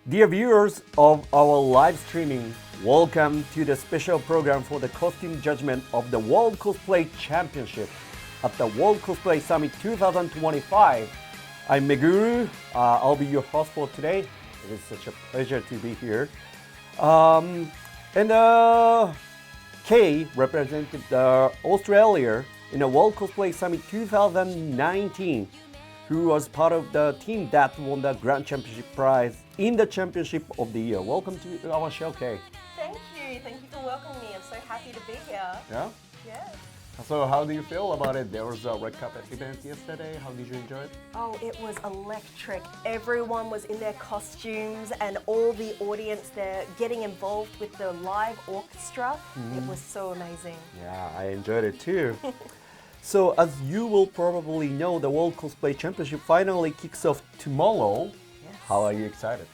Dear viewers of our live streaming, welcome to the special program for the costume judgment of the World Cosplay Championship at the World Cosplay Summit 2025. I'm Meguru. I'll be your host for today. It is such a pleasure to be here. Kay represented Australia in the World Cosplay Summit 2019, who was part of the team that won the Grand Championship prize in the Championship of the Year. Welcome to our show, Kay. Thank you. Thank you for welcoming me. I'm so happy to be here. Yeah? Yeah. So how do you feel about it? There was a red carpet event yesterday. How did you enjoy it? Oh, it was electric. Everyone was in their costumes and all the audience there getting involved with the live orchestra. It was so amazing. Yeah, I enjoyed it too. So as you will probably know, the World Cosplay Championship finally kicks off tomorrow. Yes. How are you excited?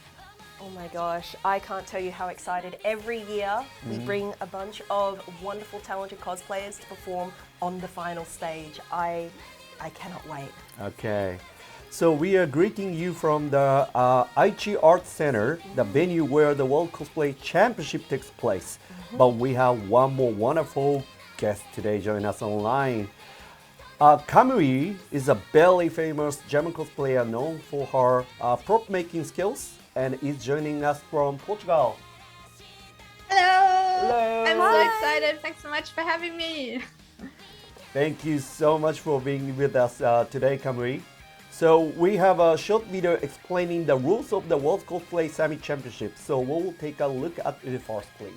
Oh my gosh, I can't tell you how excited. Every year we bring a bunch of wonderful, talented cosplayers to perform on the final stage. I cannot wait. Okay. So we are greeting you from the Aichi Art Center, the venue where the World Cosplay Championship takes place. But we have one more wonderful guest today join us online. Kamui is a very famous German cosplayer known for her prop making skills and is joining us from Portugal. Hello! Hello! I'm so excited. Thanks so much for having me. Thank you so much for being with us today, Kamui. So we have a short video explaining the rules of the World Cosplay Summit Championship. So we'll take a look at it first, please.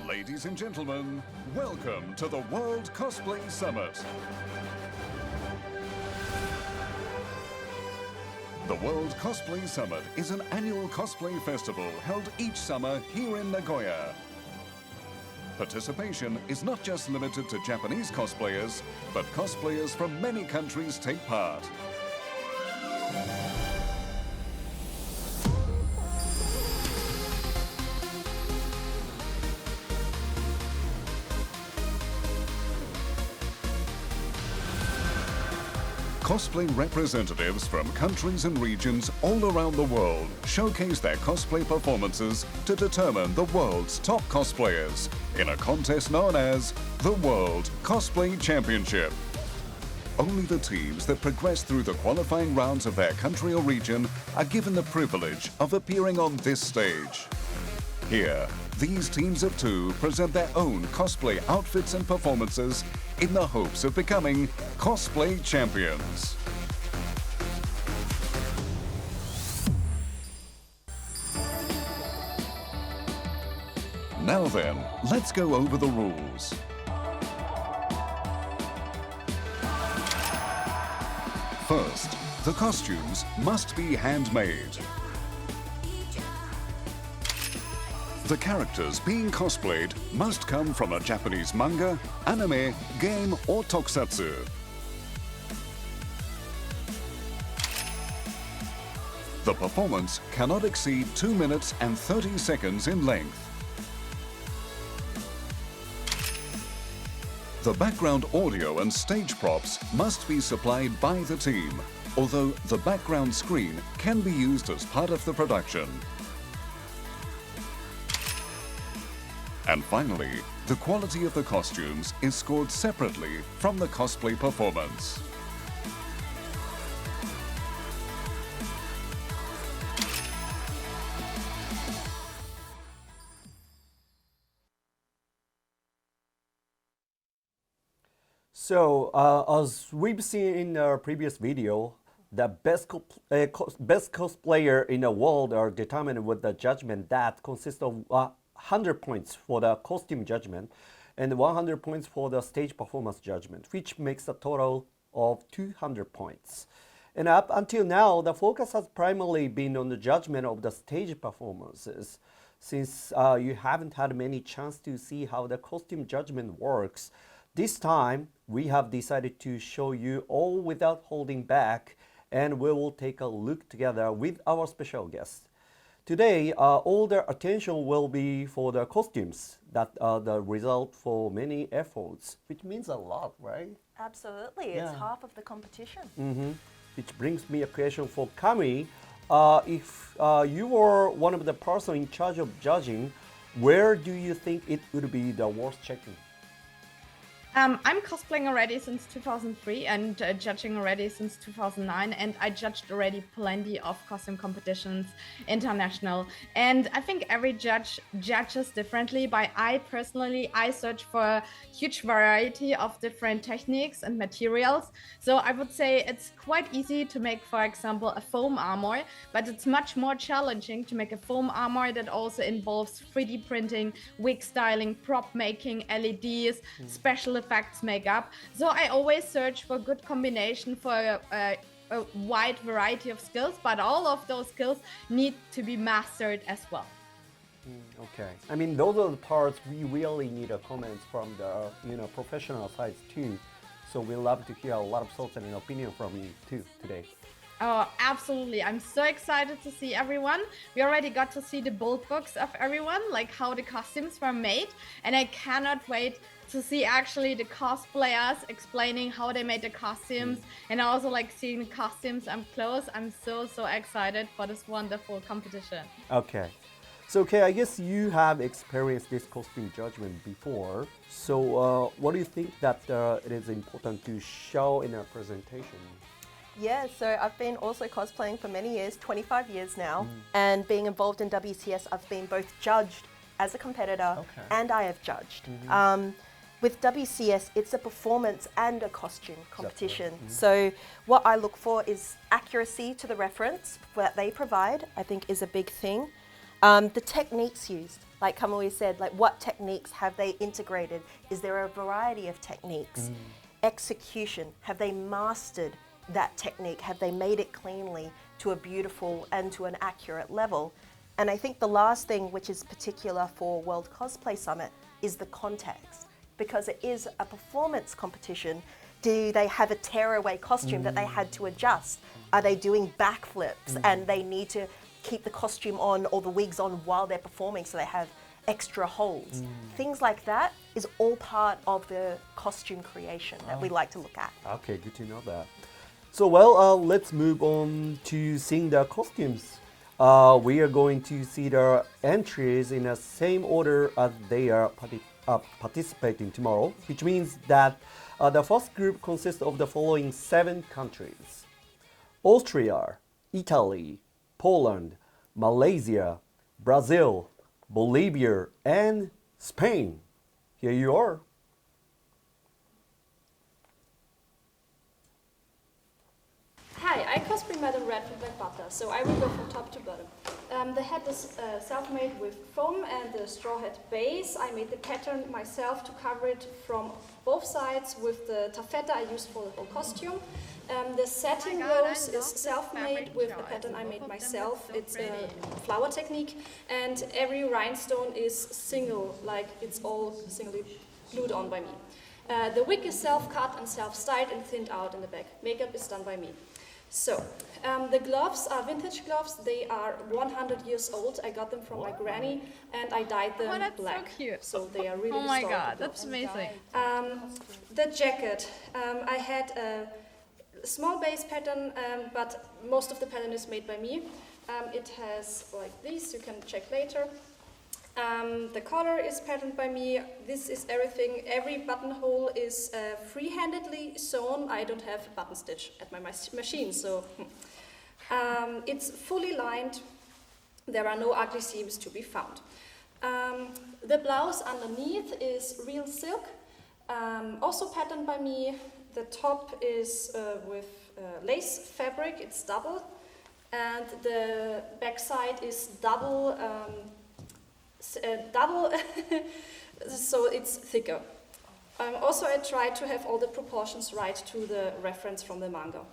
Ladies and gentlemen, welcome to the World Cosplay Summit. The World Cosplay Summit is an annual cosplay festival held each summer here in Nagoya. Participation is not just limited to Japanese cosplayers, but cosplayers from many countries take part. Cosplay representatives from countries and regions all around the world showcase their cosplay performances to determine the world's top cosplayers in a contest known as the World Cosplay Championship. Only the teams that progress through the qualifying rounds of their country or region are given the privilege of appearing on this stage. Here, these teams of two present their own cosplay outfits and performances in the hopes of becoming cosplay champions. Now then, let's go over the rules. First, the costumes must be handmade. The characters being cosplayed must come from a Japanese manga, anime, game or tokusatsu. The performance cannot exceed 2 minutes and 30 seconds in length. The background audio and stage props must be supplied by the team, although the background screen can be used as part of the production. And finally, the quality of the costumes is scored separately from the cosplay performance. So as we've seen in our previous video, the best cosplayer in the world are determined with the judgment that consists of 100 points for the costume judgment and 100 points for the stage performance judgment, which makes a total of 200 points. And up until now, the focus has primarily been on the judgment of the stage performances. Since you haven't had many chance to see how the costume judgment works, this time we have decided to show you all without holding back, and we will take a look together with our special guest. Today, all the attention will be for the costumes that are the result for many efforts, which means a lot, right? Absolutely, Yeah. it's half of the competition. Which brings me a question for Kamui. If you were one of the person in charge of judging, where do you think it would be the worst checking? I'm cosplaying already since 2003 and judging already since 2009, and I judged already plenty of costume competitions, international. And I think every judge judges differently. But I personally, I search for a huge variety of different techniques and materials. So I would say it's quite easy to make, for example, a foam armor, but it's much more challenging to make a foam armor that also involves 3D printing, wig styling, prop making, LEDs, special effects makeup. So I always search for good combination for a wide variety of skills, but all of those skills need to be mastered as well. Okay. I mean, those are the parts we really need a comments from the professional sides too. So we love to hear a lot of thoughts and an opinion from you too today. Oh, absolutely. I'm so excited to see everyone. We already got to see the build books of everyone, like how the costumes were made. And I cannot wait to see actually the cosplayers explaining how they made the costumes and also like seeing the costumes up close. I'm so excited for this wonderful competition. Okay. So, okay, I guess you have experienced this costume judgment before. So, what do you think that it is important to show in a presentation? Yeah, so I've been also cosplaying for many years, 25 years now, and being involved in WCS, I've been both judged as a competitor and I have judged. With WCS, it's a performance and a costume competition. So what I look for is accuracy to the reference that they provide, I think is a big thing. The techniques used, like Kamui said, like what techniques have they integrated? Is there a variety of techniques? Execution, have they mastered that technique? Have they made it cleanly to a beautiful and to an accurate level? And I think the last thing, which is particular for World Cosplay Summit, is the context. Because it is a performance competition. Do they have a tearaway costume that they had to adjust? Are they doing backflips and they need to keep the costume on or the wigs on while they're performing so they have extra holds? Things like that is all part of the costume creation that we like to look at. Okay, good to know that. So, well, let's move on to seeing the costumes. We are going to see the entries in the same order as they are participating tomorrow, which means that the first group consists of the following 7 countries: Austria, Italy, Poland, Malaysia, Brazil, Bolivia, and Spain. Here you are. Hi, I cosplay Madame Red from Black Butler, so I will go from top to bottom. The hat is self-made with foam and the straw hat base. I made the pattern myself to cover it from both sides with the taffeta I used for the whole costume. The satin rose is self-made with the pattern I made myself. It's a flower technique, and every rhinestone is single, like it's all singly glued on by me. The wig is self-cut and self-styled and thinned out in the back. Makeup is done by me. So, the gloves are vintage gloves. They are 100 years old. I got them from my granny and I dyed them that's black. so cute. So they are really Oh my historical god, that's gloves. amazing. The jacket. I had a small base pattern, but most of the pattern is made by me. It has like this, you can check later. The collar is patterned by me. This is everything. Every buttonhole is free-handedly sewn. I don't have a button stitch at my machine, so it's fully lined. There are no ugly seams to be found. The blouse underneath is real silk, also patterned by me. The top is with lace fabric. It's double, and the back side is double. So it's thicker. Also, I tried to have all the proportions right to the reference from the manga.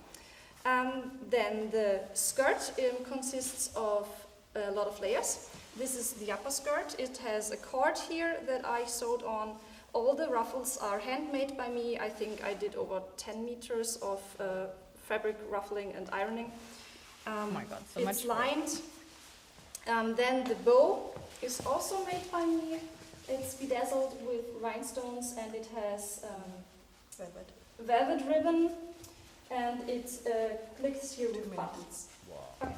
Then the skirt consists of a lot of layers. This is the upper skirt. It has a cord here that I sewed on. All the ruffles are handmade by me. I think I did over 10 meters of fabric ruffling and ironing. Oh my god, so much it's lined. Then the bow is also made by me. It's bedazzled with rhinestones and it has velvet ribbon and it clicks here with buttons. Okay.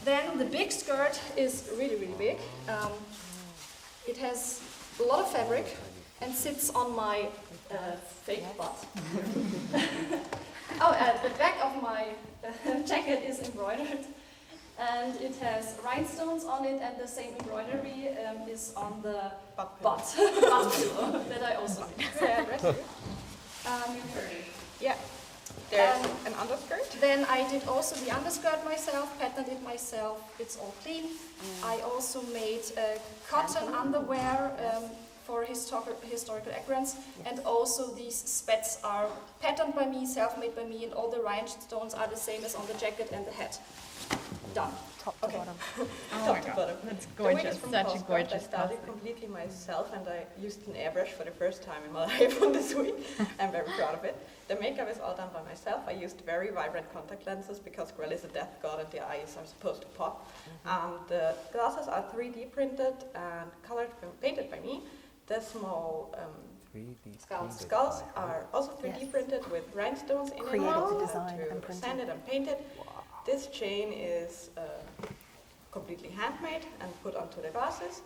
Then the big skirt is really, really big. It has a lot of fabric and sits on my fake butt. The back of my jacket is embroidered. And it has rhinestones on it, and the same embroidery is on the butt that I also made. Yeah. There's an underskirt. Then I did also the underskirt myself, patterned it myself. It's all clean. I also made cotton underwear for historical accents, and also these spats are patterned by me, self-made by me, and all the rhinestones are the same as on the jacket and the hat. Done. Top to bottom. Oh my god, that's gorgeous. Such a gorgeous I started costume. completely myself and I used an airbrush for the first time in my life on this week. I'm very proud of it. The makeup is all done by myself. I used very vibrant contact lenses because Grell is a death god and the eyes are supposed to pop. The glasses are 3D printed and colored and painted by me. The small skulls are also 3D printed with rhinestones in Created it. to design and printed. Sanded and painted. This chain is completely handmade and put onto the glasses.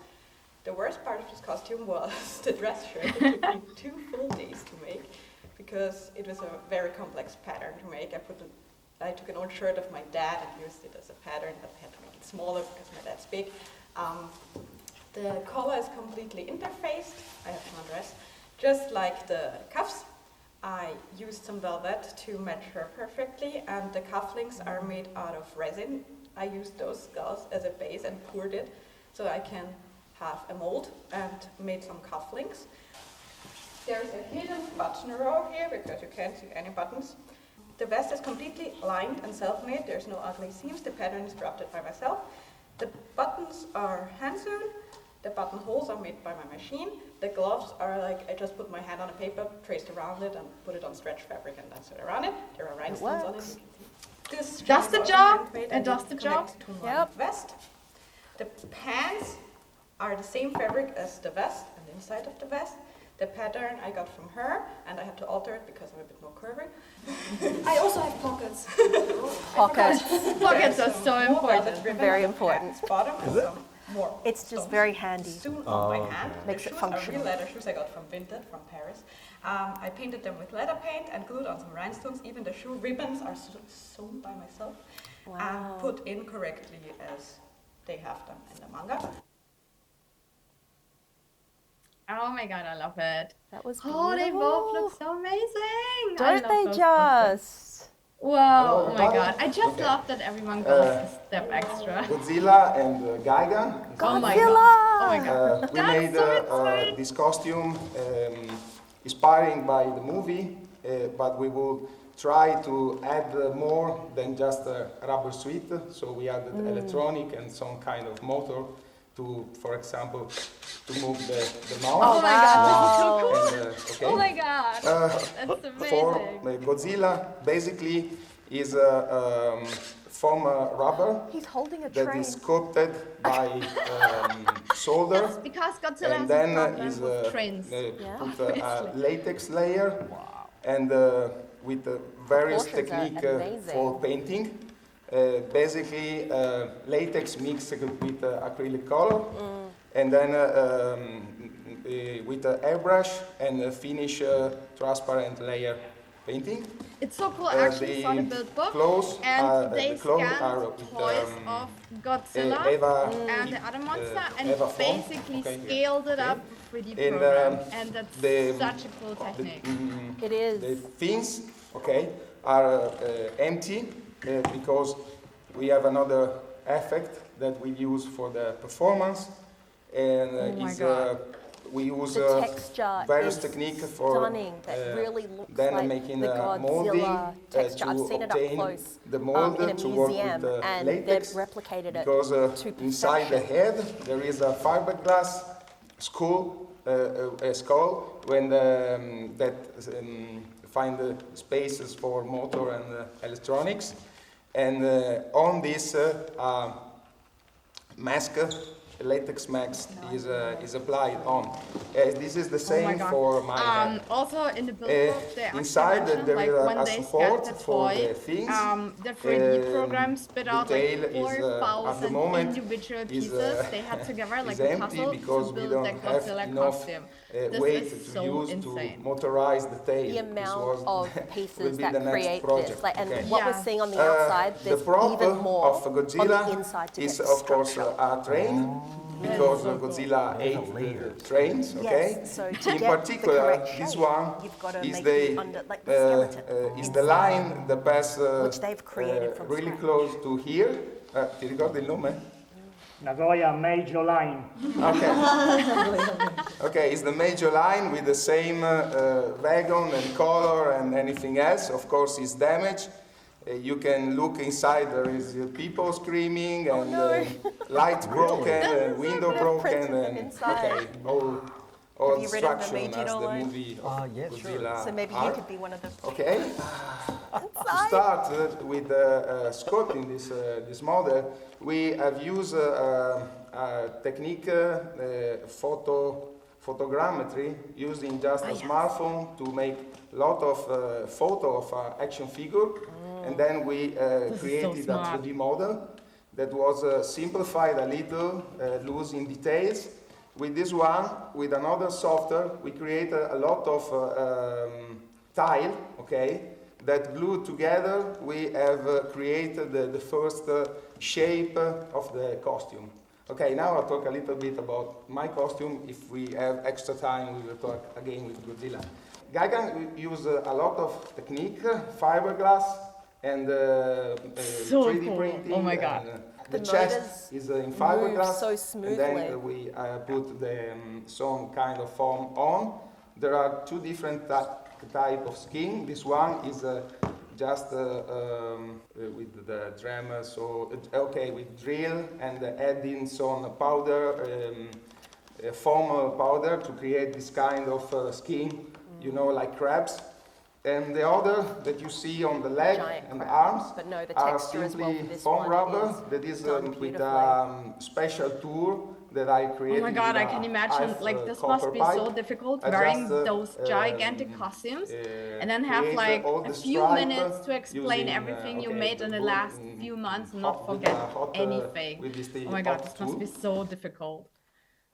The worst part of this costume was the dress shirt. It took me 2 full days to make because it was a very complex pattern to make. I took an old shirt of my dad and used it as a pattern, but I had to make it smaller because my dad's big. The collar is completely interfaced. I have to undress. Just like the cuffs, I used some velvet to match her perfectly, and the cufflinks are made out of resin. I used those skulls as a base and poured it so I can have a mold and made some cufflinks. There's a hidden button row here because you can't see any buttons. The vest is completely lined and self-made. There's no ugly seams. The pattern is drafted by myself. The buttons are hand-sewn. The buttonholes are made by my machine. The gloves are like, I just put my hand on a paper, traced around it, and put it on stretch fabric and then sewed around it. There are rhinestones on it. You can see. This Does the chain is job. handmade It and does the job. connects to my vest. The pants are the same fabric as the vest and the inside of the vest. The pattern I got from her, and I had to alter it because I'm a bit more curvy. I also have pockets. Pockets. Pockets are so important. Very important. Bottom and some more. It's just stones very handy. Sewn on my hand. Makes The it shoes are functional. real leather shoes I got from Vinted from Paris. I painted them with leather paint and glued on some rhinestones. Even the shoe ribbons are sewn by myself and put in correctly as they have them in the manga. Oh my god, I love it. That was Oh, they both beautiful. look so amazing. I Don't love they those just? Wow, oh my god. I just love that everyone goes a step extra. Godzilla and Gaiden. Oh my Godzilla! god. Oh my god. We That's made so exciting. this costume inspiring by the movie, but we will try to add more than just a rubber suit. So we added electronic and some kind of motor to, for example, to move the mouth. Oh my god, this is so cool. And, okay. Oh my god. That's For amazing. Godzilla, basically, is from rubber He's holding a that train. is sculpted by solder, That's because Godzilla and has a then problem is with trains. put a latex layer, and with a various Proportions are technique amazing. for painting. Basically, latex mixed with acrylic color, and then with an airbrush and finish transparent layer painting. It's so cool. I actually saw the build book, Clothes and they the clothes are scanned with, toys of Godzilla Eva, and the other monster, and Eva form. basically Okay. scaled it up 3D And, program, and that's the- such a cool technique. It is. The fins, are empty because we have another effect that we use for the performance, and Oh my God. we use The texture various is techniques for stunning. That really looks then like making the molding Godzilla texture. to I've seen it up obtain close the mold in a to work museum, with the and latex, they've replicated it because to inside the perfection. head there is a fiberglass skull, when that find the spaces for motor and electronics, and on this mask, latex mask is applied on. This is the same for my head. Also in the build book, they inside mentioned, there like is when a they support scan the for toy, the things. the 3D program spit the out tail like is, at the 4,000 moment, individual is, pieces they had together like is a empty puzzle because to we build the don't have Godzilla enough costume. weight This is to so use insane. to motorize the tail. The amount will of pieces be that the next create project. this, like, and Okay. what we're Yeah. seeing on the outside, The there's prop even more of Godzilla on the inside to is get the of course structure. a train because Godzilla ate the trains. Okay. Yes, so to In get the particular, correct this shape, one you've got to is make the like the skeleton is the line that passes which they've created from really scratch. close to here. Ti ricordi il nome? Nagoya Major Line. Okay. Okay, it's the major line with the same wagon and color and anything else. Of course, it's damaged. You can look inside, there is people screaming and lights broken and window broken and inside. all Have you ridden the destruction Major as the line? movie of Yeah, sure. Godzilla. So maybe you are. could be one of the Okay. To start with sculpting this model, we have used a technique, photogrammetry, using just a smartphone to make a lot of photo of action figure, and then we created so a 3D model that was simplified a little, loose in details. With this one, with another software, we created a lot of tile, okay, that glued together, we have created the first shape of the costume. Okay, now I'll talk a little bit about my costume. If we have extra time, we will talk again with Godzilla. Gaiden use a lot of technique, fiberglass, and So 3D cool. printing. Oh my God. And, The the chest motors is in fiberglass, so and smoothly. then we put some kind of foam on. There are two different type of skin. This one is just with the drama, so okay, with drill and adding some powder, foam powder to create this kind of skin, you know, like crabs. And the other that you see on the leg Giant and crab. arms But no, the are texture as well simply for this foam one rubber is that is done with beautifully. special tool that I created. Oh my god, with I can imagine, ice, like this copper must be pipe. so difficult I wearing just, those gigantic costumes and then have create like all a the few stripe minutes to explain using, everything you okay, made in the wood last and few months and hot not with forget a hot, anything. with this Oh my god, hot this must be tool. so difficult.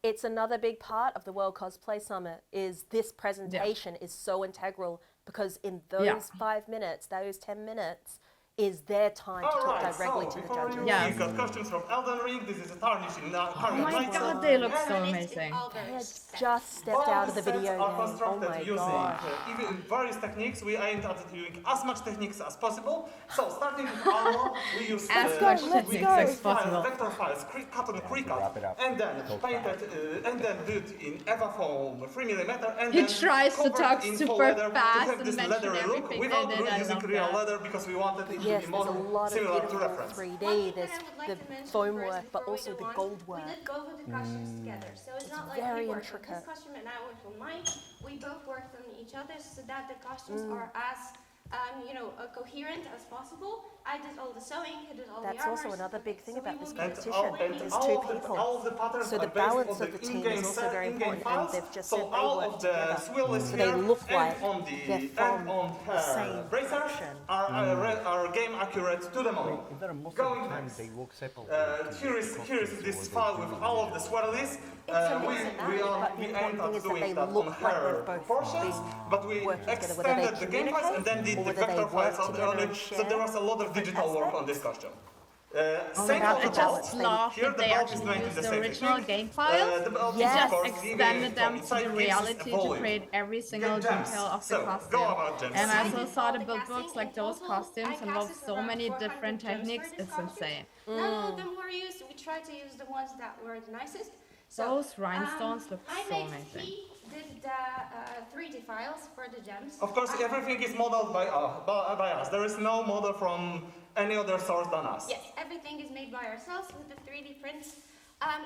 It's another big part of the World Cosplay Summit is this presentation is so integral because in those 5 minutes, those 10 minutes, is their time to talk directly to the before judges. you Yeah. we've got costumes from Elden Ring. This is a tarnishing Oh my god, they look so amazing. They had just stepped out of the video are game. Oh constructed my using god. even various techniques. We aimed at doing as much techniques as possible. So starting with armor, we use As much techniques as possible. vector files, cut on pre-cut, Wrap it up. and then painted, and then built in Eva foam 3mm, and He then tries to covered talk in super faux leather fast to have and this mention leathery look everything without they did. I using love real that. leather because we wanted it to Yes, be there's more a lot of similar to beautiful reference. 3D. There's the foam work, but also the gold We work. did go over the costumes together, so it's not like very he worked on intricate. this costume and I worked on mine. We both worked on each other so that the costumes are as coherent as possible. I did all the sewing, he did all That's the also armors. another big thing So we about this will be competition explaining is all two of the- people. all of the patterns So the are based balance on of the team in-game is also set- very in-game important, and files. they've just So said they all work of the together. swivel is So they here, look and like on the they're from and on the her same bracer faction. are game accurate to the model. Is there most Going of the time next. they walk separately? Here is this file with all of the swirlies. It's a mix and match, but the We important aimed thing at is that doing they that look on like her they've both proportions, been but we working together, whether they extended the game files and then did communicate the or whether they vector files work of the together early. and So there was a lot of digital work on this costume. Oh my Same god, for I the just belt. love Here that the they belt is actually made in used the the same original technique. game files, The belt is, Yes. of just course, extended them to inside the gives reality to volume. create every single Get gems. detail of the So, go costume. about gems. And I also Did saw all the the build casting books, like in those total, costumes I involve casted so around many 400 different gems for techniques, this it's costume. insane. Not all of them were used. We tried to use the ones that were the nicest. So, Those rhinestones look I so made amazing. He did the 3D files for the gems. Of course, everything is modeled by us. There is no model from any other source than us. Yes, everything is made by ourselves with the 3D prints.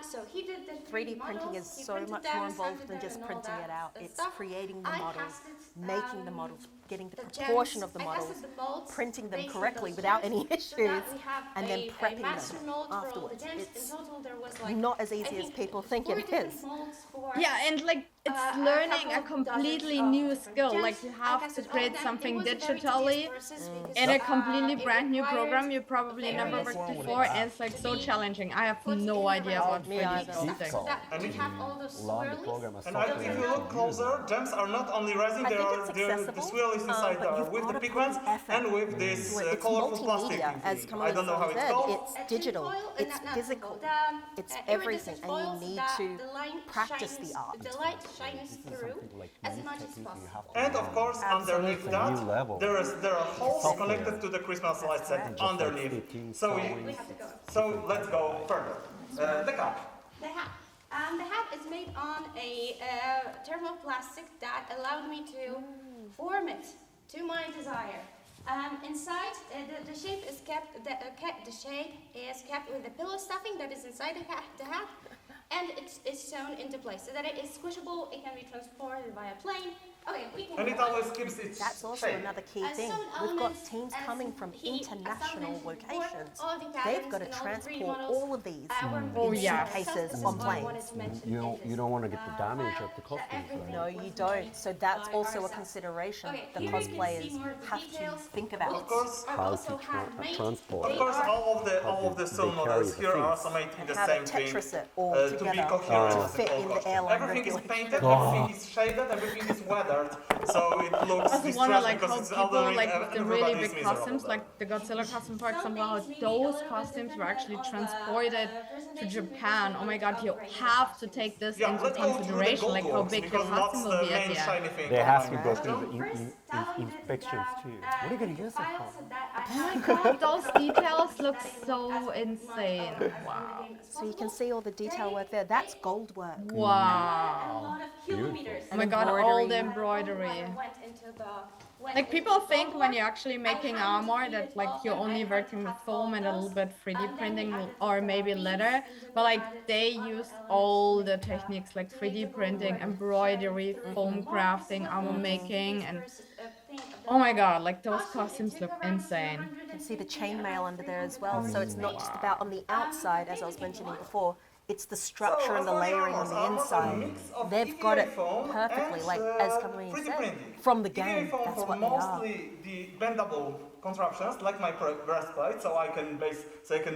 So he did the 3D printing models, is he so printed much them, more involved sanded than them just and all printing that it out. It's stuff. creating the I models, casted, making the models, getting the the proportion gems. of the I models, casted the molds printing them based on correctly those without gems, any so issues, that we have and then a prepping master them mold for all the afterwards. gems. It's In total, there was like not as I easy as think people think 4 it different is. molds for Yeah, and like it's learning a couple completely dozens of new different skill. gems. Like you I have to casted all of create them. something It was a very tedious digitally process because, in a completely it brand new required program you probably never various worked things before, and it's like so to be challenging. I have put in no the idea resin. about Me 3D either. sculpting. So that we have all those Learn the swirlies. program as And software if you look to use closer, gems are not only resin, I they think are it's the accessible, swirlies inside but there you've with got the to put pigments the effort and with this into it. It's colorful plastic multimedia, as thing. I Kamui don't know how it's said. called. It's digital, tinfoil, it's not physical, tinfoil, it's iridescent everything, and foils you need that to the light practice shines- the art. The light shines through as much as possible. And of course, underneath Absolutely. that, New level. there are holes Software. connected to the Christmas light set correct. underneath. fitting, So, sewing. We have to go. so let's go further. The cap. The hat. The hat is made on a thermoplastic that allowed me to form it to my desire. Inside, the shape is kept. The shape is kept with the pillow stuffing that is inside the hat, and it's sewn into place so that it is squishable. It can be transported by a plane. Okay, we can. And it go on. always keeps its That's also shape. another key As thing. sewn We've got elements, teams as coming from he- as Sam international mentioned before, locations. all the They've patterns got to and all the 3D transport models, all of these were in Oh, yeah. suitcases This is on what I planes. wanted to mention You in don't, this. you don't want to get the damage of the costumes, everything. No, right? you don't. So that's By also a ourselves. consideration Okay, the here you can see cosplayers more of the have to details. think The about. Of course, are How also to handmade. transport They Of course, are- all of the they sewn models carry the here are things. some made in the How to same thing. Tetris it all To be together coherent to with the fit whole in the costume. airline Everything is regulations. painted, everything is shaded, everything is weathered, so it looks I also distressed wonder like because how it's Elden people Ring like and with the everybody really is big miserable costumes, there. like the Godzilla costume, for Some example, how things may be a those little bit costumes were different actually on the, transported to presentation Japan. because Oh my of god, you upgraded have to costumes. take this Yeah, into let's go through the consideration, like how gold big your because that's costume will the be at main the shiny end. thing. They on have my to go costume. through the First downloaded inspections the, too. What are you going to use it files for? that I Oh my had god, those details look that it so was as much insane. as in Wow. the game as So you can possible. see all the detail work there. That's gold work. And a Wow. lot of kilometers. Oh my god, all the embroidery. Went into went Like into people the think gold when work. you're actually I making haven't armor completed that like all of you're them. only I had working to with cut foam all and a little those. bit 3D Then we printing added or the maybe beads, leather, and then but we like added they other use elements all to the make techniques like to make 3D the gold printing, work embroidery, shine foam through. crafting, This armor was the making, and first, thing of the oh my god, like those costume. It costumes took look around insane. 250 You can see the hours, chainmail under there as well. around So it's not just about on the outside, as I was mentioning before. It's the structure So, and the as for layering on armors, the armors are a inside. mix of They've got it EVA foam perfectly, and, like as Kamui 3D said, printing. from the EVA game. foam That's for what they are. mostly the bendable contraptions, like my breastplate, so I can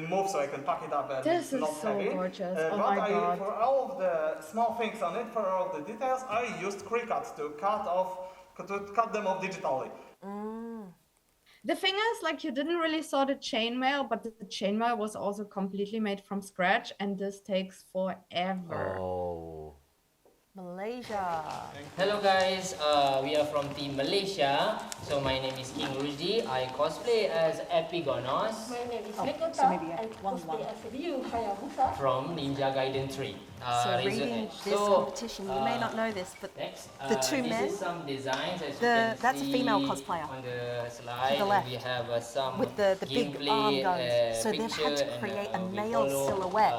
move, so I can pack it up and This it's is not so heavy. gorgeous. Oh But my god. for all of the small things on it, for all the details, I used Cricut to cut them off digitally. The thing is, like, you didn't really saw the chainmail, but the chainmail was also completely made from scratch, and this takes forever. Oh. Malaysia. Hello guys, we are from Team Malaysia. So my name is King Rujdi. I cosplay as Epigonos My name is so maybe one. from Ninja Gaiden 3. So Razor reading Edge. this So, competition, you may not know this, but next, the two this men is some designs as you the- can that's a see female cosplayer on the slide. the left, we have some with the big gameplay, arm guns. So they've picture had to and, create a we male follow, silhouette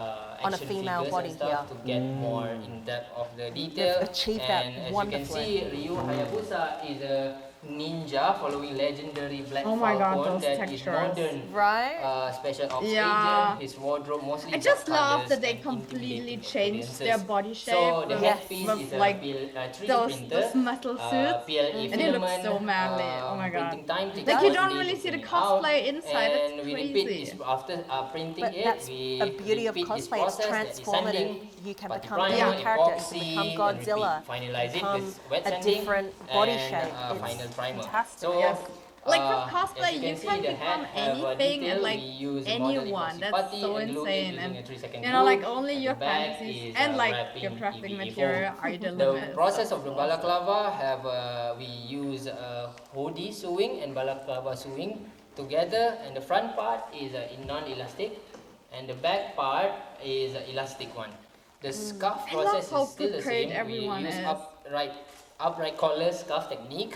on a action female figures body and stuff here. to get more in depth of the detail. achieved that and as wonderfully. you can see, Ryu Hayabusa is a ninja following legendary Black Oh my god, Falcon those that is textures. modern Right? special ops Yeah. agent. His wardrobe mostly I just dark love colours that they and completely intimidating changed their audiences. body shape So the with, headpiece with is a like 3D those printer, metal suits, PLA and it looks filament, so manly. Oh my god. printing time takes Like you 1 don't day really to see the print it out, cosplay inside. and That's we repeat crazy. this after printing But it. that's We a beauty of repeat this cosplay. It's process, that is transformative. sanding, You can putty become primer, different characters. You epoxy, can become and Godzilla. repeat. Finalize it become with wet a sanding different body and, shape. final It's primer. fantastic. So, Yes. Like as with cosplay, you see, can the become hat have a anything detail. and like We use anyone. model That's putty so and glue it insane. using And a 3-second you know, like glue. only At your the back fantasies is, and like wrapping your crafting EVA material foam. are the The limit. process of the balaclava have we use hoodie sewing and balaclava sewing together, and the front part is non-elastic, and the back part is elastic one. The scarf I love process how is still the prepared same. We everyone use is. upright collar scarf technique,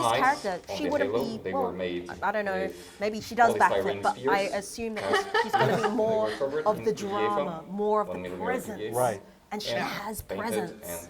this eyes character, on she the wouldn't halo, be, they well, were made I don't know, with maybe she does backflip, polystyrene but I spheres. assume that she's going to be more They were covered of in the PGA drama, foam, more of 1 the millimeter presence. PGA, Right. And she and has painted presence. and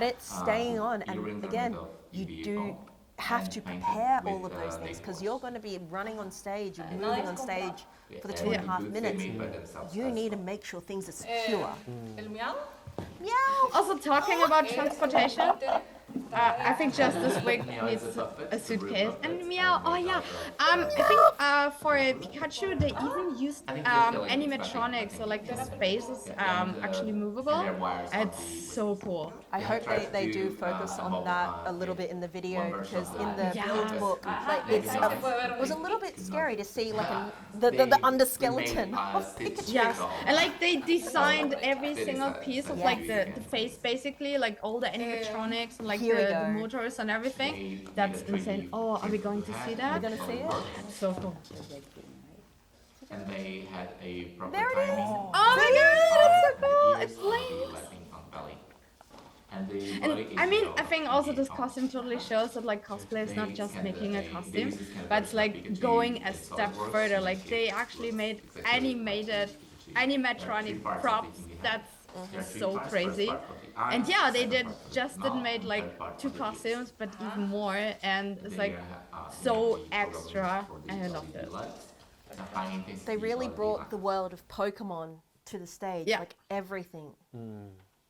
but it's staying on. And earrings are again, made of you EVA do foam have and to painted prepare with, all of those things laser because wash. you're going to be running on stage and And moving nice on stage for the And 2.5 boots they minutes. made by themselves You as need to well. make sure things are secure. El miau? Meow. Also talking about transportation, I think just this wig needs a suitcase. And Meow, oh yeah, I think for Pikachu they even used animatronics, so like his face is actually movable. It's so cool. I hope they do focus on that a little bit in the video, because in the build book, like it was a little bit scary to see like the underskeleton of Pikachu. Yes, and like they designed every single piece of like the face, basically, like all the animatronics and like the motors and everything. That's insane. Oh, are we going to see that? We're gonna see it. That's so cool. And they had a proper There it is. timing. Oh my god, that's so cool. It's flames. And I mean, I think also this costume totally shows that like cosplay is not just making a costume, but it's like going a step further. Like they actually made animatronic props. That's so crazy. And yeah, they didn't make like 2 costumes, but even more, and it's like so extra, and I loved it. They really brought the world of Pokemon to the stage, like everything.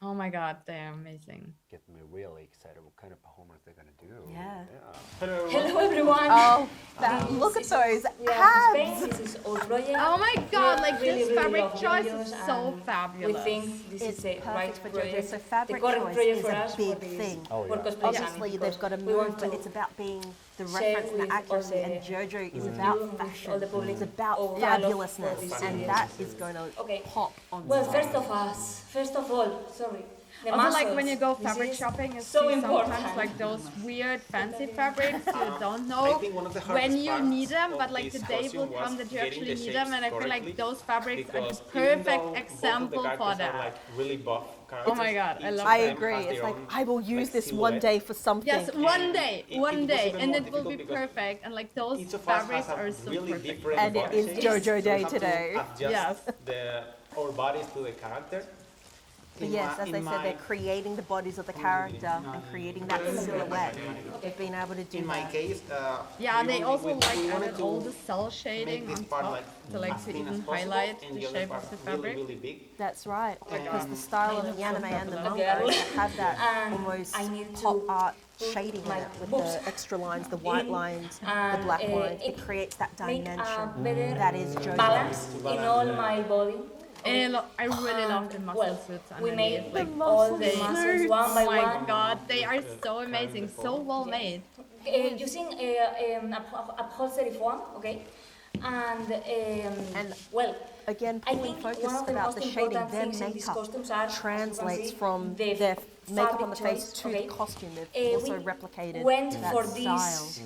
Oh my god, they're amazing. Get me really excited. What kind of performance they're gonna do? Yeah. Hello everyone. Oh, look at those abs. This is old project. Oh my god, like Really, this really fabric love choice videos, is so and fabulous. We think this is a right for Jojo. project. So fabric the correct choice project is for a us big for this thing. World Cosplay Obviously, Summit, they've got to because we want move, but to it's about being the share reference and the with accuracy. all And the Jojo is you about all the fashion. public It's about all fabulousness, the and that is going to pop on. Well, stage. first of all, sorry. The Also, like muscles. when you go This fabric is shopping, you so see important. sometimes like those weird fancy fabrics you don't know think one of the when hardest you parts need them, but of like the this day will costume come was that you getting actually the need them, shapes and I feel like correctly, those fabrics are the because even perfect though both of the example for characters that. are, like, really buff Oh characters, my god, I each love of I them agree. has It's their like own, I will use like, this one silhouette. day for something. Yes, one day, it one was day, even and more it will be difficult because perfect, and like those each of us fabrics has a are so really perfect. different And it body is shape, Jojo so we Day have to today. adjust Yes. our bodies to the character. But yes, as they said, they're creating the bodies of the character and creating that silhouette. They've been able to do In my that. case, Yeah, they also we like wanted added all to the cell shading make this on part top like to like as to thin as even possible, highlight and the the other shape part of the really, fabric. really big. That's right, because the And style of the anime and the manga is to have that almost I need to pop art shading in my it with boobs the extra lines, the white in, lines, the and, black lines. It it creates that make dimension. a better That is Jojo. balance in all my body. And I really love the muscle Well, suits we underneath. made Like all the they- muscles one by Oh my one. god, they are so amazing, so well made. Using upholstery foam, okay? And well, Again, I pulling think focus one of the about most the shading, important their things in these makeup costumes are, as you can translates see, from the their makeup on the fabric face choice, to okay? the costume. They've also We replicated went that for style. this.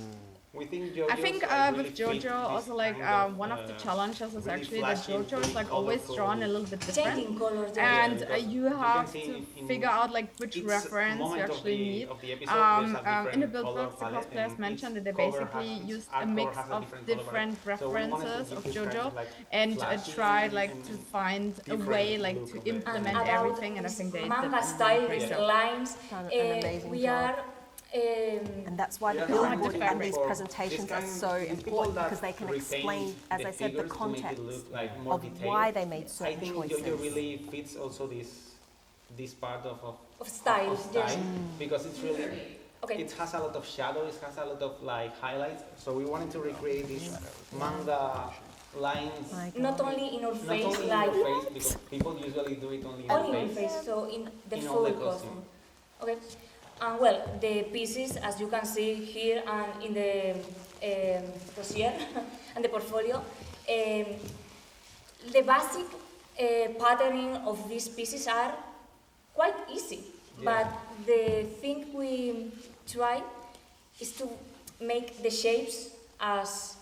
We think I think really with fit Jojo, this also like kind of, one of the challenges is really actually that flashy, Jojo is really like always colorful, drawn a little bit Changing different, colors, and because you you can have see to in figure out like which each reference you moment of actually the- need. of the episode, there's a In the different build color books, the palette, cosplayers and mentioned that they each cover basically has- each used a art mix color has a of different color palette. different So we wanted to references give of this kind Jojo, of, like, and flashy tried like and to find a different way like look to of the- implement About everything, and I think they did manga a style, great these job. lines. Done an amazing We job. are. And that's why the Yeah, build I book think and these for presentations this are kind- so these people important that because they can repaint explain, as I said, the figures to make it context look, like, more of detailed. why they made I certain think choices. Jojo really fits also this part Of style, of style yes. because it's really Okay. it has a lot of shadows, it has a lot of like highlights. So we wanted to recreate these manga lines. Not only in our Not face, only in like your face, because people usually do it only in only their in face. face, so in the In all full the costume. costume. Okay, and well, the pieces, as you can see here and in the dossier and the portfolio, the basic patterning of these pieces are quite easy. But the thing we try is to make the shapes as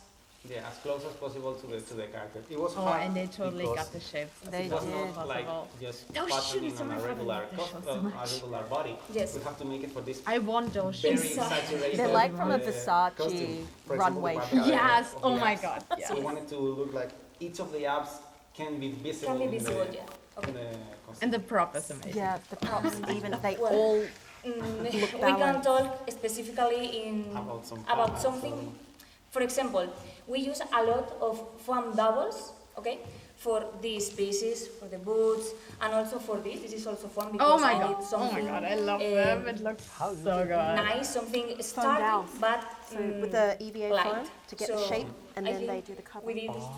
as close as possible to the character. It was Oh, hard and they totally because got the shapes. They it was did. not like just Those patterning shoes on are a regular they show so much. a regular body. Yes. We have to make it for this I want those very shoes. exaggerated. They're like from a costume. Versace For example, runway the show. part Yes, of oh the my abs. god, So yes. we wanted to look like each of the abs can be visible. can be in the- visible, yeah. in Okay. the costume. And the prop is amazing. Yeah, the props, even they Well, all we can balanced. talk specifically About some about formats, something. For example, we use a lot of foam doubles, okay, for these pieces, for the boots, and also for this. This is also fun because Oh my I god! did something. Oh my god! I love them. It looks so good. Nice, something starting, but So with the EVA light. foam to get the So shape, and I then they think do the cover. we did this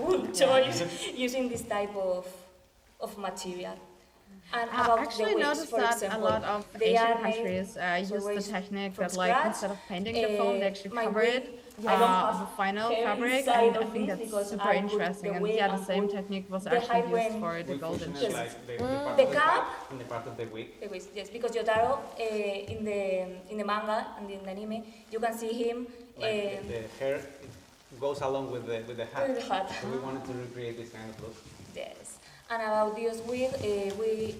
wood choice using this type of material. And I about actually the wings, noticed for that example, a lot of they Asian are made countries use the always technique from that, like, scratch. instead of painting the foam, they actually My cover wing, it I don't have with final hair fabric, inside and I of think this that's because super I put interesting. the And wing yeah, the and same put technique was the actually high used wing. for the golden Fusion is ships. like the part The of the cap. cap and the part of the wig. Yes, because Yotaro in the manga and in the anime, you can see him. Like the hair it goes along with the hat. With the hat. So we wanted to recreate this kind of look. Yes. And about this wig, we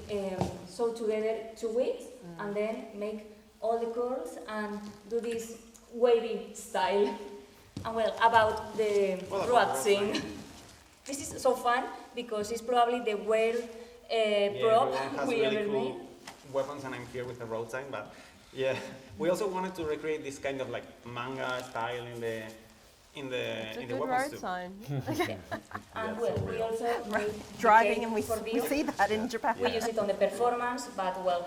sew together two wigs and then make all the curls and do this wavy style. And well, about the road scene. This is so fun because it's probably the world prop everyone has we really ever cool made. weapons, and I'm here with a road sign. But yeah, we also wanted to recreate this kind of like manga style in the It's a in the good weapons road too. sign. And well, we also made the Driving, cake and we for we this. see that in Japan. We use it on the performance, but well,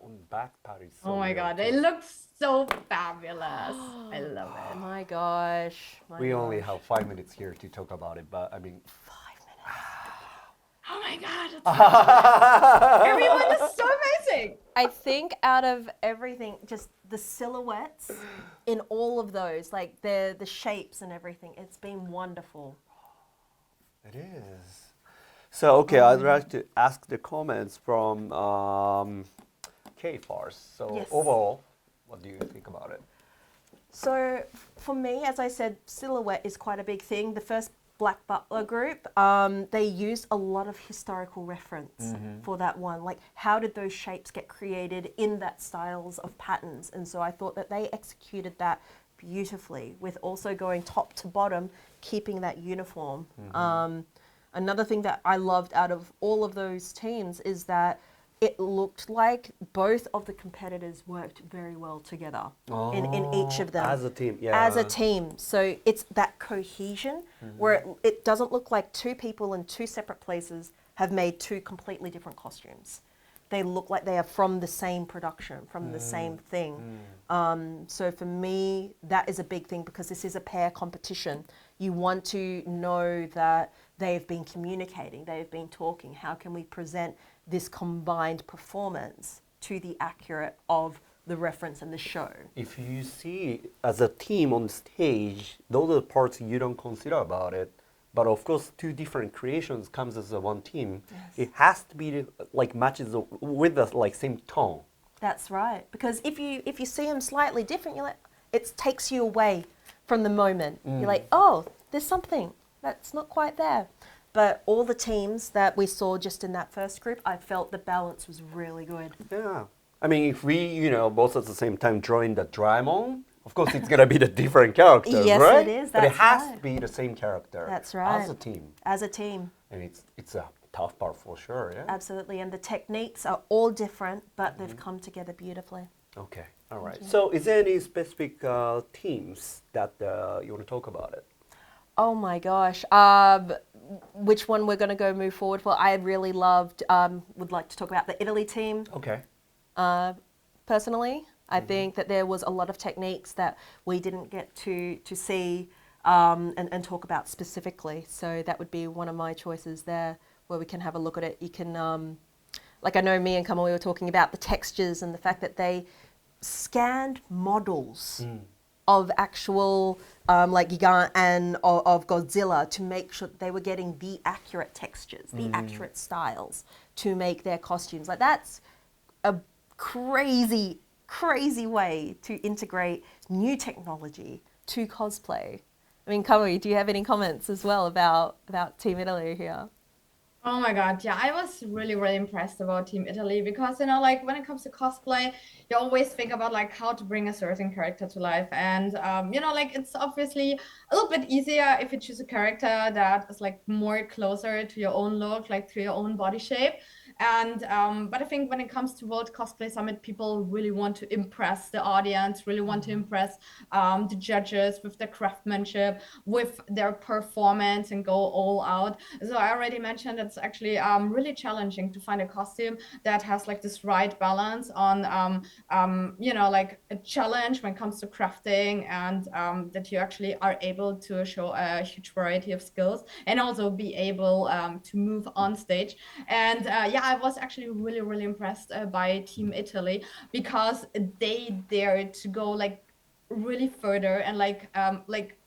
On the back part is so Oh my real, god, too. they look so fabulous. I love Oh it. my gosh. My We only gosh. have 5 minutes here to talk about it, but I mean, Oh my god, it's everyone is so amazing. I think out of everything, just the silhouettes in all of those, like the shapes and everything, it's been wonderful. it is. So, okay, I'd like to ask the comments from K-Fars. So, Yes. overall, what do you think about it? So for me, as I said, silhouette is quite a big thing. The first Black Butler group, they used a lot of historical reference for that one. Like, how did those shapes get created in that styles of patterns? And so I thought that they executed that beautifully with also going top to bottom, keeping that uniform. Another thing that I loved out of all of those teams is that it looked like both of the competitors worked very well together in each of them. As a team, yeah. As a team. So it's that cohesion where it doesn't look like two people in two separate places have made two completely different costumes. They look like they are from the same production, from the same thing. So for me, that is a big thing because this is a pair competition. You want to know that they've been communicating, they've been talking. How can we present this combined performance to the accurate of the reference and the show? If you see as a team on stage, those are the parts you don't consider about it. But of course, two different creations comes as a one team. It has to be like matches with the like same tone. That's right. Because if you see them slightly different, you're like, it takes you away from the moment. You're like, oh, there's something that's not quite there. But all the teams that we saw just in that first group, I felt the balance was really good. Yeah. I mean, if we, both at the same time drawing the Draemon, of course it's gonna be the different characters, Yes, right? it is. But it That's has right. to be the same character. That's right. As a team. As a team. And it's a tough part for sure, yeah? Absolutely. And the techniques are all different, but they've come together beautifully. Okay, all right. So is there any specific teams that you want to talk about it? Oh my gosh. Which one we're going to go move forward for? I really loved, would like to talk about the Italy team. Okay. Personally, I think that there was a lot of techniques that we didn't get to see and talk about specifically. So that would be one of my choices there where we can have a look at it. You can, like I know me and Kamui were talking about the textures and the fact that they scanned models of actual like Gigan and of Godzilla to make sure that they were getting the accurate textures, the accurate styles to make their costumes. Like that's a crazy way to integrate new technology to cosplay. I mean, Kamui, do you have any comments as well about Team Italy here? Oh my god, yeah, I was really, really impressed about Team Italy because, like when it comes to cosplay, you always think about like how to bring a certain character to life. And, like it's obviously a little bit easier if you choose a character that is like more closer to your own look, like to your own body shape. And but I think when it comes to World Cosplay Summit, people really want to impress the audience, really want to impress the judges with their craftsmanship, with their performance, and go all out. So I already mentioned it's actually really challenging to find a costume that has like this right balance on you know, like a challenge when it comes to crafting, and that you actually are able to show a huge variety of skills and also be able to move on stage. And yeah, I was actually really impressed by Team Italy, because they dared to go like really further and like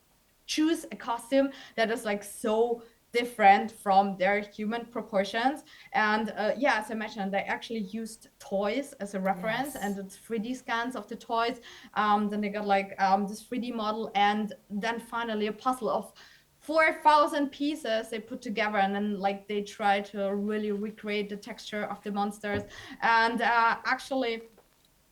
choose a costume that is like so different from their human proportions. And yeah, as I mentioned, they actually used toys as a reference, and it's 3D scans of the toys. Then they got like this 3D model, and then finally a puzzle of 4,000 pieces they put together, and then like they try to really recreate the texture of the monsters. And actually,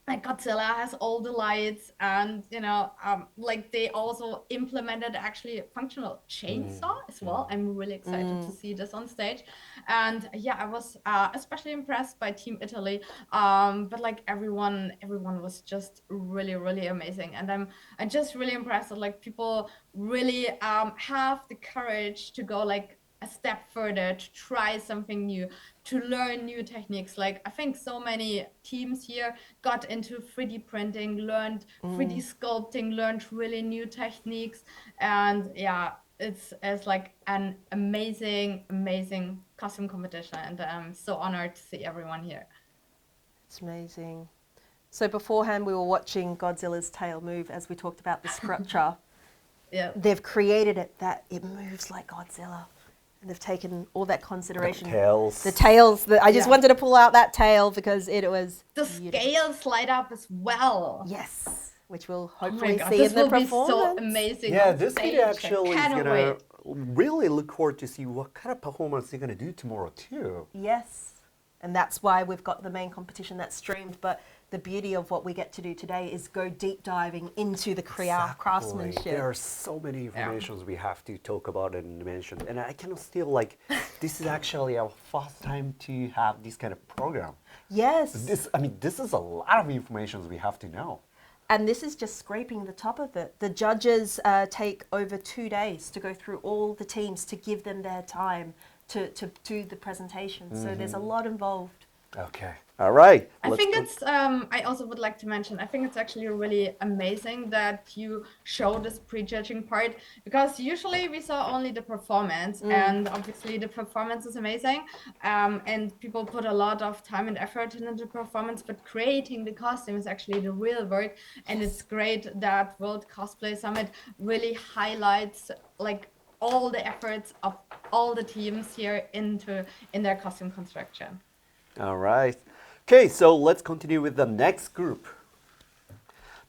like Godzilla has all the lights, and you know, like they also implemented actually a functional chainsaw as well. I'm really excited to see this on stage. And yeah, I was especially impressed by Team Italy. But like everyone was just really amazing, and I'm just really impressed that like people really have the courage to go like a step further, to try something new, to learn new techniques. Like I think so many teams here got into 3D printing, learned 3D sculpting, learned really new techniques. And yeah, it's like an amazing costume competition, and I'm so honored to see everyone here. It's amazing. So beforehand we were watching Godzilla's tail move as we talked about the structure. Yeah. They've created it that it moves like Godzilla. And they've taken all that consideration. The tails. I just wanted to pull out that tail because it was the beautiful. Scales light up as well. Yes, which we'll hopefully see this in the will performance. Be so amazing. Yeah, on this stage. video actually is Can't gonna wait. really look forward to see what kind of performance they're gonna do tomorrow too. Yes, and that's why we've got the main competition that's streamed. But the beauty of what we get to do today is go deep diving into the craftsmanship. There are so many informations we have to talk about and mention, and I can still like, this is actually our first time to have this kind of program. Yes. This is a lot of information we have to know. And this is just scraping the top of it. The judges take over 2 days to go through all the teams to give them their time to do the presentation. So there's a lot involved. Okay. All right. I think it's, I also would like to mention, I think it's actually really amazing that you show this prejudging part, because usually we saw only the performance, and obviously the performance is amazing, and people put a lot of time and effort into the performance, but creating the costume is actually the real work. And it's great that World Cosplay Summit really highlights like all the efforts of all the teams here in their costume construction. All right. Okay, so let's continue with the next group.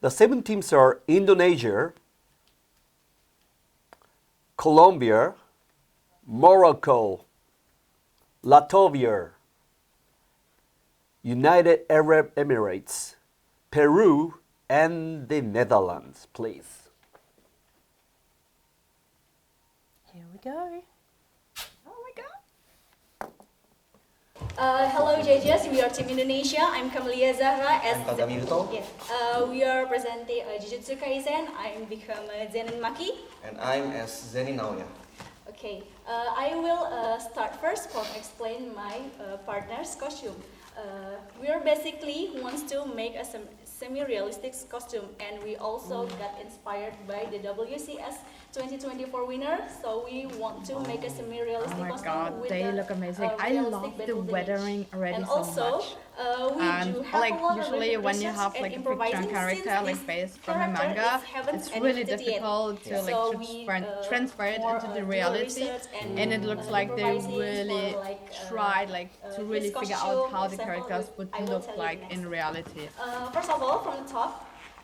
The 7 teams are Indonesia, Colombia, Morocco, Latvia, United Arab Emirates, Peru, and the Netherlands, please. Here we go. Hello judges, we are Team Indonesia. I'm Kamui Zahra. We are presenting Jujutsu Kaisen. I'm become Zenin Maki. And I'm as Zenin Naoya. Okay, I will start first from explain my partner's costume. We are basically wants to make a semi-realistic costume, and we also got inspired by the WCS2025 winner. So we want to make a semi-realistic costume. God, with they look amazing. I love the weathering already and so also, much. We And do have like a lot usually of when you have like a fiction character like based from a manga, it's really difficult to like transfer it into the reality, and it looks like they really tried like to really figure out how the characters would look like in reality. First of all, from the top,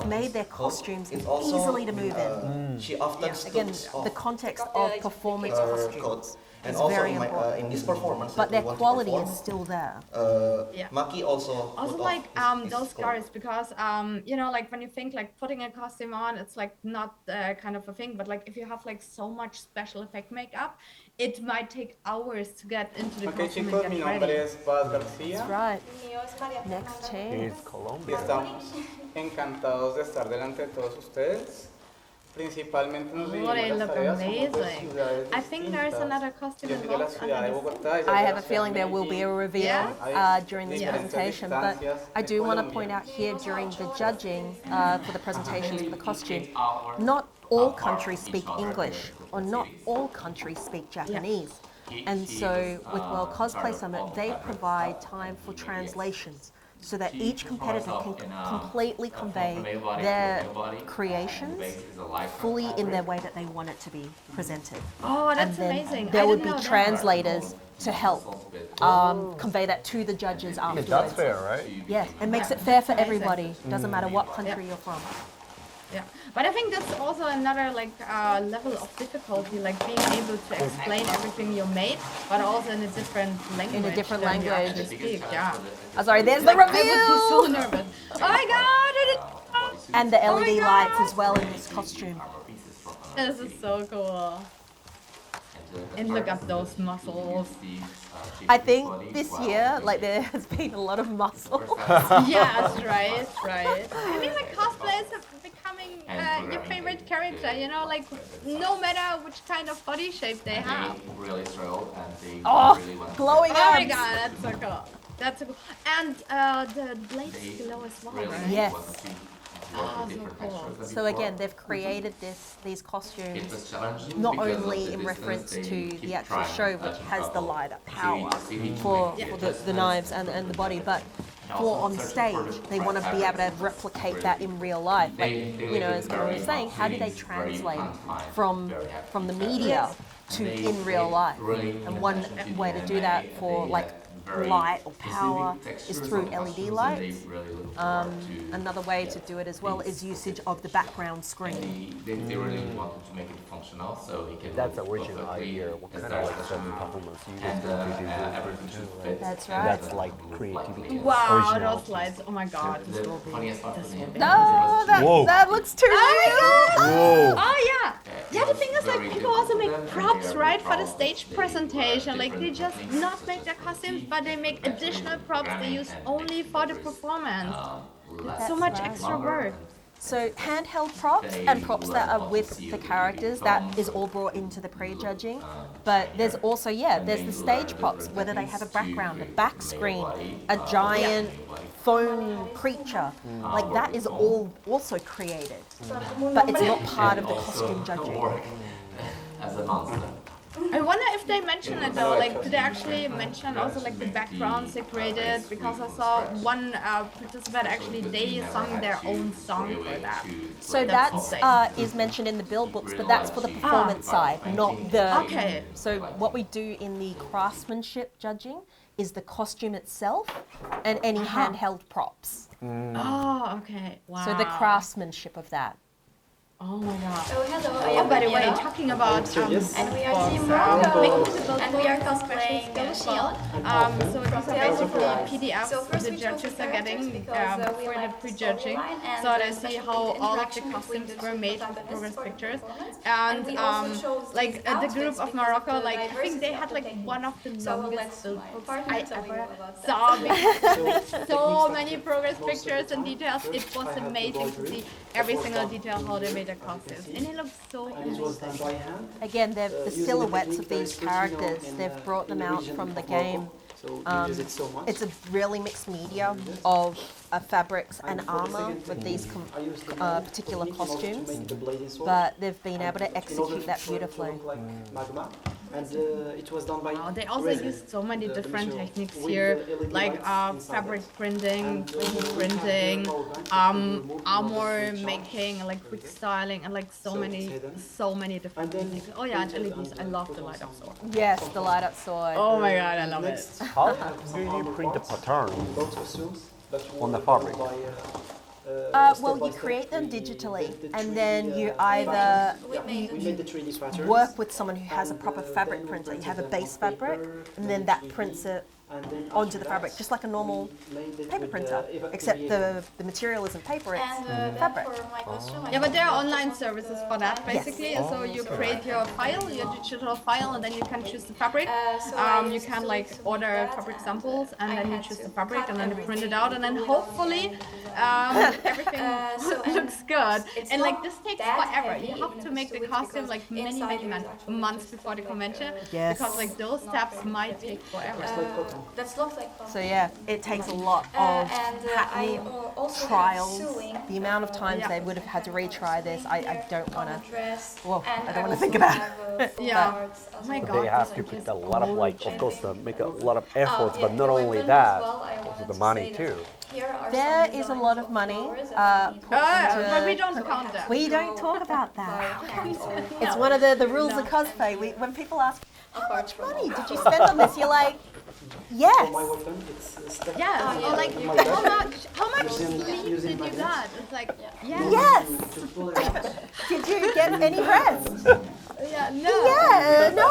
they've made their costumes it's also, easily to move in. She often Again, stood the context of performance her costumes clothes. And is also very in, important. in this performance, But that their we want to quality perform, is still there. Yeah. Maki also Also put like off his those clothes. scars, because you know, like when you think like putting a costume on, it's like not kind of a thing, but like if you have like so much special effect makeup, it might take hours to get into the Okay, costume chicos, and mi get nombre ready. es Bud García. That's right. Mío es María Next Fernanda. team. It's Colombia. Y estamos encantados de estar delante de todos ustedes. Principalmente nos Oh, they dividimos las look tareas, somos de amazing. ciudades I think there's distintas. another costume Yo soy de la involved ciudad de under Bogotá, ella es I de have la a ciudad feeling de there will be a Medellín. reveal Hay during this diferentes presentation, but distancias I de do want to Colombia. point out here during the judging for the presentations for the costume, not all countries speak English or not all countries speak Japanese. And so with World Cosplay Summit, they provide time for translations so that each competitor can completely convey their creations fully in their way that they want it to be presented. Oh, that's and then amazing. There I would didn't be know that. translators to help convey that to the judges afterwards. That's fair, right? Yeah, it makes it fair for everybody. Doesn't matter what country you're from. Yeah, but I think that's also another level of difficulty, like being able to explain everything you made, but also in a different language. In a different than you language. actually speak. Yeah. Oh, sorry, there's the reveal! I would be so nervous. Oh my god! And the LED lights as well in this costume. This is so cool. And look at those muscles. I think this year, there has been a lot of muscle. Yes, right. I mean, cosplays are becoming your favorite character, no matter which kind of body shape they have. Really thrilled and they Oh, really want to glowing Oh my abs. god, that's so cool. That's so cool. And the blades glow as well, right? Yes. Oh, so cool. So again, they've created these costumes not only in reference to the actual show, which has the light up power for the knives and the body, but for on stage, they want to be able to replicate that in real life. As Kamui was saying, how do they translate from the media to in real life? And one way to do that for light or power is through LED lights. Another way to do it as well is usage of the background screen. They really wanted to make it functional, so he can. That's the original idea. What kind of judging performance you guys do? Everything should fit. That's right. That's creativity. Wow, Original. those lights. Oh my god, this will be. No, that looks too real. Whoa. Oh yeah. Yeah, the thing is people also make props, right, for the stage presentation. They just not make their costumes, but they make additional props they use only for the performance. It's so much extra work. So handheld props and props that are with the characters, that is all brought into the pre-judging. But there's also, there's the stage props, whether they have a background, a back screen, a giant foam creature. That is all also created. But it's not part of the costume judging. As a monster. I wonder if they mention it though, do they actually mention also the backgrounds they created? Because I saw one participant actually, they sung their own song for that. So that is mentioned in the build books, but that's for the performance side, not the... Okay. So what we do in the craftsmanship judging is the costume itself and any handheld props. Oh, okay. Wow. So the craftsmanship of that. Oh my god. Oh, hello. Oh, by the way, talking about and we are Team Morocco, and we are cosplaying Shield. So these are basically PDFs the judges are getting for the pre-judging, so they see how all of the costumes were made with progress pictures. And the group of Morocco, I think they had one of the longest build books I ever saw. Because so many progress pictures and details. It was amazing to see every single detail how they made their costumes, and it looks so amazing. Again, the silhouettes of these characters, they've brought them out from the game. It's a really mixed media of fabrics and armor with these particular costumes, but they've been able to execute that beautifully. And it was done by they also used so many different techniques here, fabric printing, 3D printing, armor making, quick styling, and so many different techniques. Oh yeah, and LEDs. I love the light up sword. Yes, the light up sword. Oh my god, I love it. How do you print the pattern on the fabric? Well, you create them digitally, and then you either work with someone who has a proper fabric printer. You have a base fabric, and then that prints it onto the fabric, just like a normal paper printer, except the material isn't paper, it's fabric. Yeah, but there are online services for that, basically. Yes. So you create your file, your digital file, and then you can choose the fabric. You can order fabric samples, and then you choose the fabric, and then you print it out, and then hopefully everything looks good. And this takes forever. You have to make the costume many months before the convention, because those steps might take forever. That looks like fun. So yeah, it takes a lot of patterning, trials, the amount of times they would have had to retry this. I don't want to. Well, I don't want to think about it. Yeah. Oh my God. They have to put a lot of, like, of course, make a lot of efforts, but not only that, also the money too. There is a lot of money put but we don't count that. We don't talk about that. It's one of the rules of cosplay. When people ask, how much money did you spend on this? You're like, yes. Yeah, or like, how much sleep did you got? It's like, Yes. Did you get any rest? Yeah, no. Yeah, no.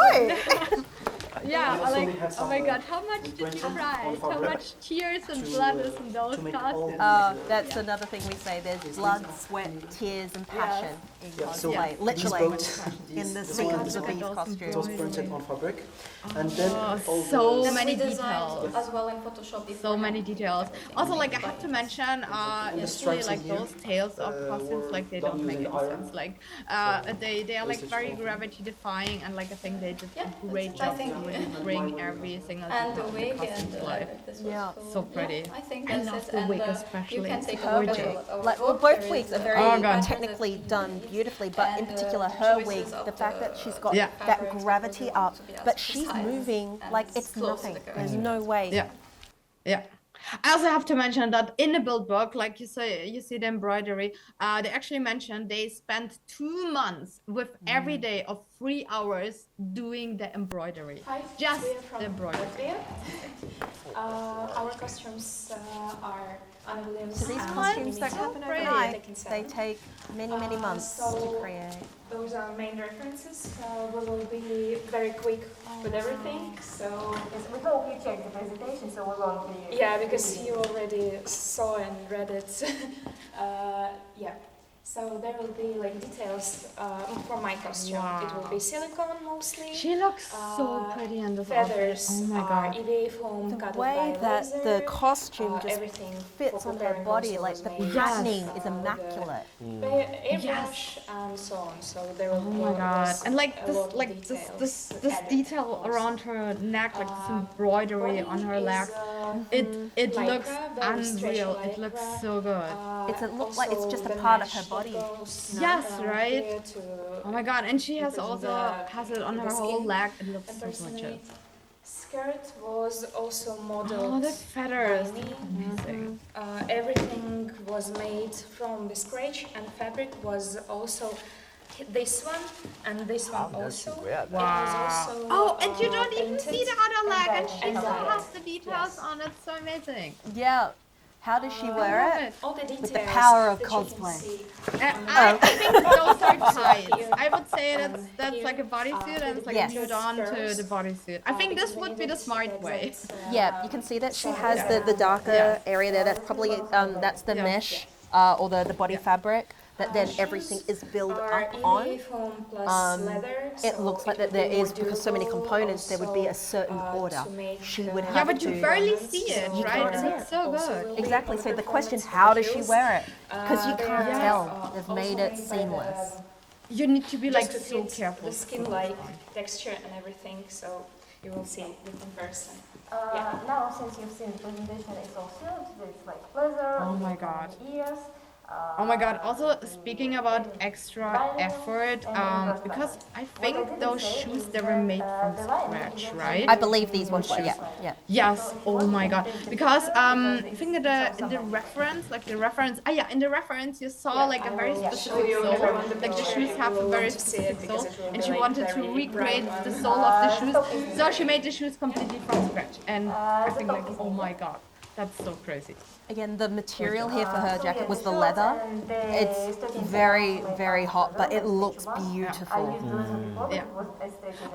Yeah, or like, oh my God, how much did you cry? How much tears and blood is in those costumes? That's another thing we say. There's blood, sweat, tears, and passion in cosplay. Literally, in the scenes of these costumes. It was printed on fabric. And then so many details. As well in Photoshop. So many details. Also, like, I have to mention, usually, like, those tales of costumes, like, they don't make any sense. Like, they are, like, very gravity-defying, and, like, I think they did a great job to really bring every single and the detail of wig the costume to life. Yeah. So pretty. I think I that's love it. the And, wig you especially. can It's take Her gorgeous. wig, like, well, both wigs are very technically done beautifully, but in particular her wig, the fact that she's got that gravity up, but she's moving like it's nothing. There's no way. Yeah, yeah. I also have to mention that in the build book, like you see the embroidery, they actually mentioned they spent 2 months with every day of 3 hours doing the embroidery. Just the embroidery. Our costumes are unbelievable. So these costumes don't happen overnight. They take many, many months to create. Those are main references. We will be very quick with everything. So We hope you checked the presentation, so we won't be... yeah, because you already saw and read it. Yeah. So there will be like details for my costume. Wow. It will be silicone mostly. She looks so pretty in this feathers outfit. Oh my God. EVA foam cut The way that the costume just everything fits on her body, like the patterning is immaculate. Airbrush and so on. So there will be Oh my God. And like a lot this, of this detail around her neck, like this embroidery on her leg, it looks unreal. It looks so good. It looks like it's just a part of her body. Yes, right? Oh my God. And she has it on her whole leg. It looks so gorgeous. Skirt was also modeled. Oh, the feathers. by me. Amazing. Everything was made from the scratch, and fabric was also this one and this one also. Wow. It was also, Oh, and you don't even painted see the other leg, and she and still dyed. has the details on it. So amazing. Yeah. How does she wear it? all the details With the power of that you can cosplay. see. I think those are tights. I would say that's like a bodysuit and it's like Yes. glued on to the bodysuit. I think this would be the smart way. Yeah, you can see that she has the darker area there. That's probably that's the mesh or the body fabric that then everything is built up on. It looks like that there is, because so many components, there would be a certain order. She would have Yeah, but to. you barely see it, You right? can't It see looks it. so good. Exactly. So the question, how does she wear it? Because you can't tell. They've made it seamless. You need to be like Just to so fit careful. the skin-like texture and everything, so you will see it in person. Now, since you've seen the presentation, it's all sealed. It's like leather. Oh my God. Ears. Oh my God. Also, speaking about extra effort, because I think those shoes, they were made from scratch, right? I believe these ones were, yeah. Yes, oh my God. Because I think in the reference, in the reference you saw like a very specific sole, like the shoes have a very specific sole, and she wanted to recreate the sole of the shoes, so she made the shoes completely from scratch, and I think like, oh my God, that's so crazy. Again, the material here for her jacket was the leather. It's very, very hot, but it looks beautiful. Yeah.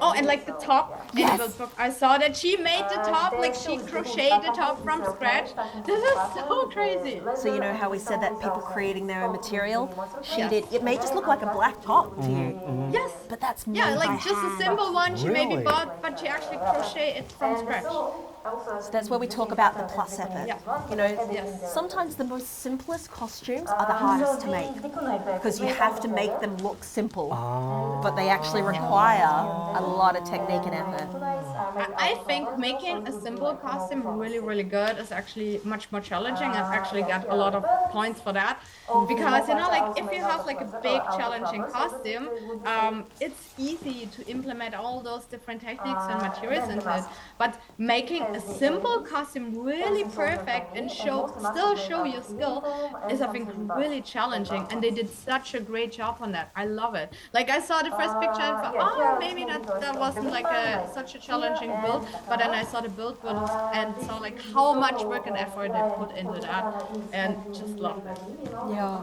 Oh, and like the top in the book, I saw that she made the top, like she crocheted the top from scratch. This is so crazy. So you know how we said that people creating their own material? She did. It may just look like a black top to you. Yes. But that's made Yeah, by like just a hand. simple one she maybe Really? bought, but she actually crocheted it from scratch. So that's where we talk about the plus effort. You know, sometimes the most simplest costumes are the hardest to make because you have to make them look simple, but they actually require a lot of technique and effort. I think making a simple costume really, really good is actually much more challenging and actually get a lot of points for that. Because, you know, like if you have like a big challenging costume, it's easy to implement all those different techniques and materials into it. But making a simple costume really perfect and still show your skill is, I think, really challenging. And they did such a great job on that. I love it. Like I saw the first picture and thought, oh, maybe that wasn't like such a challenging build. But then I saw the build and saw like how much work and effort they put into that, and just loved it. Yeah.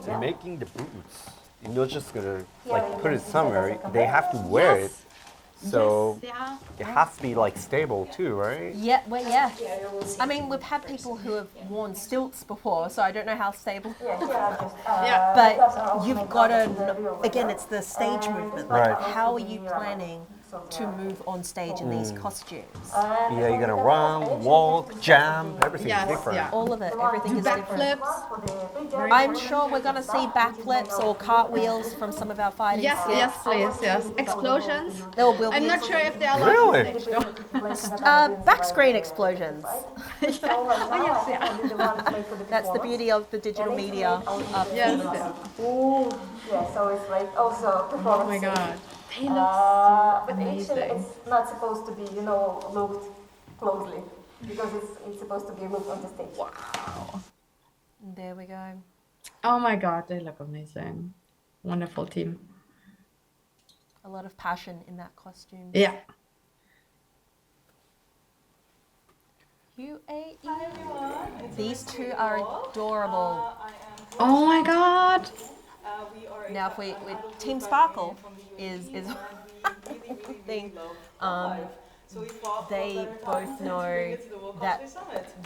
They're making the boots. You're not just gonna like put it somewhere. They have to wear it. So it has to be like stable too, right? Yeah, well, yeah. I mean, we've had people who have worn stilts before, so I don't know how stable. But you've got to, again, it's the stage movement. Like, Right. how are you planning to move on stage in these costumes? Yeah, you're gonna run, walk, jump, everything's different. All of it, everything is different. Backflips. I'm sure we're going to see backflips or cartwheels from some of our fighting Yes, skills. yes, please, yes. Explosions. There will I'm be not sure if they are Really? allowed on stage, though. back screen explosions. Yes, yeah. That's the beauty of the digital media. Yes. Yeah, so it's like also Oh my god. They look but amazing. actually it's not supposed to be, you know, looked closely because it's supposed to be looked on the stage. Wow. There we go. Oh my god, they look amazing. Wonderful team. A lot of passion in that costume. Yeah. UAE. These two are adorable. Oh my god. Now, if we Team Sparkle is thing. They both know that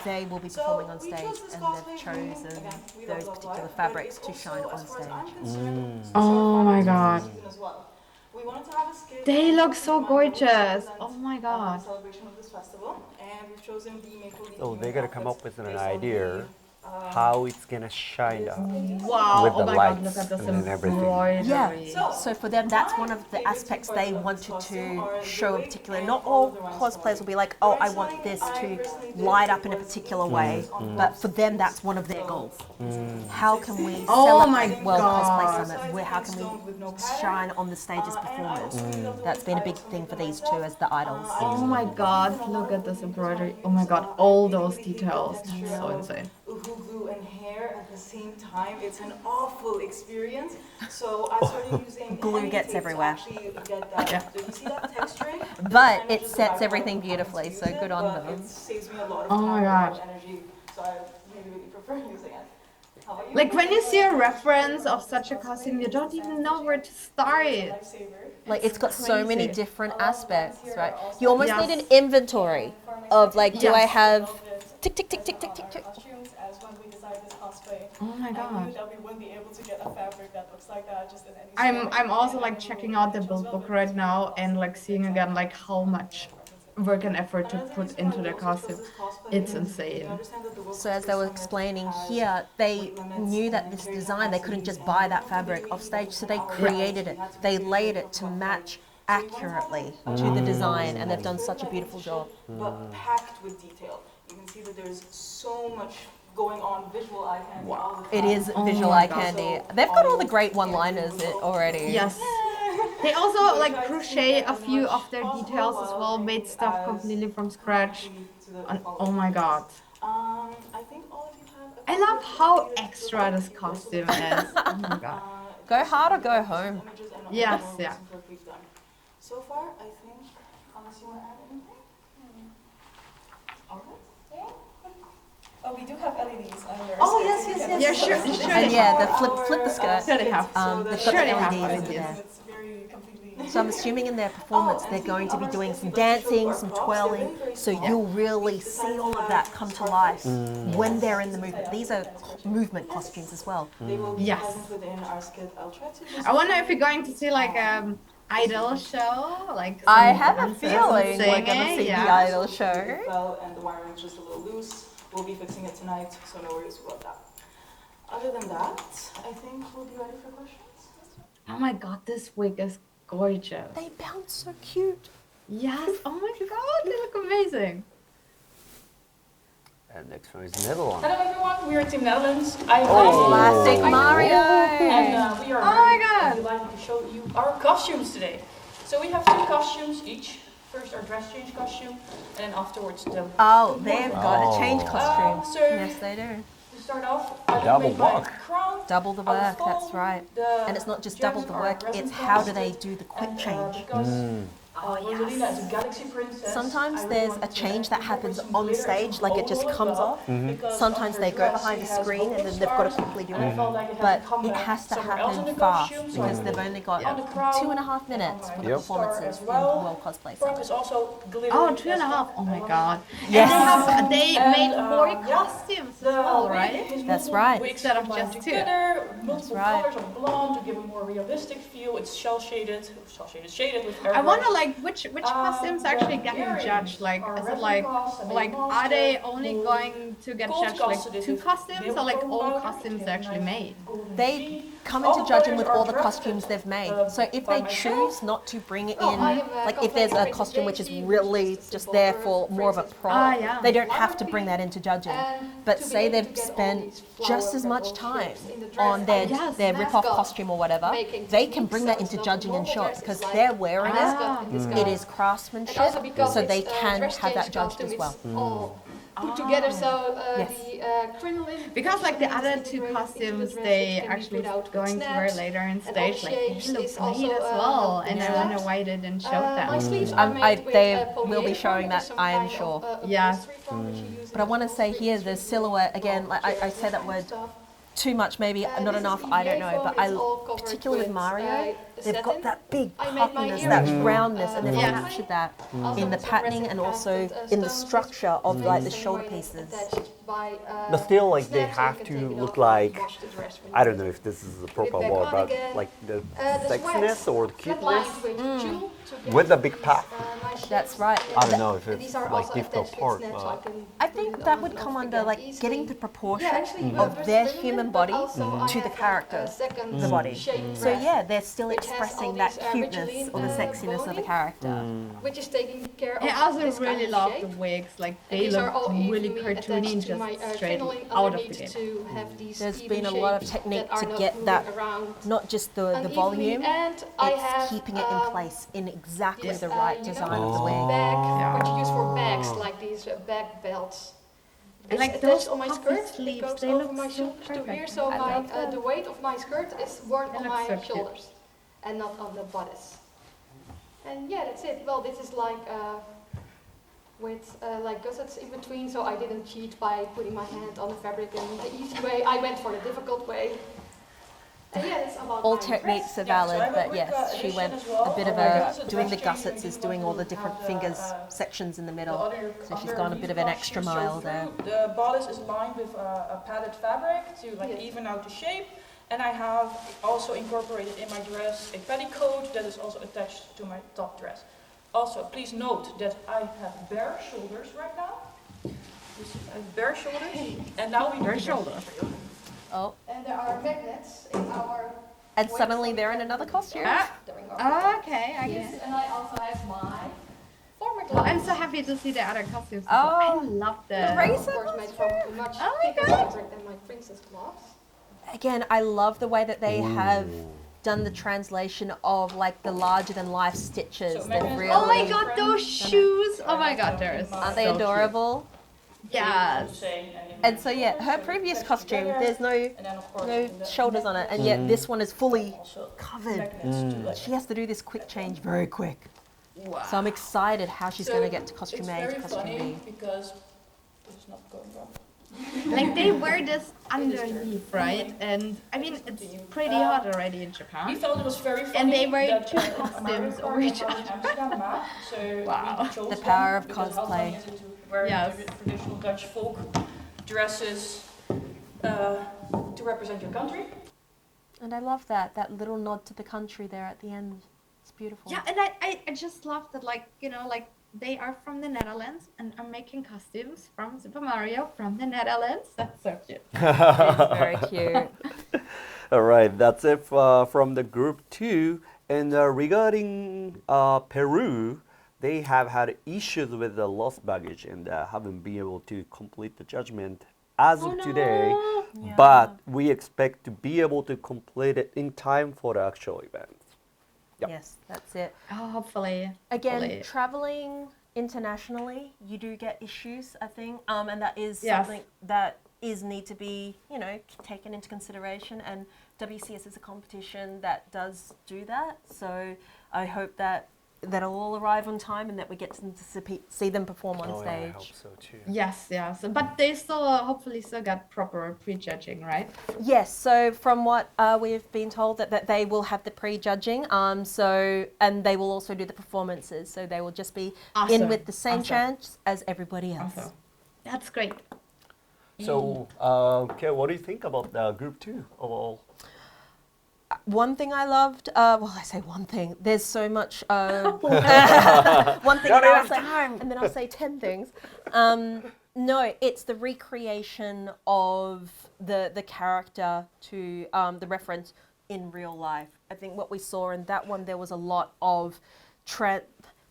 they will be performing on stage, and they've chosen those particular fabrics to shine on stage. Oh my god. They look so gorgeous. Oh my god. So they're gonna come up with an idea how it's gonna shine up Wow. with Oh the my lights god, look at this and everything. embroidery. Yeah, so for them, that's one of the aspects they wanted to show in particular. Not all cosplayers will be like, oh, I want this to light up in a particular way, but for them, that's one of their goals. How can we celebrate World Cosplay Summit? How can we shine on the stage as performers? That's been a big thing for these two as the idols. Oh my god, look at this embroidery. Oh my god, all those details. That's so insane. Glue and hair at the same time. It's an awful experience. So I started using Glue gets everywhere. to actually get that. So you see that texturing? But it sets everything beautifully, so good on them. It saves me a lot of Oh time my and god. energy. So I really prefer using it. How about you? Like when you see a reference of such a costume, you don't even know where to start. Like it's got so many crazy. different aspects, right? You almost Yes. need an inventory of like, do I Yes. have tick, tick, tick, tick, tick, tick, tick. As when we designed this cosplay, Oh my I knew god. that we wouldn't be able to get a fabric that looks like that just in any store. I'm also like checking out the build book right now and like seeing again like how much work and effort to put into the costume. It's insane. So as they were explaining here, they knew that this design, they couldn't just buy that fabric off stage, so they created it. They laid it to match accurately to the design, and they've done such a beautiful job. But packed with detail. You can see that there's so much going on, visual eye candy. Wow. It is visual eye candy. They've got all the great one-liners already. Yes. They also like crochet a few of their details as well, made stuff completely from scratch. And oh my god. I think all of you have I love how extra this costume is. Oh my god. Go hard or go home. Yes, yeah. So far, I think, unless you want to add anything? All right. Oh, we do have LEDs on your Oh, yes. Yeah, sure. And yeah, the flip the skirt. Sure they have. They've got the LEDs in there. So I'm assuming in their performance they're going to be doing some dancing, some twirling, so you'll really see all of that come to life when they're in the movement. These are movement costumes as well. Yes. I wonder if you're going to see like idol show, like I have a dancers feeling and we're going to singing, see yeah. the idol show. Well, and the wiring's just a little loose. We'll be fixing it tonight, so no worries about that. Other than that, I think we'll be ready for questions. Oh my god, this wig is gorgeous. They bounce so cute. Yes. Oh my god, they look amazing. And next one is Netherlands. Hello everyone, we are Team Netherlands. I Classic Mario. And we are God. delighted to show you our costumes today. So we have 2 costumes each. First our dress change costume, and then afterwards the... Oh, they've got a change Oh. costume. So Yes, they do. to start off, Double made my work. crown, Double the our work, that's phone, right. the And it's not just gems double the are work, resin it's how do they plastic, do the quick and, change. because Rosalina is a galaxy princess. Sometimes I really there's wanted a to change that happens incorporate some on glitter stage, into like it Bobo just as comes well, off. because Sometimes on they her go dress behind she the has screen and Bobo then they've got to stars, quickly do and I it. felt like it had But to come it has to somewhere else in happen the fast costume, so because I they've only got on the crown, 2.5 minutes for the Yep. performances in well. World Cosplay Frog Summit. is also glitter. Oh, 2.5. Oh my god. Yes. And they And, made more yeah, costumes as well, right? That's right. Instead of just 2. Together, multiple right. colors of blonde to give a more realistic feel. It's shaded with I airbrush. wonder, like, which costumes actually the getting earrings judged? Like, are is it resin like, cast and they are they master only gold- going to get gold judged like casted 2 into costumes, or like gold all powder, costumes they actually made? They come All into the judging colors with are all the drafted, costumes they've made. So if by they myself. choose not to bring in, I am, like if there's a costume which is really just there for more of a prop, yeah. they don't have to bring that into judging. But to be say able to they've get all spent these just as flower much petal time shapes in the dress, on their and their rip-off mascot costume or whatever, making they can bring that techniques, into so it's not judging and normal show dress, because it's like they're wearing mascot it. in disguise. It is And craftsmanship, also because so they it's, can dress have that change judged as costume, well. it's all put together, so Yes. the crinoline Because like the other 2 integrated into the costumes, dress, they which can be actually put out with going to wear snaps, later in and all stage, like shapes they look is great also, as well. not And I snapped. wonder why they didn't show My them. sleeves are made with they will polyester, be showing which is that, some I am kind sure. of, Yeah. upholstery form which you use But I in want to say upholstery. here, the silhouette, again, like I say that word too much, maybe not This enough, is I don't EVA know, foam, but it's all covered particularly with with, Mario, they've got satin. that big I made my puffiness, that earrings, roundness, and they've yeah. captured that Also in the with some patterning resin and also crafted, in the stones structure of with like the some shoulder linings pieces. attached by, But still, like they snaps, so you have can to take it look off and like, wash the dress when I you don't know if this is the proper back word, on but again. like the The sexiness sweats, or the flat-lined cuteness with jewel to with the get big these, puff. nice That's shapes. right. I don't know if And it's these are like also difficult attached part, with snaps, so but can I put think it that on would and come off under again like easily. getting the proportion Yeah, actually, of with their crinoline, human but body also I to the have character, a second the body. shaped So dress, yeah, they're still which has all expressing that these, cuteness Bridgeline, or the sexiness of the boning, character. which is taking care of I also this kind really of love shape. the wigs, like And they these are look all really evenly cartoony, attached to just my, straight crinoline out of the underneath game. to have these There's even been a lot of shapes technique that are to not get moving that, around not just the unevenly. volume, And I it's have, keeping it in place in exactly this, the right you know, design of the wig. bag, which you use for bags, like these back belts. And It's like attached those on my puffy skirt, it sleeves, goes they over look my so shoulders to here, perfect. so I my, love them. the weight of my skirt is worn They on look my so cute. shoulders and not on the bodice. And yeah, that's it. Well, this is like with like gussets in between, so I didn't cheat by putting my hand on the fabric in the easy way. I went for the difficult way. And yeah, that's about All my techniques dress. are valid, I have a but quick, yes, she addition went as well. a bit of This is a, a doing the dress change gussets where is you doing want all to the different have fingers, sections in the middle. So she's gone a bit of an extra mile there. The bodice is lined with a padded fabric to like even out the shape. And I have also incorporated in my dress a petticoat that is also attached to my top dress. Also, please note that I have bare shoulders right now. I have bare shoulders, and now we bare shoulders. Oh. And there are magnets in our. And suddenly they're in another costume. Okay, I Yes, guess. and I also have my former Well, I'm gloves. so happy to see the other costumes. Oh, I love the them. racer Of course, made from much Oh my thicker God. fabric than my princess gloves. Again, I love the way that they have done the translation of like the larger than life stitches. So They've magnets- really, Oh my god, those shoes! Oh my god, they're aren't they so adorable? cute. Yes. And so yeah, her previous costume, there's no shoulders on it, and yet this one is fully covered. She has to do this quick change very quick. Wow. So I'm excited how she's going to get to costume A to It's costume very B. funny because it's not going wrong. Like they wear this underneath, right? And I mean, it's pretty hot already in We Japan. felt it was very funny. And they wear that, 2 costumes over each other. So Wow. we chose The power of because how cosplay. funny is it to wear Yes. traditional Dutch folk dresses to represent your country. And I love that little nod to the country there at the end. It's beautiful. Yeah, and I just love that, like, you know, like they are from the Netherlands and are making costumes from Super Mario from the Netherlands. That's so cute. It's very cute. All right, that's it from the group 2. And regarding Peru, they have had issues with the lost baggage and haven't been able to complete the judgment as of today. Yeah. But we expect to be able to complete it in time for the actual event. Yep. Yes, that's it. Oh, hopefully. Again, hopefully. traveling internationally, you do get issues, I think, and that is Yes. something that need to be, taken into consideration. And WCS is a competition that does do that. So I hope that that'll all arrive on time and that we get to see them perform on stage. Yeah, I hope so too. Yes. But they still hopefully still got proper prejudging, right? Yes, so from what we've been told that they will have the prejudging, and they will also do the performances, so they will just be in with the same chance as everybody else. Awesome. That's great. So, okay, what do you think about the group 2 overall? One thing I loved, I say one thing, there's so much, one thing and I'll say, and then I'll say 10 things. No, it's the recreation of the character to the reference in real life. I think what we saw in that one, there was a lot of,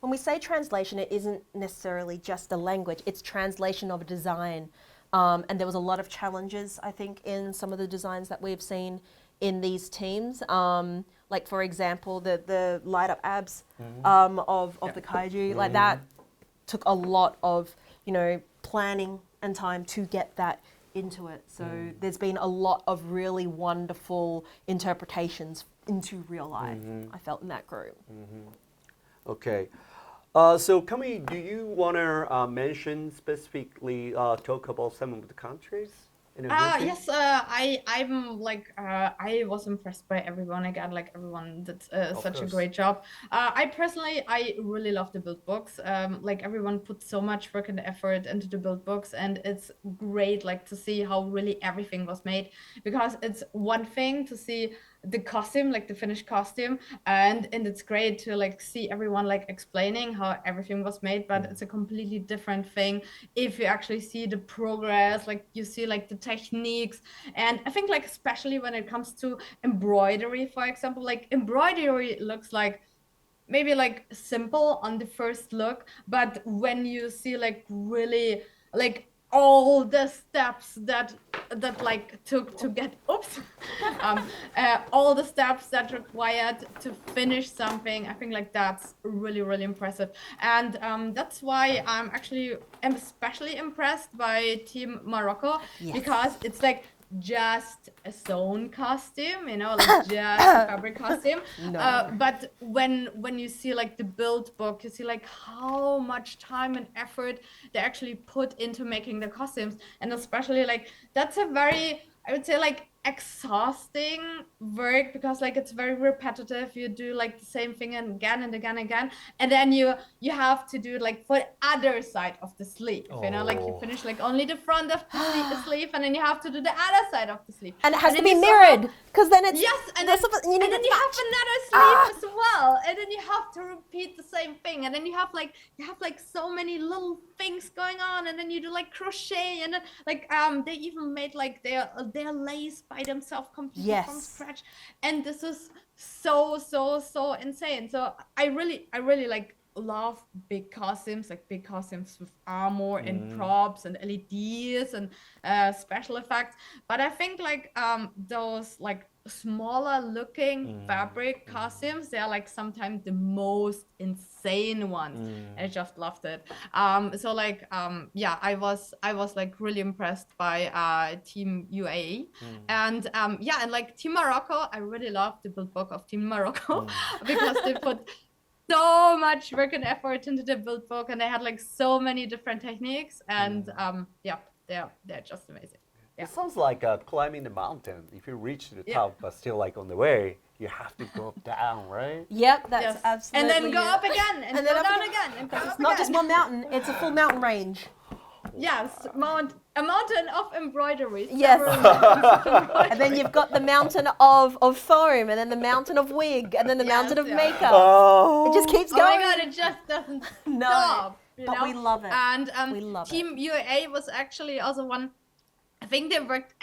when we say translation, it isn't necessarily just a language, it's translation of a design. And there was a lot of challenges, I think, in some of the designs that we've seen in these teams. Like, for example, the light-up abs of the kaiju, like that took a lot of, planning and time to get that into it. So there's been a lot of really wonderful interpretations into real life, I felt, in that group. Okay. So, Kamui, do you want to mention specifically, talk about some of the countries? Yes, I'm like, I was impressed by everyone. Again, like everyone did such a great job. I really love the build books. Like everyone put so much work and effort into the build books, and it's great like to see how really everything was made, because it's one thing to see the costume, like the finished costume, and it's great to like see everyone like explaining how everything was made, but it's a completely different thing if you actually see the progress, like you see like the techniques. And I think like especially when it comes to embroidery, for example, like embroidery looks like maybe like simple on the first look, but when you see like really like all the steps that like took to get all the steps that required to finish something, I think like that's really, really impressive. And that's why I'm especially impressed by Team Morocco, because it's like just a sewn costume, like just a fabric costume. But when you see like the build book, you see like how much time and effort they actually put into making the costumes. And especially like that's a very, I would say, like exhausting work, because like it's very repetitive. You do like the same thing again and again and again, and then you have to do it like for the other side of the sleeve, like you finish like only the front of the sleeve, and then you have to do the other side of the sleeve, and it has to be mirrored, because then it's and then you have another sleeve as well, and then you have to repeat the same thing, and then you have like so many little things going on, and then you do like crochet, and then like they even made like their lace by themselves completely from scratch, and this is so insane. So I really like love big costumes with armor and props and LEDs and special effects, but I think like those like smaller looking fabric costumes, they are like sometimes the most insane ones. I just loved it. So like I was like really impressed by Team UAE, and and like Team Morocco, I really love the build book of Team Morocco because they put so much work and effort into the build book, and they had like so many different techniques, and they're just amazing. It sounds like climbing the mountain. If you reach the top, but still like on the way, you have to go down, right? Yep, that's absolutely. And then go up again, and then go down again, and go up It's not just one mountain; it's a full mountain range. Yes, a mountain of embroidery. Yes. And then you've got the mountain of foam, and then the mountain of wig, and then the mountain of makeup. It just keeps going. Oh my god, it just doesn't stop. But we love it. And we love Team UAA was actually also one think they worked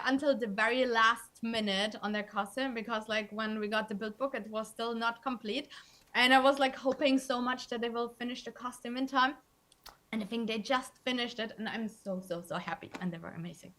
until the very last minute on their costume, because like when we got the build book, it was still not complete. And I was like hoping so much that they will finish the costume in time. And I think they just finished it, and I'm so happy, and they were amazing.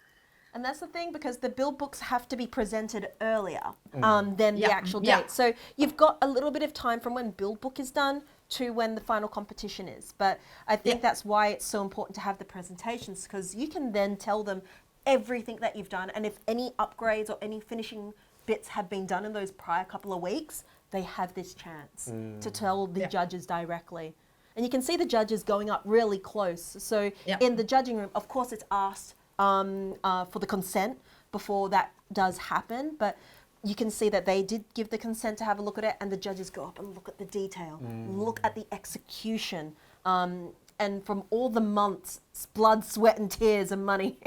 And that's the thing, because the build books have to be presented earlier than the actual date. So you've got a little bit of time from when build book is done to when the final competition is. But I think that's why it's so important to have the presentations, because you can then tell them everything that you've done, and if any upgrades or any finishing bits have been done in those prior couple of weeks, they have this chance to tell the judges directly. And you can see the judges going up really close. So in the judging room, of course, it's asked for the consent before that does happen, but you can see that they did give the consent to have a look at it, and the judges go up and look at the detail, look at the execution, and from all the months, blood, sweat and tears and money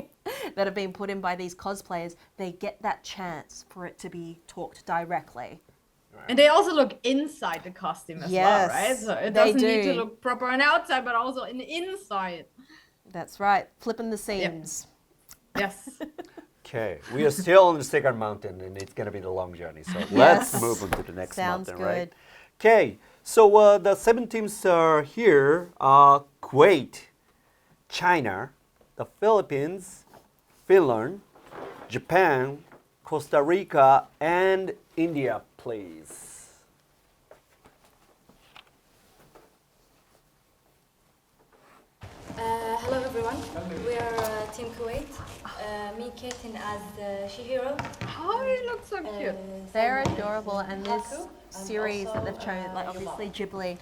that have been put in by these cosplayers, they get that chance for it to be talked directly. And they also look inside the costume as well, right? So it doesn't need to look proper on the outside, but also in the inside. That's right, flipping the seams. Yes. Okay, we are still on the second mountain, and it's going to be the long journey. So let's move on to the next mountain, right? Okay, so the 7 teams are here: Kuwait, China, the Philippines, Finland, Japan, Costa Rica, and India, please. Hello everyone, we are Team Kuwait. Me, Kaiten as Chihiro. Oh, you look so cute. They're adorable, and this series that they've chosen, like obviously Ghibli,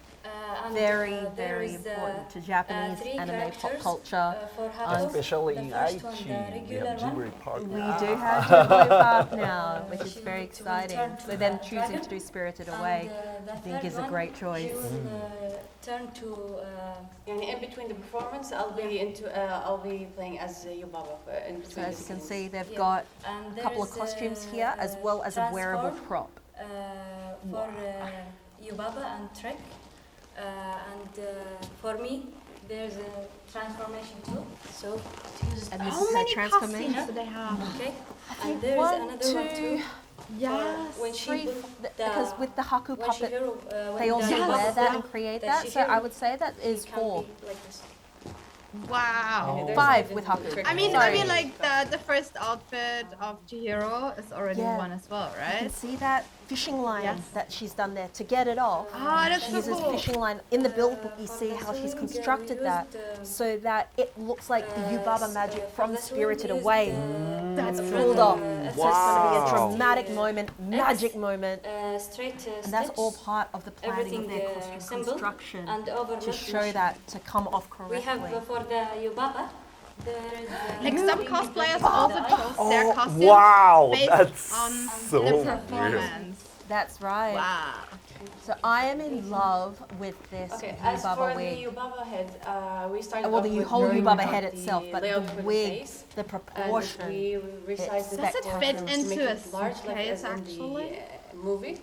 very important to Japanese anime pop culture. Especially in Aichi, we have Ghibli Park. We do have Ghibli Park now, which is very exciting. So them choosing to do Spirited Away, I think is a great choice. Turn to in between the performance, I'll be playing as Yubaba. In so as you can see, they've got a couple of costumes here, as well as a wearable prop. For Yubaba and Trek, and for me, there's a transformation too. So, and this is a transformation. Do they have? Okay, and there's another one too. Yes, when she because with the Haku puppet, they also wear that and create that. So I would say that is 4. Wow. 5 with Haku. I mean, like the first outfit of Chihiro is already one as well, right? You can see that fishing line that she's done there to get it off. That's she so uses cool. fishing line in the build book. You see how she's constructed that so that it looks like the Yubaba magic from Spirited Away. That's pulled off. So it's going to be a dramatic moment, magic moment, and that's all part of the planning of their costume construction to show that to come off correctly. We have for the Yubaba. Like some cosplayers also chose their costumes based on so the performance. That's right. Wow. So I am in love with this as for Yubaba wig. the Yubaba head, we started Well, off the with whole learning Yubaba about head itself, but the wig, the proportion. And we resized Does it fit into a large, like suitcase as in actually? the movie.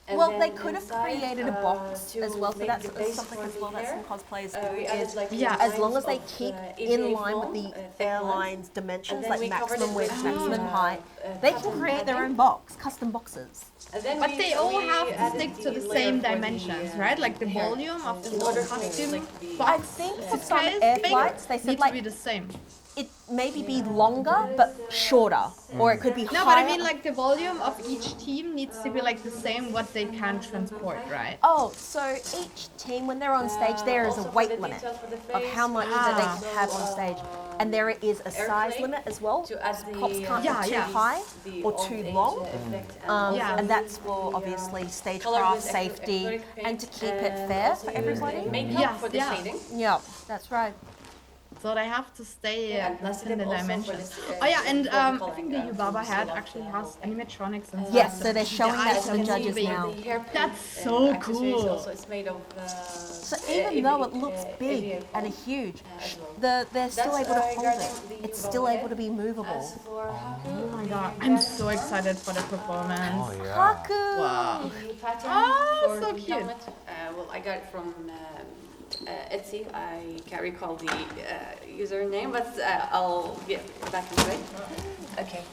And Well, then they could have inside, created a box as well, so make that's the base something for as the well that hair, some cosplayers we do added, is, like, as long as they designs keep of, in EVA line with foam, the thick airline's ones. dimensions, And then like we covered maximum it width, with maximum the, height, they can pattern create their padding. own box, custom boxes. And then But they all have to added stick to the layer same for the, dimensions, right? Like the hair. volume of the In order to costume. make, like, I think for some suitcase air thing flights, they said needs like to be the same. it maybe be longer but shorter, or it could be No, higher. but I mean like the volume of each team needs to be like the same what they can transport, right? Oh, so each team, when they're on stage, there is a weight limit of how much that they can have on stage. And there is a size limit as well. Props can't be too high or too long. And that's for obviously stagecraft, safety, and to keep it fair for everybody. For the shading. Yeah, that's right. So they have to stay within the dimensions. Oh yeah, and I think the Yubaba head actually has animatronics and Yes, stuff. so they're showing that to the judges now. That's so cool. Also, it's made of. So even though it looks big and huge, they're still able to hold it. It's still able to be movable. Oh my god, I'm so excited for the performance. Oh yeah. Haku! Wow. Pattern Oh, for so the cute. helmet. Well, I got it from Etsy. I can't recall the username, but I'll get back into it. Okay.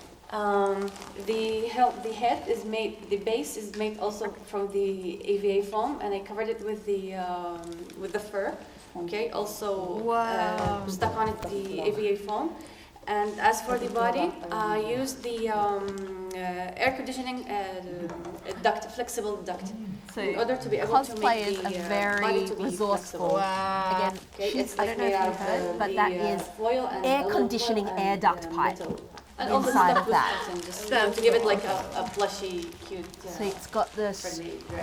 The head is made. The base is made also from the EVA foam, and I covered it with the fur. Okay. Also stuck on it the EVA foam. And as for the body, I used the air conditioning duct, flexible duct, in order to be able to make the body to be resourceful. Wow. Again, It's I don't know if you've heard, but that is foil and air conditioning air duct pipe and also inside of stuff with that. cotton, just to give it like a plushy, cute. So it's got the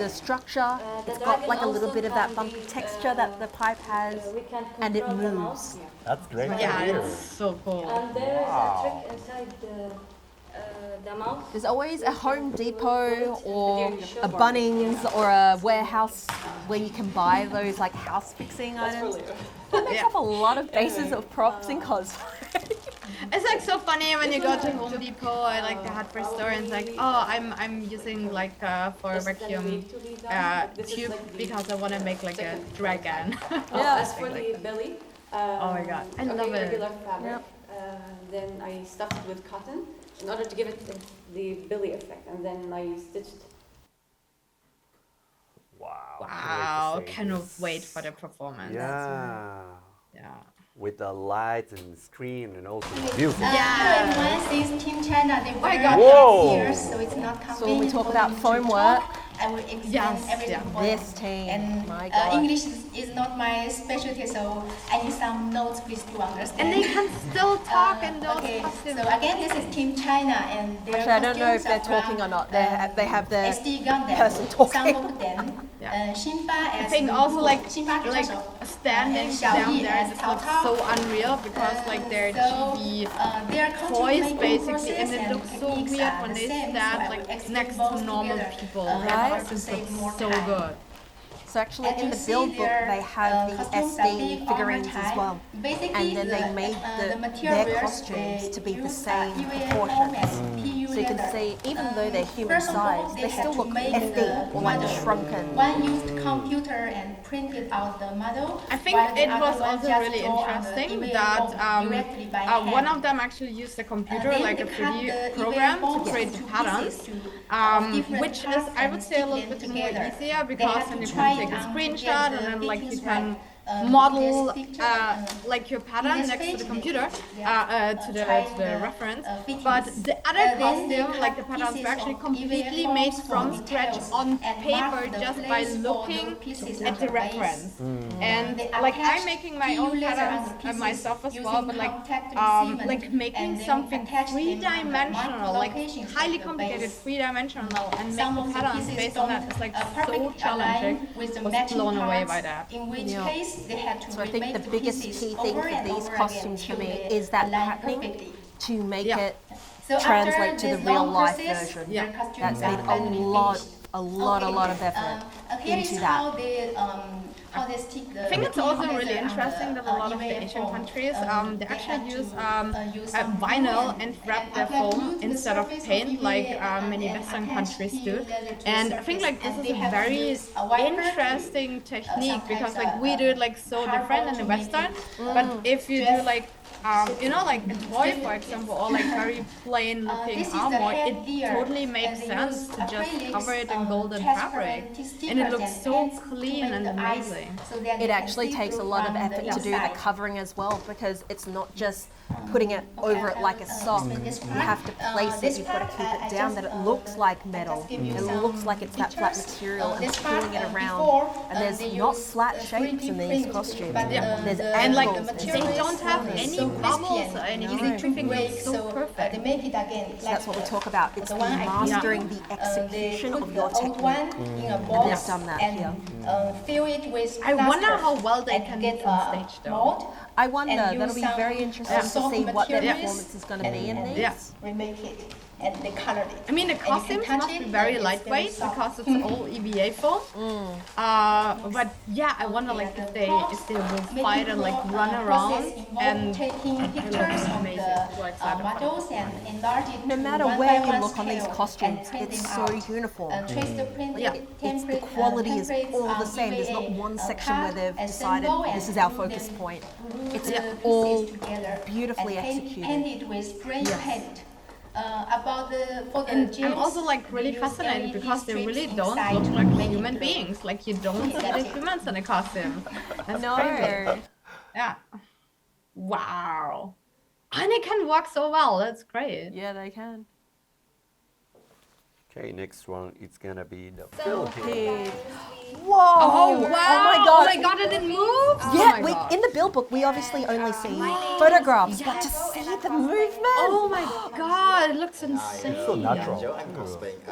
structure, it's got like a little bit of that bumpy texture that the pipe has, and it moves. That's great. Yeah, it's so cool. And there is a trick inside the mouth. There's always a Home Depot or a Bunnings or a warehouse where you can buy those like house fixing items. That makes up a lot of bases of props in cosplay. It's like so funny when you go to Home Depot or like the hardware store and it's like, oh, I'm using like for a vacuum tube because I want to make like a dragon. As for the belly, oh my god, I love it. Regular fabric. Then I stuffed it with cotton in order to give it the belly effect, and then I stitched. Wow, cannot wait for the performance. Yeah. Yeah. With the lights and screen and also beautiful. Hello everyone, this is Team China. They were Whoa. here, so it's not convenient. So when we talk about for me foam to work, talk. I will explain everything for this you. team, And my God. English is not my specialty, so I need some notes, please, to understand. And they can still talk and those Okay, costumes. so again, this is Team China, and their Actually, I don't know if they're costumes talking are or not. from, They have the SD Gundam. person talking. Some of them, Shinpa I as think also like Shinpa standing and down Xiaoyi there as just Cao looks Cao. so unreal because like they're chibi toys basically, and it looks so weird when they stand like next to normal people. Right? It looks so good. So actually in the build book they have the SD figurines as well. And then they made their costumes to be the same proportions. So you can see even though they're human size, they still look SD or like shrunken. One used computer and printed out the model. I think it was also really interesting that one of them actually used a computer, like a 3D program, to create the patterns, which is, I would say, a little bit more easier because then you can take a screenshot and then like you can model like your pattern next to the computer to the reference, but the other costume, like the patterns, were actually completely made from scratch on paper just by looking at the reference. And like I'm making my own patterns myself as well, but like making something three-dimensional, like highly complicated three-dimensional, and make the patterns based on that is like so challenging. I was blown away by that. In which case they had to So I think the biggest key thing for these costumes for me is that patterning to make it translate to the real life version. That's been a lot of effort into that. How they stick the I think it's also really interesting that a lot of the Asian countries, they actually use vinyl and wrap their foam instead of paint, like many Western countries do. And I think like this is a very interesting technique because like we do it like so different in the Western, but if you do like you know, like a toy, for example, or like very plain looking armor, it totally makes sense to just cover it in golden fabric, and it looks so clean and amazing. It actually takes a lot of effort to do the covering as well, because it's not just putting it over it like a sock. You have to place it, you've got to keep it down that it looks like metal. It looks like it's that flat material, and pulling it around. And there's not flat shapes in these costumes. There's and like angles. they don't have any bubbles or anything. Everything looks so perfect. They make it again. So that's what we talk about. It's the mastering the execution of your technique. And they've done that here. Fill it with I wonder how well they can move on stage though. I wonder, that'll be very interesting to see what their performance is going to be in these. Remake it. and they colored it. I mean, the costumes must be very lightweight because it's all EVA foam. But yeah, I wonder like if they will fight and like run around and taking pictures of the models and enlarge it. No matter where you look on these costumes, it's so uniform. The quality is all the same. There's not one section where they've decided this is our focus point. It's all beautifully executed. Painted with spray paint. I'm also like really fascinated because they really don't look like human beings. Like you don't see the humans in the costumes. That's crazy. Yeah. Wow. And they can walk so well. That's great. Yeah, they can. Okay, next one, it's gonna be the Philippines. Whoa! Oh wow! Oh my god! And it moves! Yeah, in the build book, we obviously only see photographs, but to see the movement! Oh my god, it looks insane. It's so natural.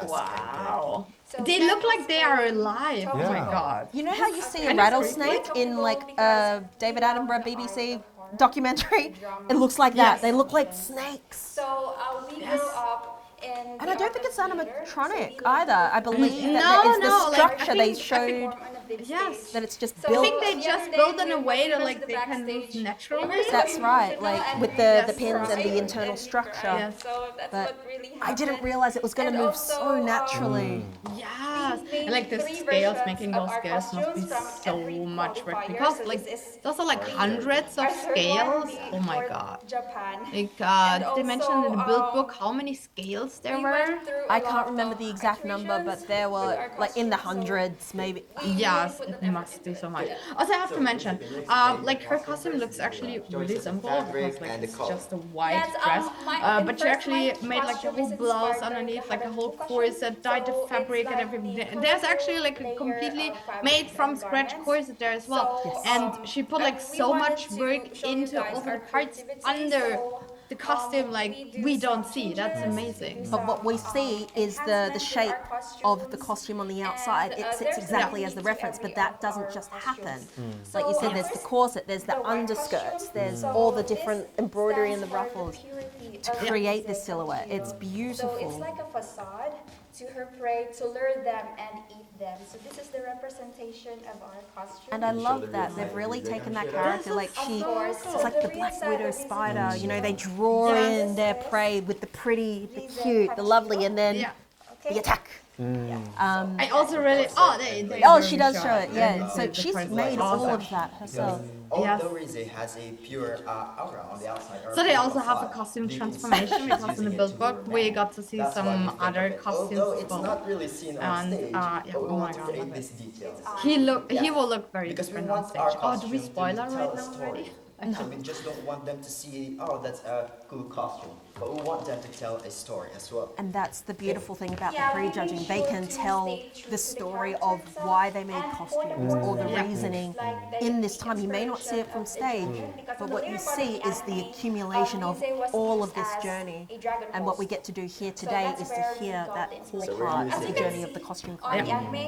Wow. They look like they are alive. Oh my god. You know how you see a rattlesnake in like a David Attenborough BBC documentary? It looks like that. They look like snakes. So we grew up. And I don't think it's animatronic either. I believe that it's the structure they showed. Yes. That it's just I built. think they just built in a way that like they can move naturally. That's right, like with the pins and the internal structure. Yes. But I didn't realize it was going to move so naturally. Yes, and like the scales, making those scales must be so much work because like those are like hundreds of scales. Oh my god! Like they mentioned in the build book how many scales there were. I can't remember the exact number, but there were like in the hundreds, maybe. Yes, it must be so much. Also, I have to mention, like her costume looks actually really simple because like it's just a white dress, but she actually made like the whole blouse underneath, like a whole corset, dyed the fabric and everything. And there's actually like a completely made from scratch corset there as well, and she put like so much work into all the parts under the costume like we don't see. That's amazing. But what we see is the shape of the costume on the outside. It sits exactly as the reference, but that doesn't just happen. Like you said, there's the corset, there's the underskirts, there's all the different embroidery and the ruffles to create this silhouette. It's beautiful. So it's like a facade to her prey to lure them and eat them. So this is the representation of our costume. And I love that they've really taken that character, like it's like the Black Widow spider, you know, they draw in their prey with the pretty, the cute, the lovely, and then the attack. I also really she does show it, yeah. So she's made all of that herself. Although it has a pure aura on the outside. So they also have a costume transformation because in the build book we got to see some other costumes. Although it's not really seen on stage, but we want to create this detail. He will look very different on stage. Oh, do we spoiler right now already? So we just don't want them to see, oh, that's a cool costume, but we want them to tell a story as well. And that's the beautiful thing about the prejudging. They can tell the story of why they made costumes or the reasoning in this time. You may not see it from stage, but what you see is the accumulation of all of this journey. And what we get to do here today is to hear that whole part of the journey of the costume creation.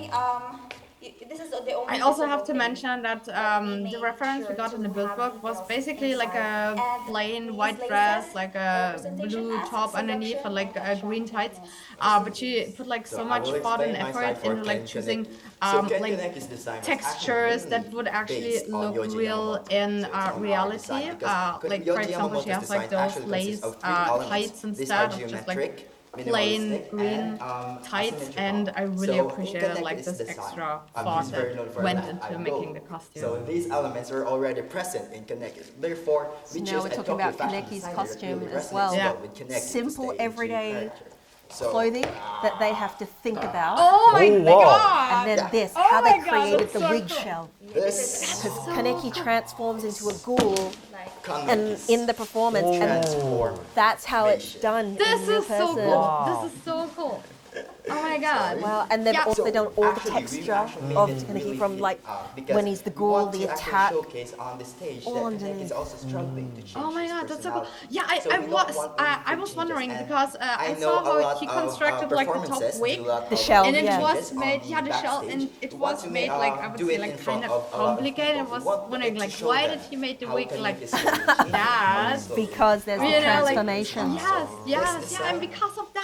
I also have to mention that the reference we got in the build book was basically like a plain white dress, like a blue top underneath and like green tights. But she put like so much thought and effort into like choosing like textures that would actually look real in reality. Like for example, she has like those lace tights instead of just like plain green tights, and I really appreciated like this extra thought that went into making the costume. So these elements are already present in Kaneki. Therefore, we now we're talking about Kaneki's costume as well. Simple, everyday clothing that they have to think about. Oh my god! And then this, how they created the wig shell. Because Kaneki transforms into a ghoul and in the performance, and that's how it's done. This is so cool. This is so cool. Oh my god. Wow, and they've also done all the texture of Kaneki from like when he's the ghoul, the attack, all underneath. Oh my god, that's so cool. Yeah, I was wondering because I saw how he constructed like the top wig, the shell, and it was made, the shell, and it was made like, I would say like kind of complicated. I was wondering like why did he make the wig like that? Because there's the transformation. Yes, and because of that.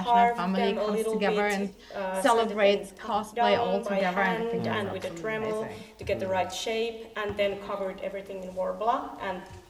international family comes together and celebrates cosplay all together. And I think and with a Dremel to get the right shape, and then covered everything in Warbler and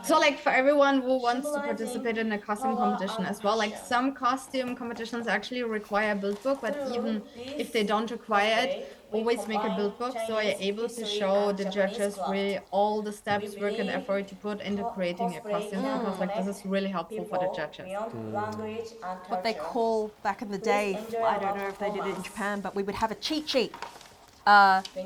So like for everyone who wants to participate in a costume competition as well, like some costume competitions actually require a build book, but even if they don't require it, always make a build book, so I'm able to show the judges really all the steps, work and effort you put into creating a costume, because like this is really helpful for the judges. What they call back in the day, I don't know if they did it in Japan, but we would have a cheat sheet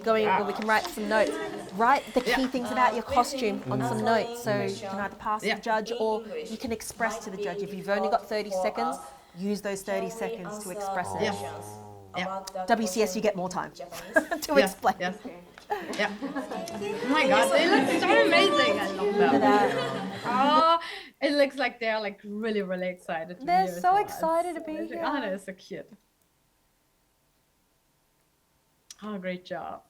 going where we can write some notes. Write the key things about your costume on some notes, so you can either pass to the judge or you can express to the judge. If you've only got 30 seconds, use those 30 seconds to express it. WCS, you get more time to explain. Yeah. Oh my god, they look so amazing. I love them. Oh, it looks like they're like really, really excited to be here. They're so excited to be here. Oh, they're so cute. Oh, great job.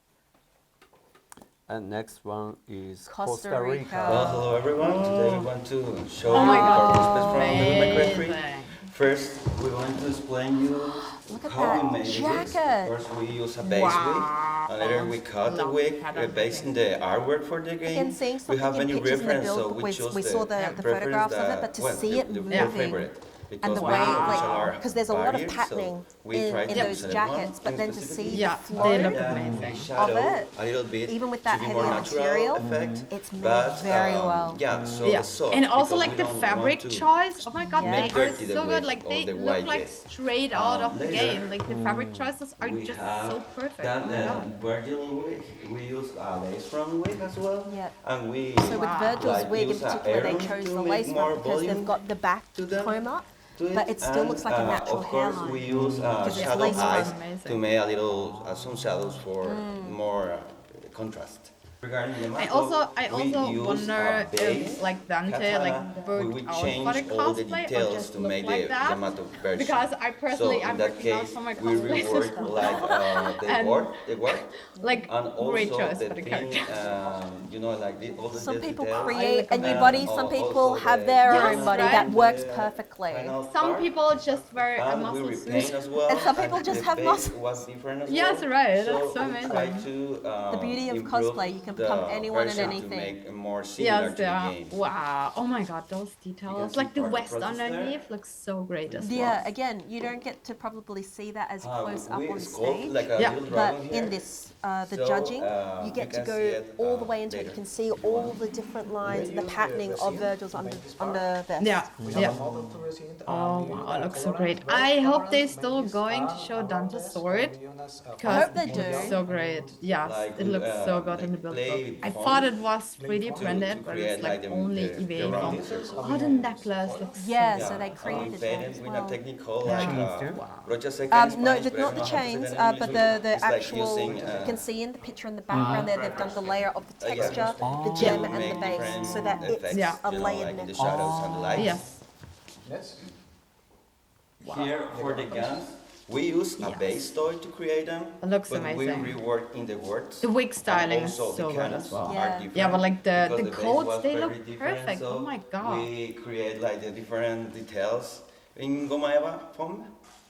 And next one is Costa Costa Rica. Rica. Well, hello everyone. Today we want to show Oh you my our God, cosplays from Little amazing. McCaffrey. First, we want to explain you Look at how that we made jacket. it. First, we use a base wig, and later we cut the wig based on the artwork for the game. Again, seeing We something have in many pictures in the references, build so book, we we chose saw the preference photographs of it, that- but to well, see it the moving favorite. and Because the we way, use our like, because there's a lot of barriers, so patterning we try in to those select jackets, one but then to specifically. see Yeah, the they flow look And amazing. of shadow it, a little bit even with to that be heavy more natural material, effect, it's made but very well. yeah, so Yeah, it's soft and also because like we the don't fabric want to choice. Oh my god, Make they are dirty the so wig good. Like or they the look white like wig. straight out of the Later, game. Like the fabric choices are we just have so perfect. That, Oh my god. Virgil wig. We use a lace front wig as well. Yeah. And we So with Virgil's like, wig in use a particular, they iron chose to the make lace more front because volume they've got the back to them. comb up, to but it still and, looks like a natural of course, hairline. we use Because it's shadow lace front. eyes Amazing. to make a little some shadows for more contrast. Regarding the I makeup, also we use wonder a base if like Dante katana. like We worked would out for change the all the cosplay or details just to look make like the that. Yamato version. Because I personally, so I'm in that working out case, for my we cosplays as rework well. like the And, word, like and also great choice the for the thing, character. you know, like all the Some people details. create a new and body, some people also have the their Yes, own body right? that works the perfectly. final Some part. people just wear a And we muscle repaint suit. as well. And some people just the have face muscles. was different as Yes, well. right, So that's so we try amazing. to, The beauty of improve cosplay, you can become the anyone and version anything. To make it more similar Yes, to the yeah. game. Wow. Oh my god, those details. see Like the part of the vest process there. underneath looks so great as well. Yeah, again, you don't get to probably see that as close up we on sculpt stage, like a Yeah. little but dragon in here. this, the So, judging, you you get to can go see it, all the way into it. later. You can see all the different lines and the patterning of Virgil's on the vest. Yeah. We Yeah. have a model to resin. Oh wow, it looks so great. I hope they're still going to show Dante's sword I because hope they it do. looks so great. Yes, Like, it looks so good in the build book. I thought it was 3D printed, but it's like only EVA round foam. circle. Oh, the necklace looks Yeah, so so they we created that painted as with well. a technical like brocha seca in No, Spanish, but I not don't the know how to say chains, that in but English. the It's like actual, using, you can see in the picture in the background there, they've done the layer of the texture, the to gem and make the base, different so that it's effects, Yeah. a you know, layered like the necklace. shadows and the lights. Yes. Here for the guns, we use a base toy to create them. It looks but amazing. we rework in the words. The wig styling is also so the good cannons as well. Yeah. are different. Yeah, but like the because base coats, was they very look different, perfect. so Oh my god. We create like the different details in Goma Eva foam.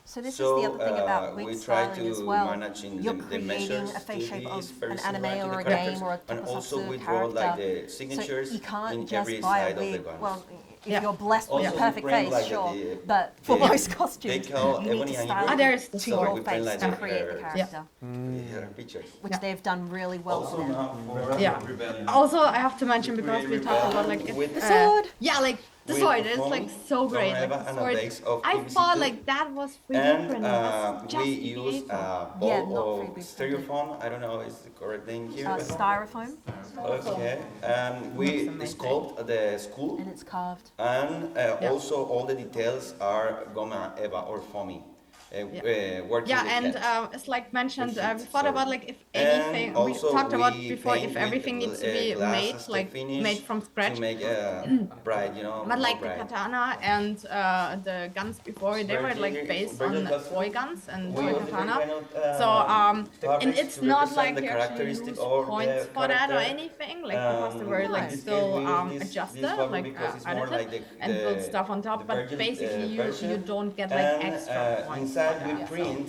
So this is the other thing about wig we try styling to as well. manage in You're the creating measures a face to shape be of very an similar anime to or the a game characters. or a And also tokusatsu we draw like character. the signatures So you can't in just every buy side a of the wig. gun. Well, if Yeah. you're blessed with Also, a perfect we print face, like sure. the- But for the- most costumes, they call you need ebony to and style ivory. Ah, there's the to So your we print face like to the create the hair. character, Pictures. which they've done really well Also with them. now for Yeah. rebellion. Also, I have to mention because we talked about like with The sword! yeah, like the with sword the is foam, like so great. Like Goma Eva the and a sword, base of I PVC thought too. like that was 3D And printed. That's just we EVA use foam. a Yeah, ball not of 3D styrofoam. I don't know is the correct name here. but- Styrofoam, Okay, and we sculpt the skull, and it's carved. and also all the details are Goma Eva or foamy. Working Yeah, with and that. it's like mentioned, we Perfect, thought sorry. about like if And anything, we also talked about we before paint if with, everything needs to be glass made, as the like finish made from scratch. to make bright, you know. But more like the bright. katana and the guns before, they were like based on toy guns and We toy use different katana. kind of, So and fabrics it's to not represent like the you actually characteristic use of the points for that or character. anything, like because they were like In this still case, we use this adjusted, fabric like because it's more edited, like and build stuff on top. the But Virgil, basically, you version. don't get like And extra points. inside for we that, so. print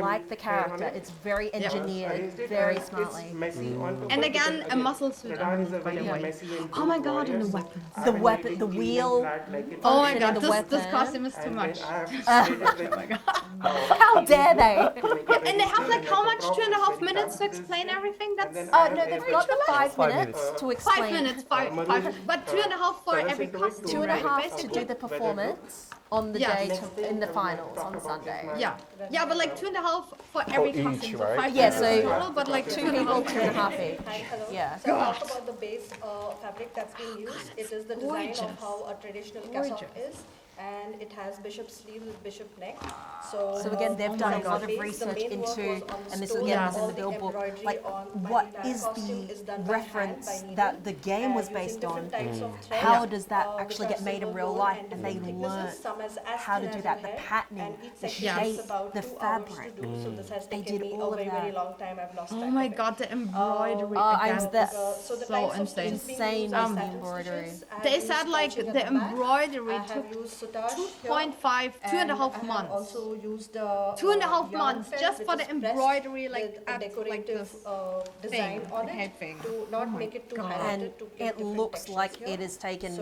like the character. It's very engineered, very smartly. And again, a muscle suit on, by the way. Oh my god, and the weapons. The wheel. Oh my god, this costume is too much. Oh my god. How dare they? Yeah, and they have like how much? 2.5 minutes to explain everything? That's no, they've got the 5 minutes to explain. 5 minutes, five, but 2.5 for every costume. 2.5 to do the performance on the day in the finals on Sunday. Yeah, but like 2.5 for every costume. So 5 Yeah, minutes so total, but like 2 people, 2.5 each. Hi, hello. Yeah. So talk about the base fabric that's being used. It is the design of how a traditional cassock is. and it has bishop sleeve with bishop neck. So again, they've done a lot of God. research into, and this again was in the Bill book, like what is the reference that the game was based on? How does that actually get made in real life? And they learned how to do that, the patterning, the shape, the fabric. They did all of that. Oh my God, the embroidery so insane. Insane was the embroidery. They said like the embroidery took 2.5 months. Also used 2.5 months just for the embroidery, like decorative this design thing, on the it head thing. to not make it too God. high. And it looks like it is taken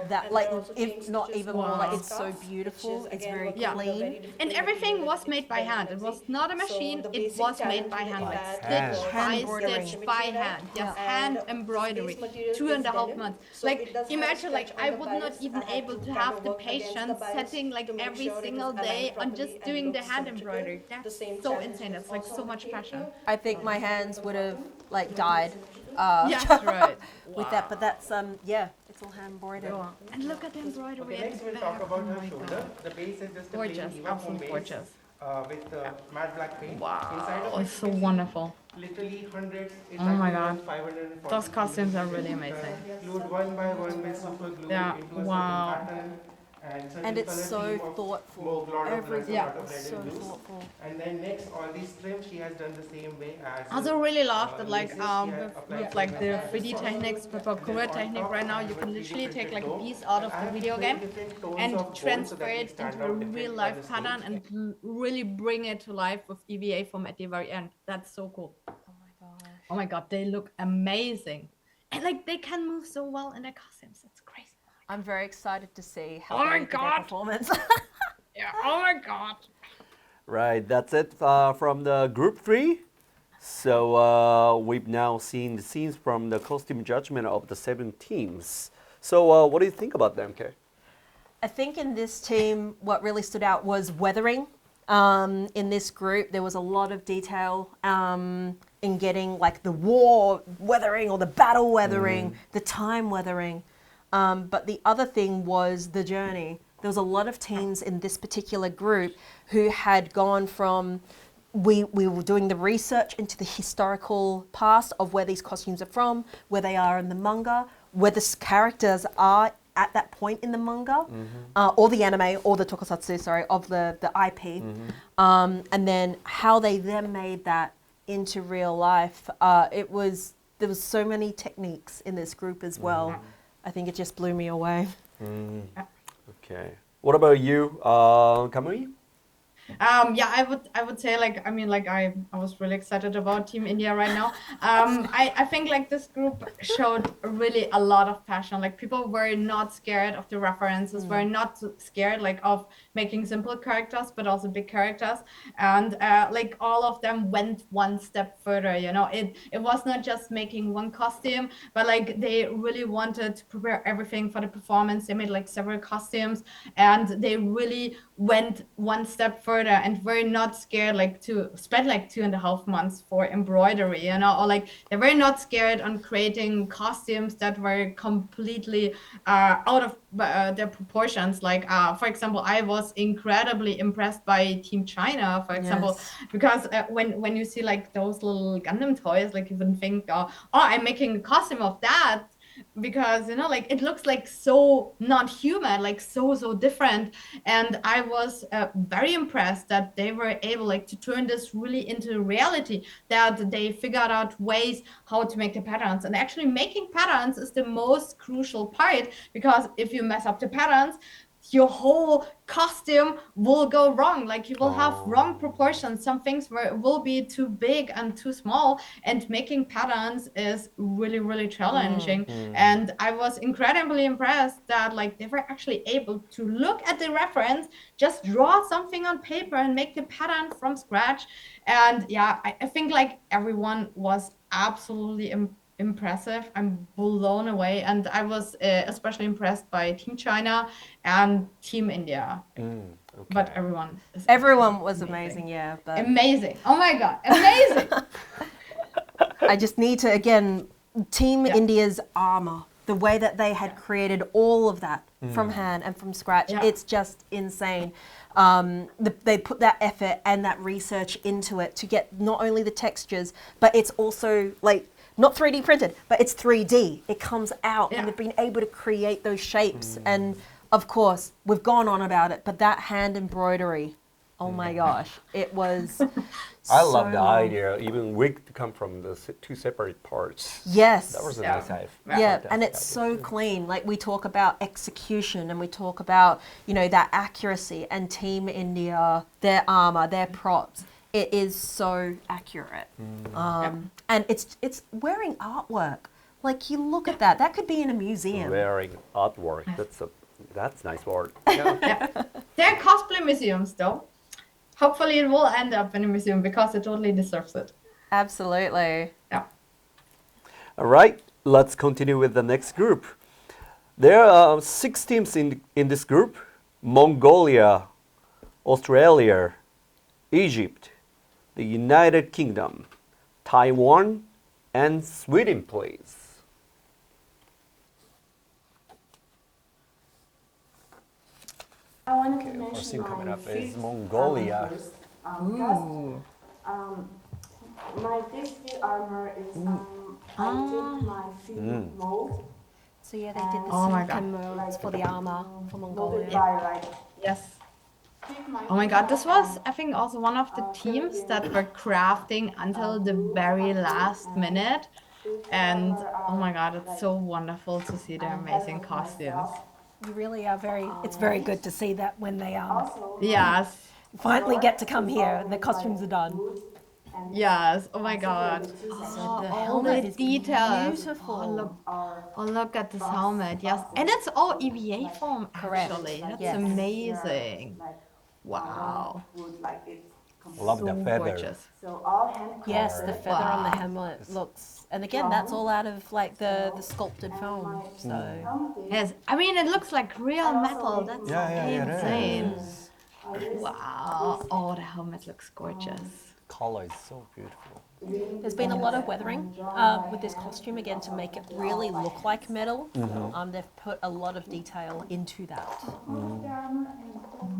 that, like, if not even more, like it's so beautiful. It's very clean. And everything was made by hand. It was not a machine. It was made by hand, like stitch by hand. Yes, hand embroidery. 2.5 months. Like imagine, like I would not even able to have the patience setting like every single day on just doing the hand embroidery. That's so insane. It's like so much passion. I think my hands would have like died. Yes, right. With that, but that's yeah, it's all hand embroidered. And look at the embroidery. Okay, next we'll talk about her shoulder. The base is just a plain Gorgeous, uniform absolutely base gorgeous. With matte black paint. Wow, Inside of it's so wonderful. Literally hundreds. Oh my God, those costumes are really amazing. Glued one by one with super glue into a wow. certain pattern. And it's so thoughtful. Everything is so thoughtful. And then next, all these trims she has done the same way as. I also really love that, like with like the 3D techniques, with a Korea technique right now, you can literally take like a piece out of the video game and transfer it into a real life pattern and really bring it to life with EVA foam at the very end. That's so cool. Oh my God, they look amazing, and like they can move so well in their costumes. That's crazy. I'm very excited to see how Oh my they do their God. performance. Yeah. Oh my God. Right, that's it from the group 3. So we've now seen the scenes from the costume judgment of the 7 teams. So what do you think about them, Kay? I think in this team, what really stood out was weathering. In this group, there was a lot of detail in getting like the war weathering or the battle weathering, the time weathering. But the other thing was the journey. There was a lot of teens in this particular group who had gone from, we were doing the research into the historical past of where these costumes are from, where they are in the manga, where the characters are at that point in the manga, or the anime, or the tokusatsu, sorry, of the IP. And then how they then made that into real life. There was so many techniques in this group as well. I think it just blew me away. Okay. What about you, Kamui? Yeah, I would say like I was really excited about Team India right now. I think like this group showed really a lot of passion. Like people were not scared of the references, were not scared like of making simple characters, but also big characters. And like all of them went one step further. You know, it was not just making one costume, but like they really wanted to prepare everything for the performance. They made like several costumes, and they really went one step further and were not scared like to spend like 2.5 months for embroidery, you know, or like they were not scared on creating costumes that were completely out of their proportions. Like for example, I was incredibly impressed by Team China, for example, because when you see like those little Gundam toys, like you wouldn't think, oh, I'm making a costume of that, because you know, like it looks like so not human, like so different. And I was very impressed that they were able like to turn this really into reality, that they figured out ways how to make the patterns. And actually making patterns is the most crucial part, because if you mess up the patterns, your whole costume will go wrong. Like you will have wrong proportions. Some things will be too big and too small, and making patterns is really challenging. And I was incredibly impressed that like they were actually able to look at the reference, just draw something on paper and make the pattern from scratch. And yeah, I think like everyone was absolutely impressive. I'm blown away, and I was especially impressed by Team China and Team India. But everyone was amazing, yeah. But amazing. Oh my God, amazing. I just need to again, Team India's armor. the way that they had created all of that from hand and from scratch, it's just insane. They put that effort and that research into it to get not only the textures, but it's also like not 3D printed, but it's 3D. It comes out and they've been able to create those shapes. And of course, we've gone on about it, but that hand embroidery, oh my gosh, it was I love the idea, even wig to come from the two separate parts. Yes. That was a nice idea. Yeah, and it's so clean. Like we talk about execution and we talk about, you know, that accuracy and Team India, their armor, their props. It is so accurate. And it's wearing artwork. Like you look at that, that could be in a museum. Wearing artwork, that's nice word. They're cosplay museums though. Hopefully it will end up in a museum because it totally deserves it. Absolutely. Yeah. All right, let's continue with the next group. There are 6 teams in this group: Mongolia, Australia, Egypt, the United Kingdom, Taiwan, and Sweden, please. I wanted to First mention team coming my up is fifth Mongolia. first, cast. My this armor is I did my field mold. So yeah, they did the Oh my silicone God. molds for the armor for Molded Mongolia. by like Yes. Oh my god, this was, I think, also one of the teams that were crafting until the very last minute. And oh my god, it's so wonderful to see their amazing costumes. You really are it's very good to see that when they Yes. finally get to come here and the costumes are done. Yes, oh my god. the all helmet the is details. beautiful. Oh, look at this helmet, yes. And it's all EVA foam, Correct. actually. That's Yes. amazing. Wow. Love the So feather. gorgeous. So all hand Yes, the feather on the Wow. helmet looks, and again, that's all out of like the sculpted foam. So Yes, I mean, it looks like real metal. That's Yeah, it insane. is. Wow. Oh, the helmet looks gorgeous. Color is so beautiful. there's been a lot of weathering with this costume again to make it really look like metal. They've put a lot of detail into that.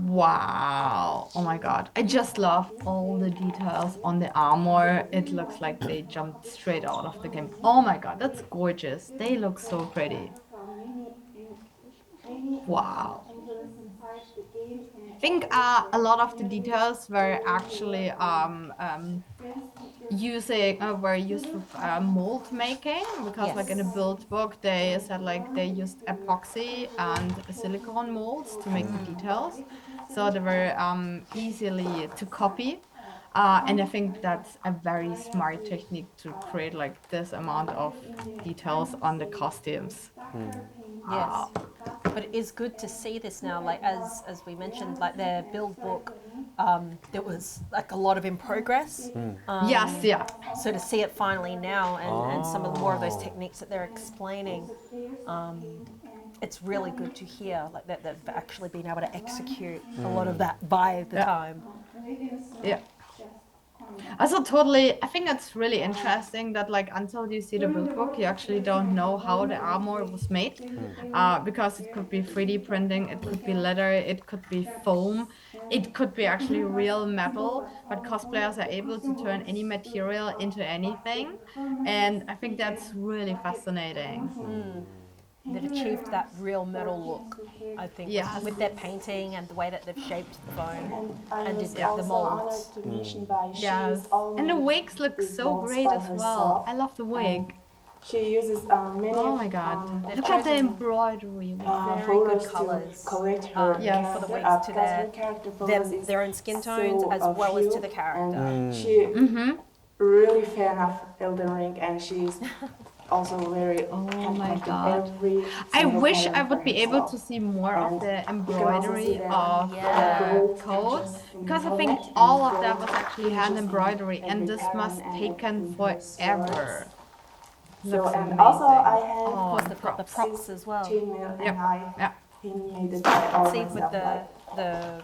Wow. Oh my god. I just love all the details on the armor. It looks like they jumped straight out of the game. Oh my god, that's gorgeous. They look so pretty. Wow. I think a lot of the details were actually used for mold making, because like in the build book they said like they used epoxy and silicone molds to make the details, so they were easily to copy. And I think that's a very smart technique to create like this amount of details on the costumes. Yes, but it is good to see this now. Like as we mentioned, like their build book, there was like a lot of in progress. Yes, yeah. So to see it finally now, and some of more of those techniques that they're explaining, it's really good to hear like that they've actually been able to execute a lot of that by the time. Yeah. Also totally, I think it's really interesting that like until you see the build book, you actually don't know how the armor was made, because it could be 3D printing, it could be leather, it could be foam, it could be actually real metal, but cosplayers are able to turn any material into anything, and I think that's really fascinating. They've achieved that real metal look, I think, Yes. with their painting and the way that they've shaped the foam and did the also molds. honored to mention by Yes, and the wigs look so great as well. I love the wig. She uses many Oh my god, look at the embroidery. Very good colours collect her Yes. for the character, wigs to their, character photos their own skin tones as well as to the character. And she really fan of Elden Ring, and she's also very my God. I wish I would be able to see more of the embroidery of the coats, because I think all of that was actually hand embroidery, and this must have taken forever. So, Looks and amazing. also I have Of course, they've got the props as well. chainmail, and Yep. I Yeah. he made it all See myself, with the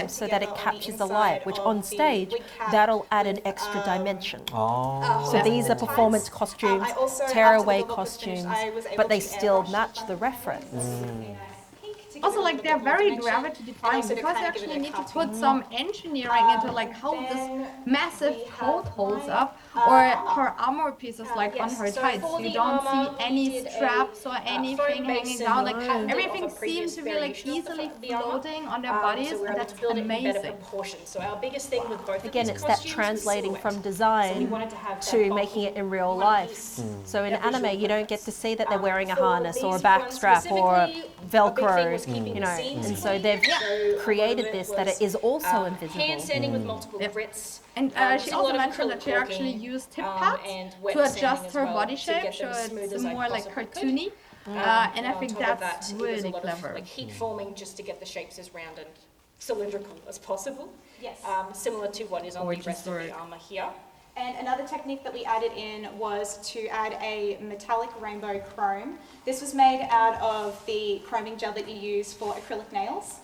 costume so that it captures the light, which on stage, that'll add an extra dimension. So these are performance costumes, tearaway costumes, but they still match the reference. Also, like, they're very gravity defying because you actually need to put some engineering into like how this massive coat holds up. Or her armor pieces, like on her tights, you don't see any straps or anything hanging down. Like everything seems to be like easily floating on their bodies, and that's amazing. So our biggest thing with both Again, it's that translating from design to making it in real life. So in anime, you don't get to see that they're wearing a harness or a back strap or a Velcro, you know, and so they've created this that it is also invisible. Handstanding with multiple grits. And she also mentioned that she actually used hip pads to adjust her body shape, so it's more like cartoony. And I think that's really clever. Like heat forming just to get the shapes as round and cylindrical as possible. Yes. Similar to what is on the rest of the armor here. And another technique that we added in was to add a metallic rainbow chrome. This was made out of the chroming gel that you use for acrylic nails.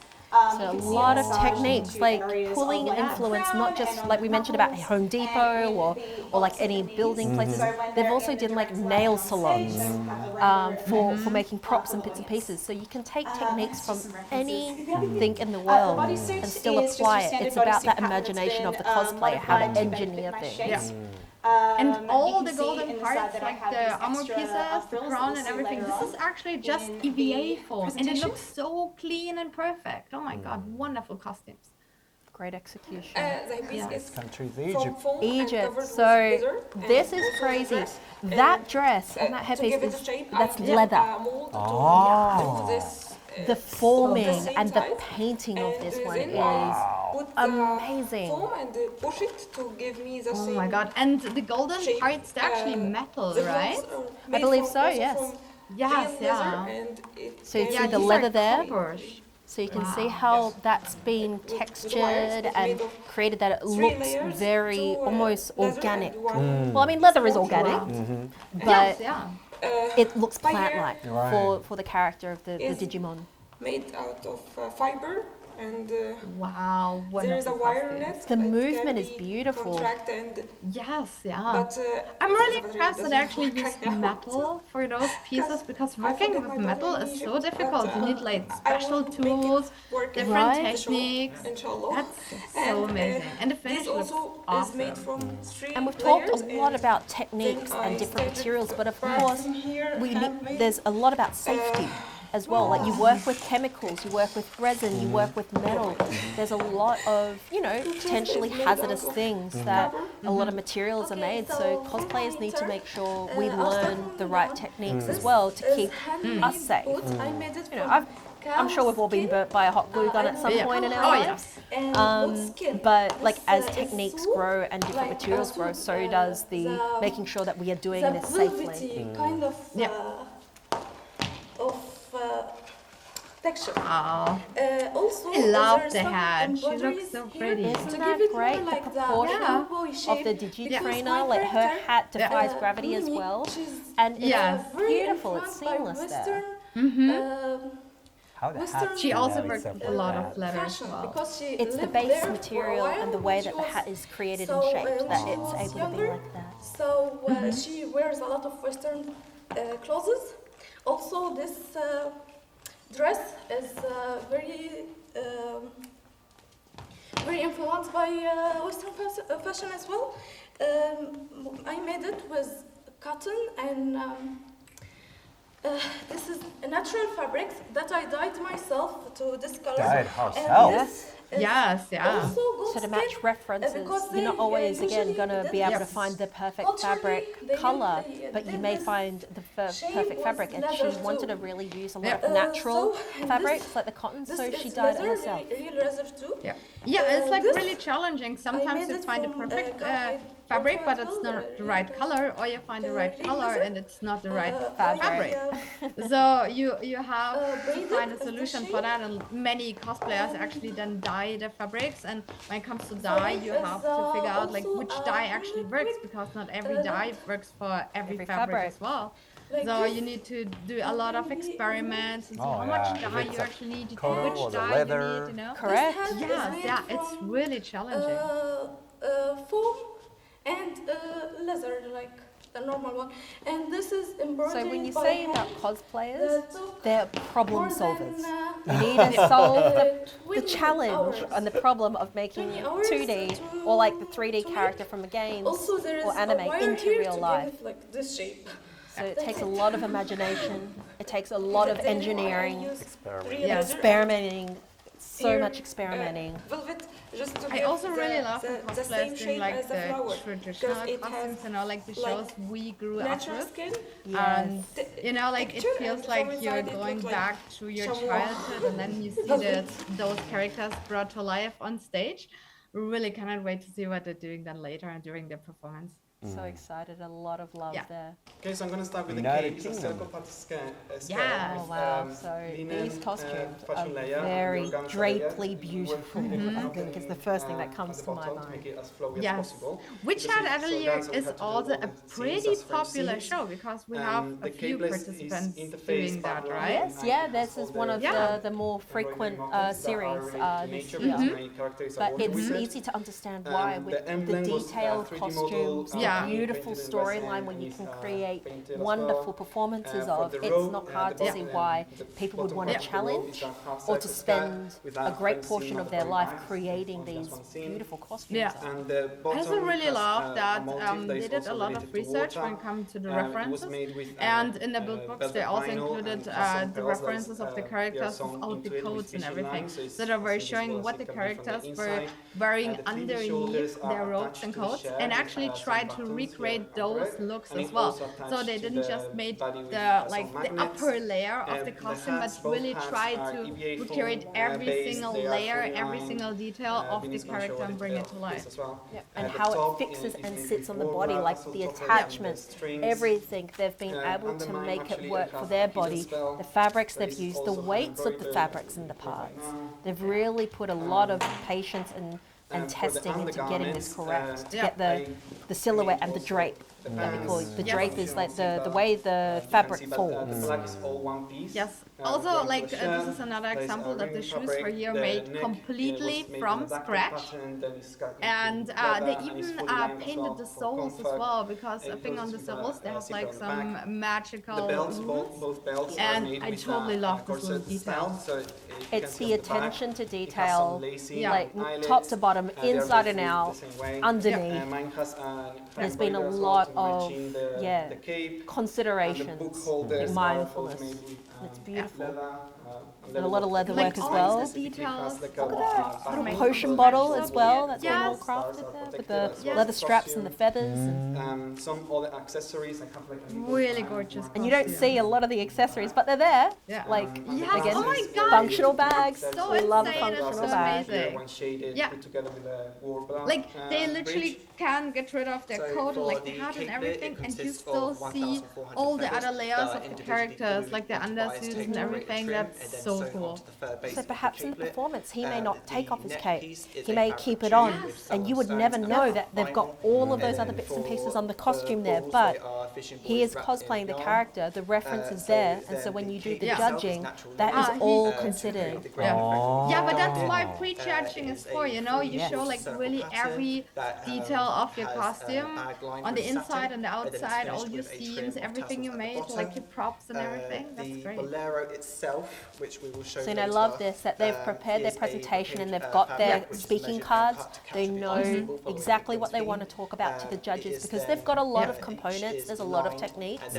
So a lot of techniques, like pulling influence, not just like we mentioned about Home Depot or like any building places. They've also done like nail salons for making props and bits and pieces. So you can take techniques from anything in the world and still apply it. It's about that imagination of the cosplayer, how to engineer things. And all the golden parts, like the armor pieces, the crown and everything, this is actually just EVA foam, and it looks so clean and perfect. Oh my god, wonderful costumes. Great execution. Yes. Country is Egypt. Egypt. So this is crazy. That dress and that headpiece, that's leather. Oh. The forming and the painting of this one is amazing. Push it to give me the Oh my god, and the golden parts, they're actually metal, right? I believe so, yes. Yes, yeah. So you see the leather there? So you can see how that's been textured and created that it looks very almost organic. Well, I mean, leather is organic, but it looks plant-like for the character of the Digimon. Made out of fiber and wow, there is a wire net. The movement is beautiful. Yes, But I'm really impressed that I actually used metal for those pieces, because working with metal is so difficult. You need like special tools, different techniques. That's so amazing. And the finish looks awesome. And we've talked a lot about techniques and different materials, but of course, there's a lot about safety as well. Like you work with chemicals, you work with resin, you work with metal. There's a lot of, you know, potentially hazardous things that a lot of materials are made. So cosplayers need to make sure we learn the right techniques as well to keep us safe. You know, I'm sure we've all been burnt by a hot glue gun at some point in our lives. But like as techniques grow and different materials grow, so does the making sure that we are doing this safely. Texture. Also, I love the hat. She looks so pretty. Isn't that great? The proportion of the Digi-trainer, like her hat defies gravity as well. And it's beautiful, it's seamless there. How the hat she also worked with a lot of leather as well. It's the base material and the way that the hat is created and shaped that it's able to be like that. So she wears a lot of Western clothes. Also, this dress is very influenced by Western fashion as well. I made it with cotton and this is a natural fabric that I dyed myself to this color. Dyed herself? Yes, yeah. So to match references, you're not always, again, going to be able to find the perfect fabric color, but you may find the perfect fabric. And she wanted to really use a lot of natural fabrics, like the cotton, so she dyed it herself. Yeah, it's like really challenging. Sometimes you find the perfect fabric, but it's not the right color, or you find the right color and it's not the right fabric. So you have to find a solution for that, and many cosplayers actually then dye their fabrics. And when it comes to dye, you have to figure out like which dye actually works, because not every dye works for every fabric as well. So you need to do a lot of experiments and see how much dye you actually need to do, which dye you need, you know. Correct. Yeah, it's really challenging. Foam and leather, like the normal one. And this is So when you say about cosplayers, they're problem solvers. You need to solve the challenge and the problem of making 2D or like the 3D character from a game or anime into real life. This shape. So it takes a lot of imagination. It takes a lot of engineering, experimenting, so much experimenting. I also really love the cosplayers doing like the traditional costumes, you know, like the shows we grew up with. And you know, like it feels like you're going back to your childhood, and then you see those characters brought to life on stage. Really cannot wait to see what they're doing then later and during their performance. So excited, a lot of love there. Okay, so I'm going to start with United the Kingdom. Yeah, oh wow, so these costumes are very drapely beautiful, I think is the first thing that comes to my mind. Yes, Witcher and Zelda is also a pretty popular show because we have a few participants doing that, right? Yes, yeah, this is one of the more frequent series this year. But it's easy to understand why with the detailed costumes, beautiful storyline where you can create wonderful performances of. It's not hard to see why people would want to challenge or to spend a great portion of their life creating these beautiful costumes. Yeah, I also really love that they did a lot of research when it comes to the references, and in the build books they also included the references of the characters without the codes and everything, so they were showing what the characters were wearing underneath their robes and coats, and actually tried to recreate those looks as well. So they didn't just make the upper layer of the costume, but really tried to recreate every single layer, every single detail of the character and bring it to life. And how it fixes and sits on the body, like the attachments, everything. They've been able to make it work for their body. The fabrics they've used, the weights of the fabrics and the parts. They've really put a lot of patience and testing into getting this correct, to get the silhouette and the drape. That we call it. The drape is like the way the fabric falls. Yes. Also, like this is another example that the shoes were here made completely from scratch, and they even painted the soles as well, because I think on the soles they have like some magical runes, and I totally love this little detail. It's the attention to detail, like top to bottom, inside and out, underneath. There's been a lot of considerations, mindfulness. It's beautiful. And a lot of leather work as well. All the details. Look at that. A little potion bottle as well. That's been all crafted there with the leather straps and the feathers. And some other accessories. Really gorgeous. And you don't see a lot of the accessories, but they're there. Like, again, functional bags. So we love insane, functional it's so bags. amazing. Like, they literally can get rid of their coat, like the hat and everything, and you still see all the other layers of the characters, like the undersuits and everything. That's so cool. So perhaps in the performance he may not take off his cape, he may keep it on, and you would never know that they've got all of those other bits and pieces on the costume there, but he is cosplaying the character, the reference is there, and so when you do the judging, that is all considered. Yeah, but that's why pre-judging is for, you know, you show like really every detail of your costume, on the inside and the outside, all your scenes, everything you made, like your props and everything. That's great. Which we will show So I love this, that they've prepared their presentation and they've got their speaking cards. They know exactly what they want to talk about to the judges, because they've got a lot of components, there's a lot of techniques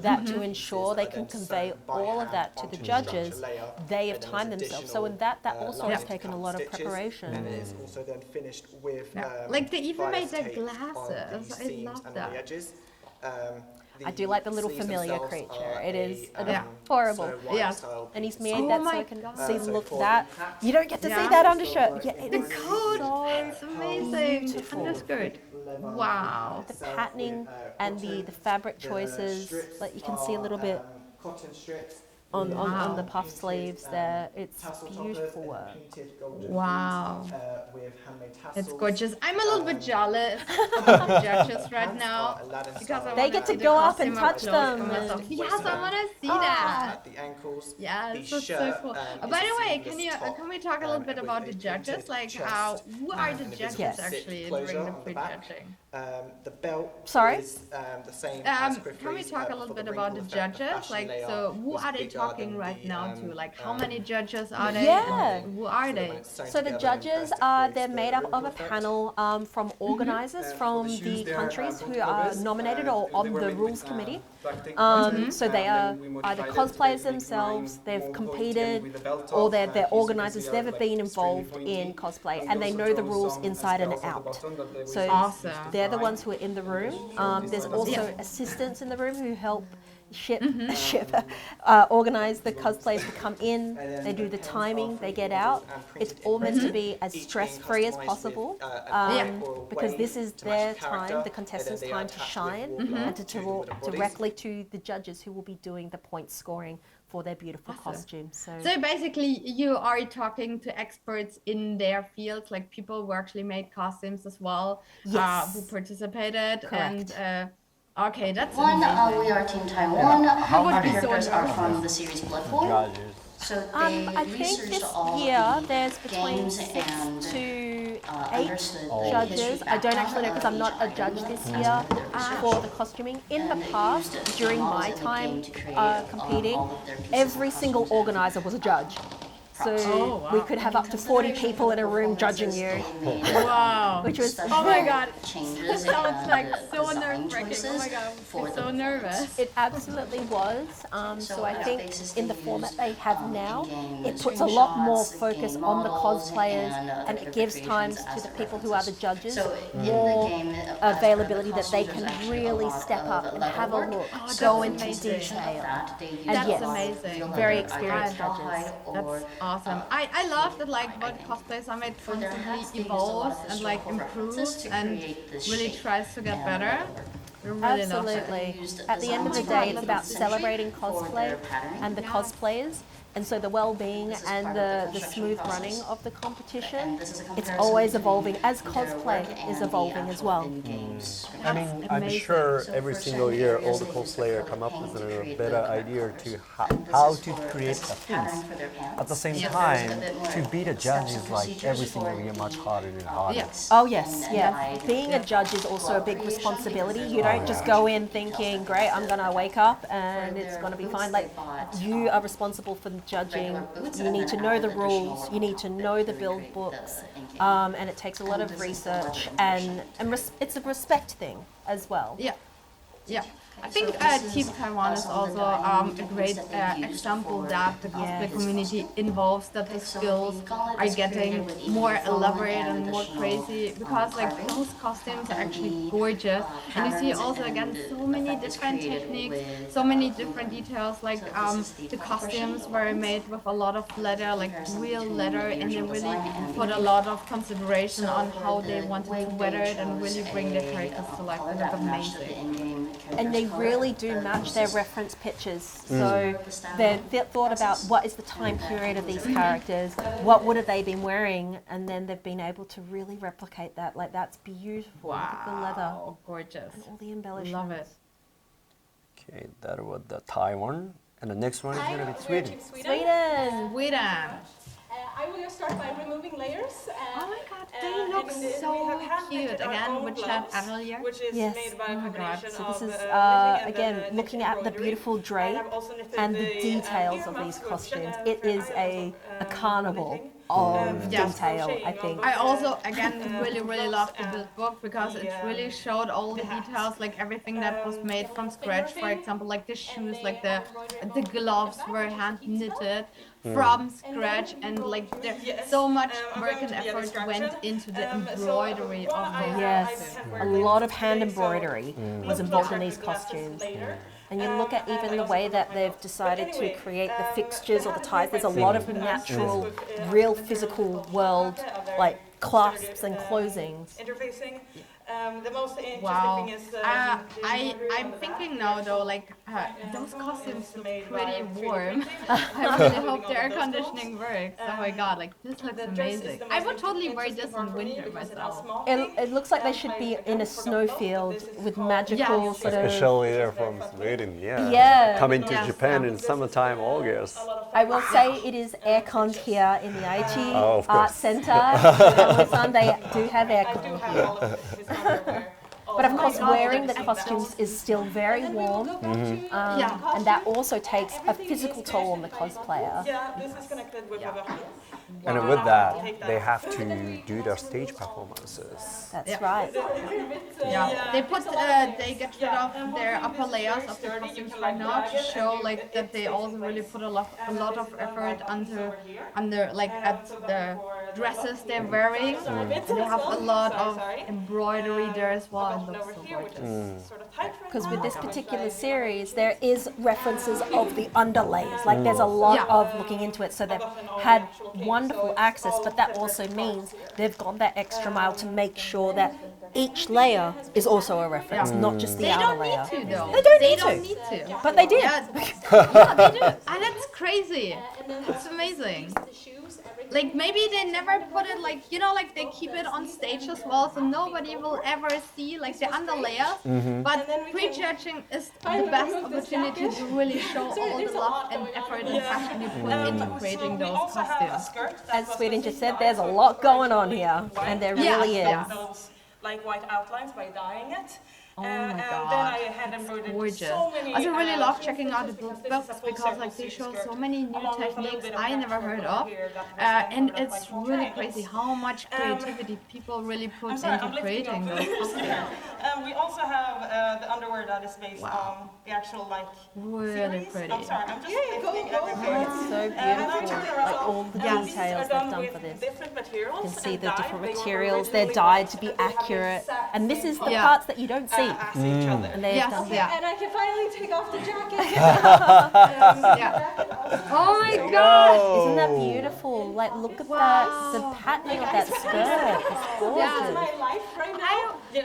that to ensure they can convey all of that to the judges, they have timed themselves. So in that also has taken a lot of preparation. And it is also then finished with like they even made their glasses. I love that. I do like the little familiar creature. It is adorable. And he's made that so I can see, look that. You don't get to see that undershirt. Yeah, the coat, it's amazing. And that's good. Wow. The patterning and the fabric choices, like you can see a little bit. Cotton strips. on the puff sleeves there. It's beautiful work. Wow. With handmade tassels. It's gorgeous. I'm a little bit jealous of the judges right now because I They get to go up and touch them. Yes, I want to see that. At the ankles. Yeah, the this is so shirt, cool. is By a the way, sleeveless top, can we talk a little bit with about a the judges? printed Like, chest, who are the and a judges zip actually closure during the on the back. pre-judging? The belt Sorry? is the same as Can we Griffey's, talk a but little for bit the about the wrinkle effect, the judges? fashion Like, layer so who was are they bigger talking than right the, now to? Like, how many judges are they? Yeah. And who are they? So the judges they're made up of a panel from organizers from the countries who are nominated or on the rules committee. So they are either cosplayers themselves, they've competed, or they're organizers, they've ever been involved in cosplay, and they know the rules inside and out. So they're the ones who are in the room. There's also assistants in the room who help organize the cosplayers to come in. They do the timing, they get out. It's all meant to be as stress-free as possible because this is their time, the contestants' time to shine and to talk directly to the judges who will be doing the point scoring for their beautiful costumes. So basically, you are talking to experts in their fields, like people who actually made costumes as well, who participated. Correct. And okay, that's we amazing. are Team Taiwan. How Our would be so characters are nervous? from the series Bloodborne. So they I think researched this all year of the there's between games 6 and to 8 understood the judges. history I don't background actually know because I'm of not a each judge item this as year part of their research. for the costuming. In the past, during my time competing, every single organizer was a judge. So we could have up to 40 people in a room judging you. Wow. Which was oh my god. Changes This sounds like so design nerve-wracking. Oh my god, for I'm so nervous. It absolutely was. So I think in the format they have now, it the puts a lot more screenshots, focus game on the models, cosplayers and and it gives times recreations to as the the people who are the judges So in the more game, availability that they costumes, can there's actually really a lot step of up and leather have a work. look, Oh, go that's into amazing. detail. And That's yes, amazing. Very either experienced rawhide judges. or, That's awesome. I love that like World Cosplay Summit constantly evolves and like improves and really tries to get better. I really love it. Absolutely. At the end of the day, it's about celebrating cosplay and the cosplayers. And so the well-being and the smooth running of the competition, it's always evolving as cosplay is evolving as well. I mean, I'm sure every single year all the cosplayers come up with a better idea to how to create the things. At the same time, to be the judge is like every single year much harder and harder. Yeah. Oh yes, yeah. Being a judge is also a big responsibility. You don't just go in thinking, great, I'm gonna wake up and it's gonna be fine. Like, you are responsible for judging. You need to know the rules. You need to know the build books, and it takes a lot of research and it's a respect thing as well. Yeah, yeah. I think Team Taiwan is also a great example that the cosplay community involves, that the skills are getting more elaborate and more crazy, because like those costumes are actually gorgeous, and you see also again so many different techniques, so many different details. Like the costumes were made with a lot of leather, like real leather, and they really put a lot of consideration on how they wanted to wear it and really bring their characters to life. It was amazing. And they really do match their reference pictures. So they thought about what is the time period of these characters, what would have they been wearing, and then they've been able to really replicate that. Like, that's beautiful. Wow. Look at the leather. Gorgeous. And all the embellishments. Love it. Okay, that was the Taiwan. And the next one is going to be Sweden. Sweden. I will just start by removing layers. Oh my god, they look so cute. Again, which atelier? Which is Yes. made by a Oh my god. combination So this of is, knitting and again, then looking knitting at the embroidery. beautiful drape I have also knitted and the the, details of earmuffs these with costumes. different It is areas a carnival of detail, I think. I also, again, really loved the build book because it really showed all the details, like everything that was made from scratch. For example, like the shoes, like the gloves were hand knitted from scratch, and like there, so much work and effort went into the embroidery of those Yes, a lot of hand embroidery was involved in these costumes. And you look at even the way that they've decided to create the fixtures or the ties, there's a lot of natural, real physical world, like clasps and closings. Interfacing. The most interesting Wow. thing is I'm thinking now though, like those costumes look pretty warm. I really hope the air conditioning works. Oh my god, like this looks amazing. I would totally wear this in winter myself. It looks like they should be in a snowfield with magical sort of. Especially they're from Sweden, yeah. Yeah. Coming to Japan in summertime, August. I will say it is aircon here in the Aichi of Art course. Center. They do have aircon here. But of course, wearing the costumes is still very warm, and that also takes a physical toll on the cosplayer. Yeah, this is connected with And with that, they have to do their stage performances. That's right. Yeah, they get rid of their upper layers of the costumes right now to show like that they also really put a lot of effort under like at the dresses they're wearing. And they have a lot of embroidery there as well. And looks so gorgeous. Because with this particular series, there is references of the underlays. Like there's a lot of looking into it. So they've had wonderful access, but that also means they've gone that extra mile to make sure that each layer is also a reference, not just the outer layer. They don't need to, though. They don't need to. But they did. Yeah, they do. And that's crazy. It's amazing. Like maybe they never put it like, you know, like they keep it on stage as well, so nobody will ever see like the underlayers. But prejudging is the best opportunity to really show all the love and effort and passion you put into creating those costumes. As Sweden just said, there's a lot going on here, and there really is. Those like white outlines by dyeing it. Oh my god, then I had embroidered gorgeous. so many, I really love checking out the books because like they show so many new techniques I never heard of, and it's really crazy how much creativity people really put into creating those costumes. We also have the underwear that is based on the actual like really pretty. I'm sorry, I'm just lifting everything. It's so beautiful, like all the details they've done for this. You can see the different materials, they're dyed to be accurate, and this is the parts that you don't see. And they've done that. And I can finally take off the jacket. Oh my god! Isn't that beautiful? Like, look at that, the patterning of that skirt. It's gorgeous. My life right now. I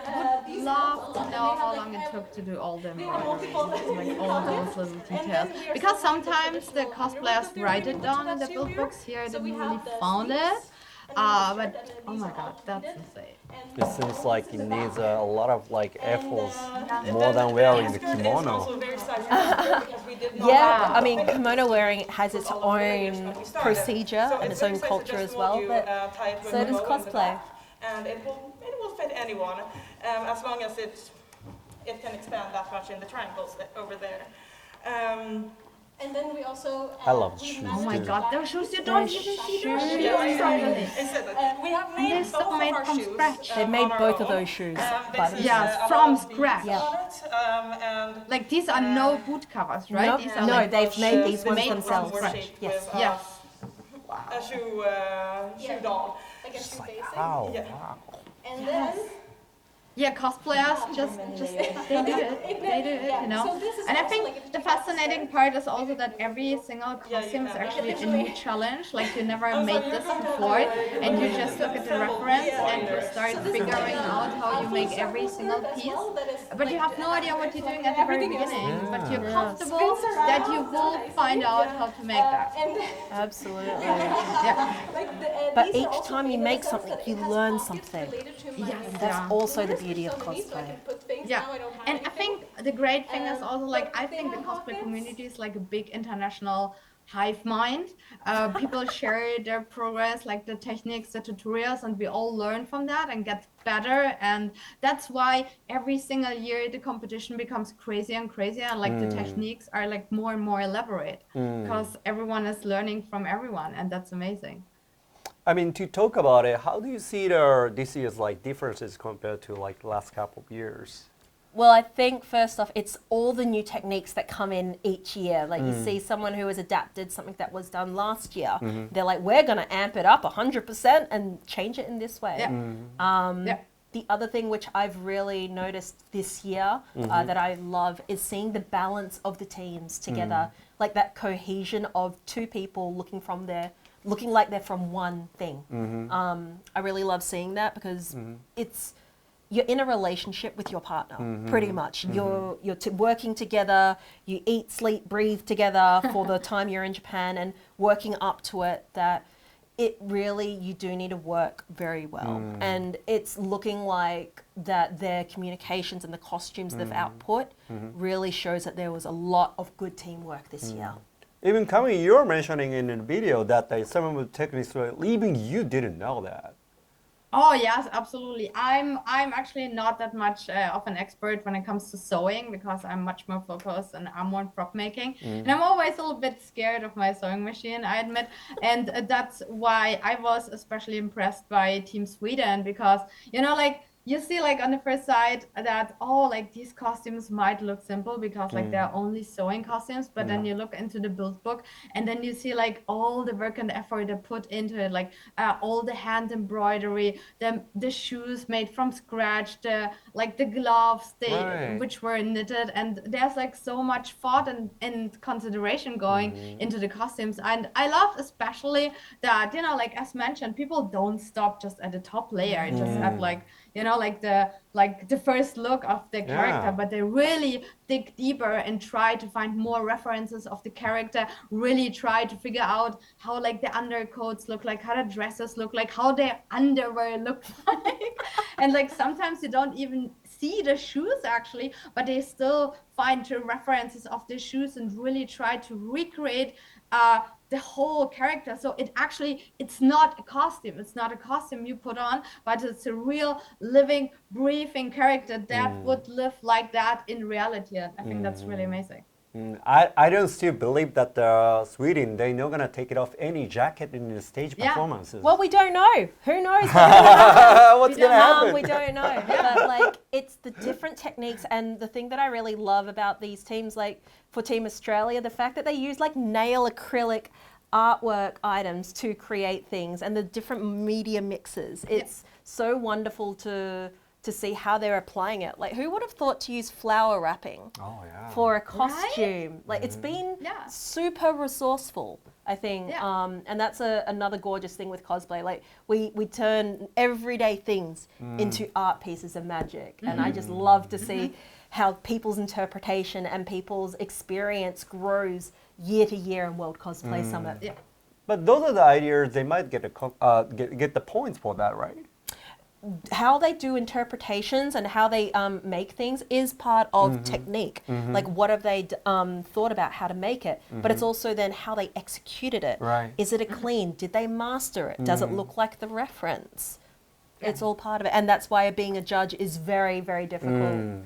would love to know how long it took to do all the embroidery, like all those little details. Because sometimes the cosplayers write it down in the build books. Here I didn't really found it. But oh my god, that's insane. It seems like it needs a lot of like efforts more than wearing the kimono. Yeah, I mean, kimono wearing has its own procedure and its own culture as well, but so does cosplay. And it will fit anyone, as long as it can expand that much in the triangles over there. And then we also. I love shoes. Oh my god, those shoes, you don't even see those shoes. We have made both of our from shoes. scratch. They made both of those shoes. Yeah, from scratch. And like these are no boot covers, right? Nope. These are No, like they've made these ones made themselves. from scratch. Yes. Yes. A shoe doll. Like a shoe basing. How? Yeah. Wow. And then. Yeah, cosplayers just they do it, you know. And I think the fascinating part is also that every single costume is actually a new challenge. Like you never made this before, and you just look at the reference and you start figuring out how you make every single piece. But you have no idea what you're doing at the very beginning. But you're comfortable that you will find out how to make that. Absolutely. Yeah. But each time you make something, you learn something. Yes, And that's also the beauty of cosplay. Yeah, and I think the great thing is also like I think the cosplay community is like a big international hive mind. People share their progress, like the techniques, the tutorials, and we all learn from that and get better. And that's why every single year the competition becomes crazier and crazier, and like the techniques are like more and more elaborate because everyone is learning from everyone, and that's amazing. I mean, to talk about it, how do you see this year's like differences compared to like the last couple of years? Well, I think first off, it's all the new techniques that come in each year. Like you see someone who has adapted something that was done last year. They're like, we're going to amp it up 100% and change it in this way. Yeah. The other thing which I've really noticed this year that I love is seeing the balance of the teams together. Like that cohesion of two people looking like they're from one thing. I really love seeing that because you're in a relationship with your partner, pretty much. You're working together, you eat, sleep, breathe together for the time you're in Japan, and working up to it, that it really, you do need to work very well. And it's looking like that their communications and the costumes they've output really shows that there was a lot of good teamwork this year. Even Kamui, you're mentioning in the video that some of the techniques, even you didn't know that. Oh yes, absolutely. I'm actually not that much of an expert when it comes to sewing, because I'm much more focused on armor and prop making, and I'm always a little bit scared of my sewing machine, I admit, and that's why I was especially impressed by Team Sweden, because you know, like, you see like on the first side that, oh, like these costumes might look simple because like they're only sewing costumes, but then you look into the build book and then you see like all the work and effort they put into it, like all the hand embroidery, the shoes made from scratch, the gloves which were knitted, and there's like so much thought and consideration going into the costumes. And I love especially that, you know, like as mentioned, people don't stop just at the top layer, just have like, you know, like the first look of the character, but they really dig deeper and try to find more references of the character, really try to figure out how like the undercoats look like, how the dresses look like, how their underwear looks like. And like sometimes you don't even see the shoes actually, but they still find the references of the shoes and really try to recreate the whole character. So it's not a costume. It's not a costume you put on, but it's a real living, breathing character that would live like that in reality. And I think that's really amazing. I don't still believe that Sweden, they're not going to take it off any jacket in the stage performances. Well, we don't know. Who knows what's going to happen? We don't know. But like, it's the different techniques, and the thing that I really love about these teams, like for Team Australia, the fact that they use like nail acrylic artwork items to create things, and the different media mixes. It's so wonderful to see how they're applying it. Like, who would have thought to use flower wrapping for a costume? Right? Like, it's been super resourceful, I think. And that's another gorgeous thing with cosplay. Like, we turn everyday things into art pieces of magic. And I just love to see how people's interpretation and people's experience grows year to year in World Cosplay Summit. Yeah. But those are the ideas, they might get the points for that, right? How they do interpretations and how they make things is part of technique. Like, what have they thought about how to make it? But it's also then how they executed it. Right. Is it a clean? Did they master it? Does it look like the reference? It's all part of it. And that's why being a judge is very, very difficult.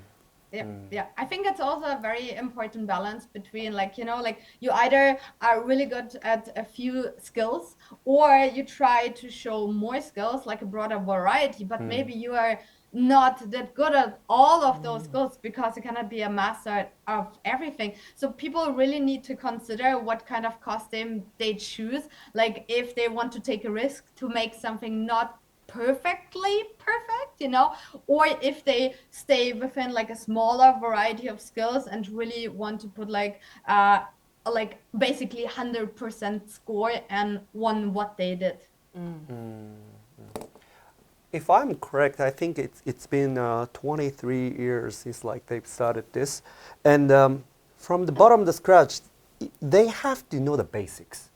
Yeah. I think it's also a very important balance between, like, you know, like you either are really good at a few skills, or you try to show more skills, like a broader variety, but maybe you are not that good at all of those skills because you cannot be a master of everything. So people really need to consider what kind of costume they choose, like if they want to take a risk to make something not perfectly perfect, you know, or if they stay within like a smaller variety of skills and really want to put like basically 100% score and on what they did. If I'm correct, I think it's been 23 years since like they've started this, and from the bottom of the scratch, they have to know the basics.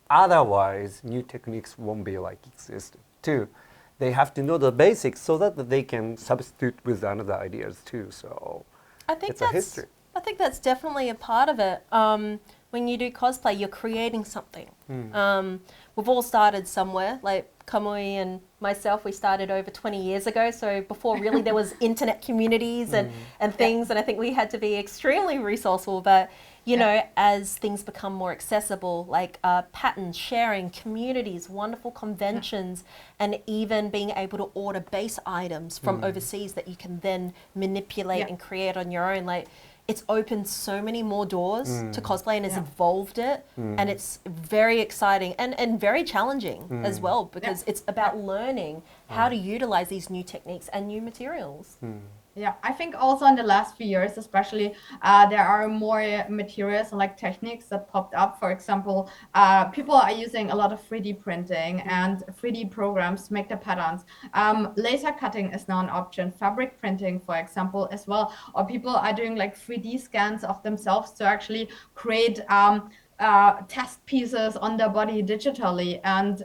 Otherwise, new techniques won't be like existent too. They have to know the basics so that they can substitute with other ideas too. So I think it's a history. I think that's definitely a part of it. When you do cosplay, you're creating something. We've all started somewhere. Like Kamui and myself, we started over 20 years ago. So before really there was internet communities and things, and I think we had to be extremely resourceful. But you know, as things become more accessible, like patterns, sharing, communities, wonderful conventions, and even being able to order base items from overseas that you can then manipulate and create on your own. Like, it's opened so many more doors to cosplay and has evolved it, and it's very exciting and very challenging as well, because it's about learning how to utilize these new techniques and new materials. Yeah, I think also in the last few years, especially, there are more materials and like techniques that popped up. For example, people are using a lot of 3D printing and 3D programs to make the patterns. Laser cutting is now an option. Fabric printing, for example, as well. Or people are doing like 3D scans of themselves to actually create test pieces on their body digitally, and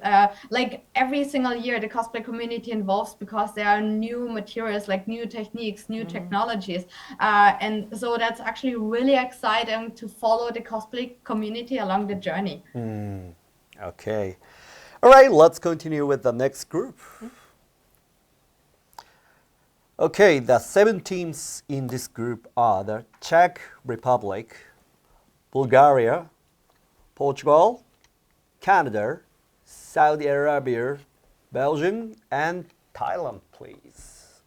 like every single year the cosplay community evolves because there are new materials, like new techniques, new technologies, and so that's actually really exciting to follow the cosplay community along the journey. Okay, all right, let's continue with the next group. Okay, the 7 teams in this group are the Czech Republic, Bulgaria, Portugal, Canada, Saudi Arabia, Belgium, and Thailand, please.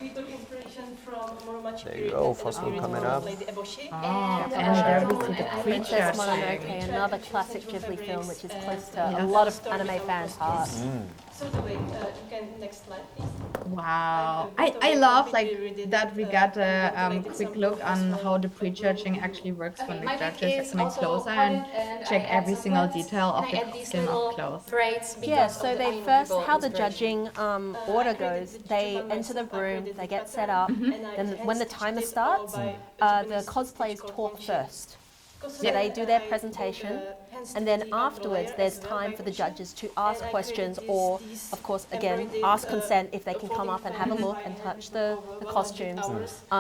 We took inspiration from There you go, first one coming up. And there we see the Princess creatures. Mononoke, another classic Ghibli film, which is close to a lot of anime fans' hearts. So the way, you can next slide, please. Wow, I love like that we got a quick look on how the pre-judging actually works when the judges come in closer and check every single detail of the costume up close. Yeah, so they first, how the judging order goes, they enter the room, they get set up, then when the timer starts, the cosplayers talk first. So they do their presentation, and then afterwards there's time for the judges to ask questions or, of course, again, ask consent if they can come up and have a look and touch the costumes.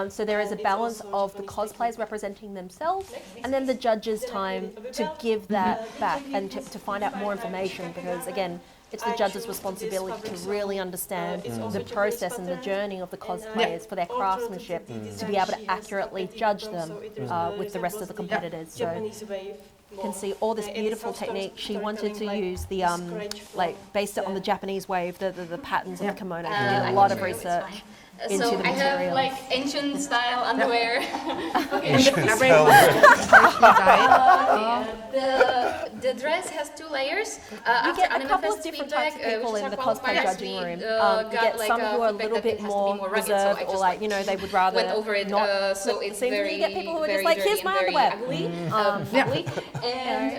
So there is a balance of the cosplayers representing themselves and then the judges' time to give that back and to find out more information, because, again, it's the judge's responsibility to really understand the process and the journey of the cosplayers for their craftsmanship, to be able to accurately judge them with the rest of the competitors. So you can see all this beautiful technique. She wanted to use the, like, based it on the Japanese wave, the patterns of the kimono. She did a lot of research into So the I have materials. like ancient style underwear. The dress has 2 layers. You get a couple of different types of people in the cosplay judging room. You get some who are a little bit more reserved, or like, you know, they would rather went over it, not so flip the it's scenes, and very, you get people who are just very like, dirty here's and my very underwear. ugly. Yeah. And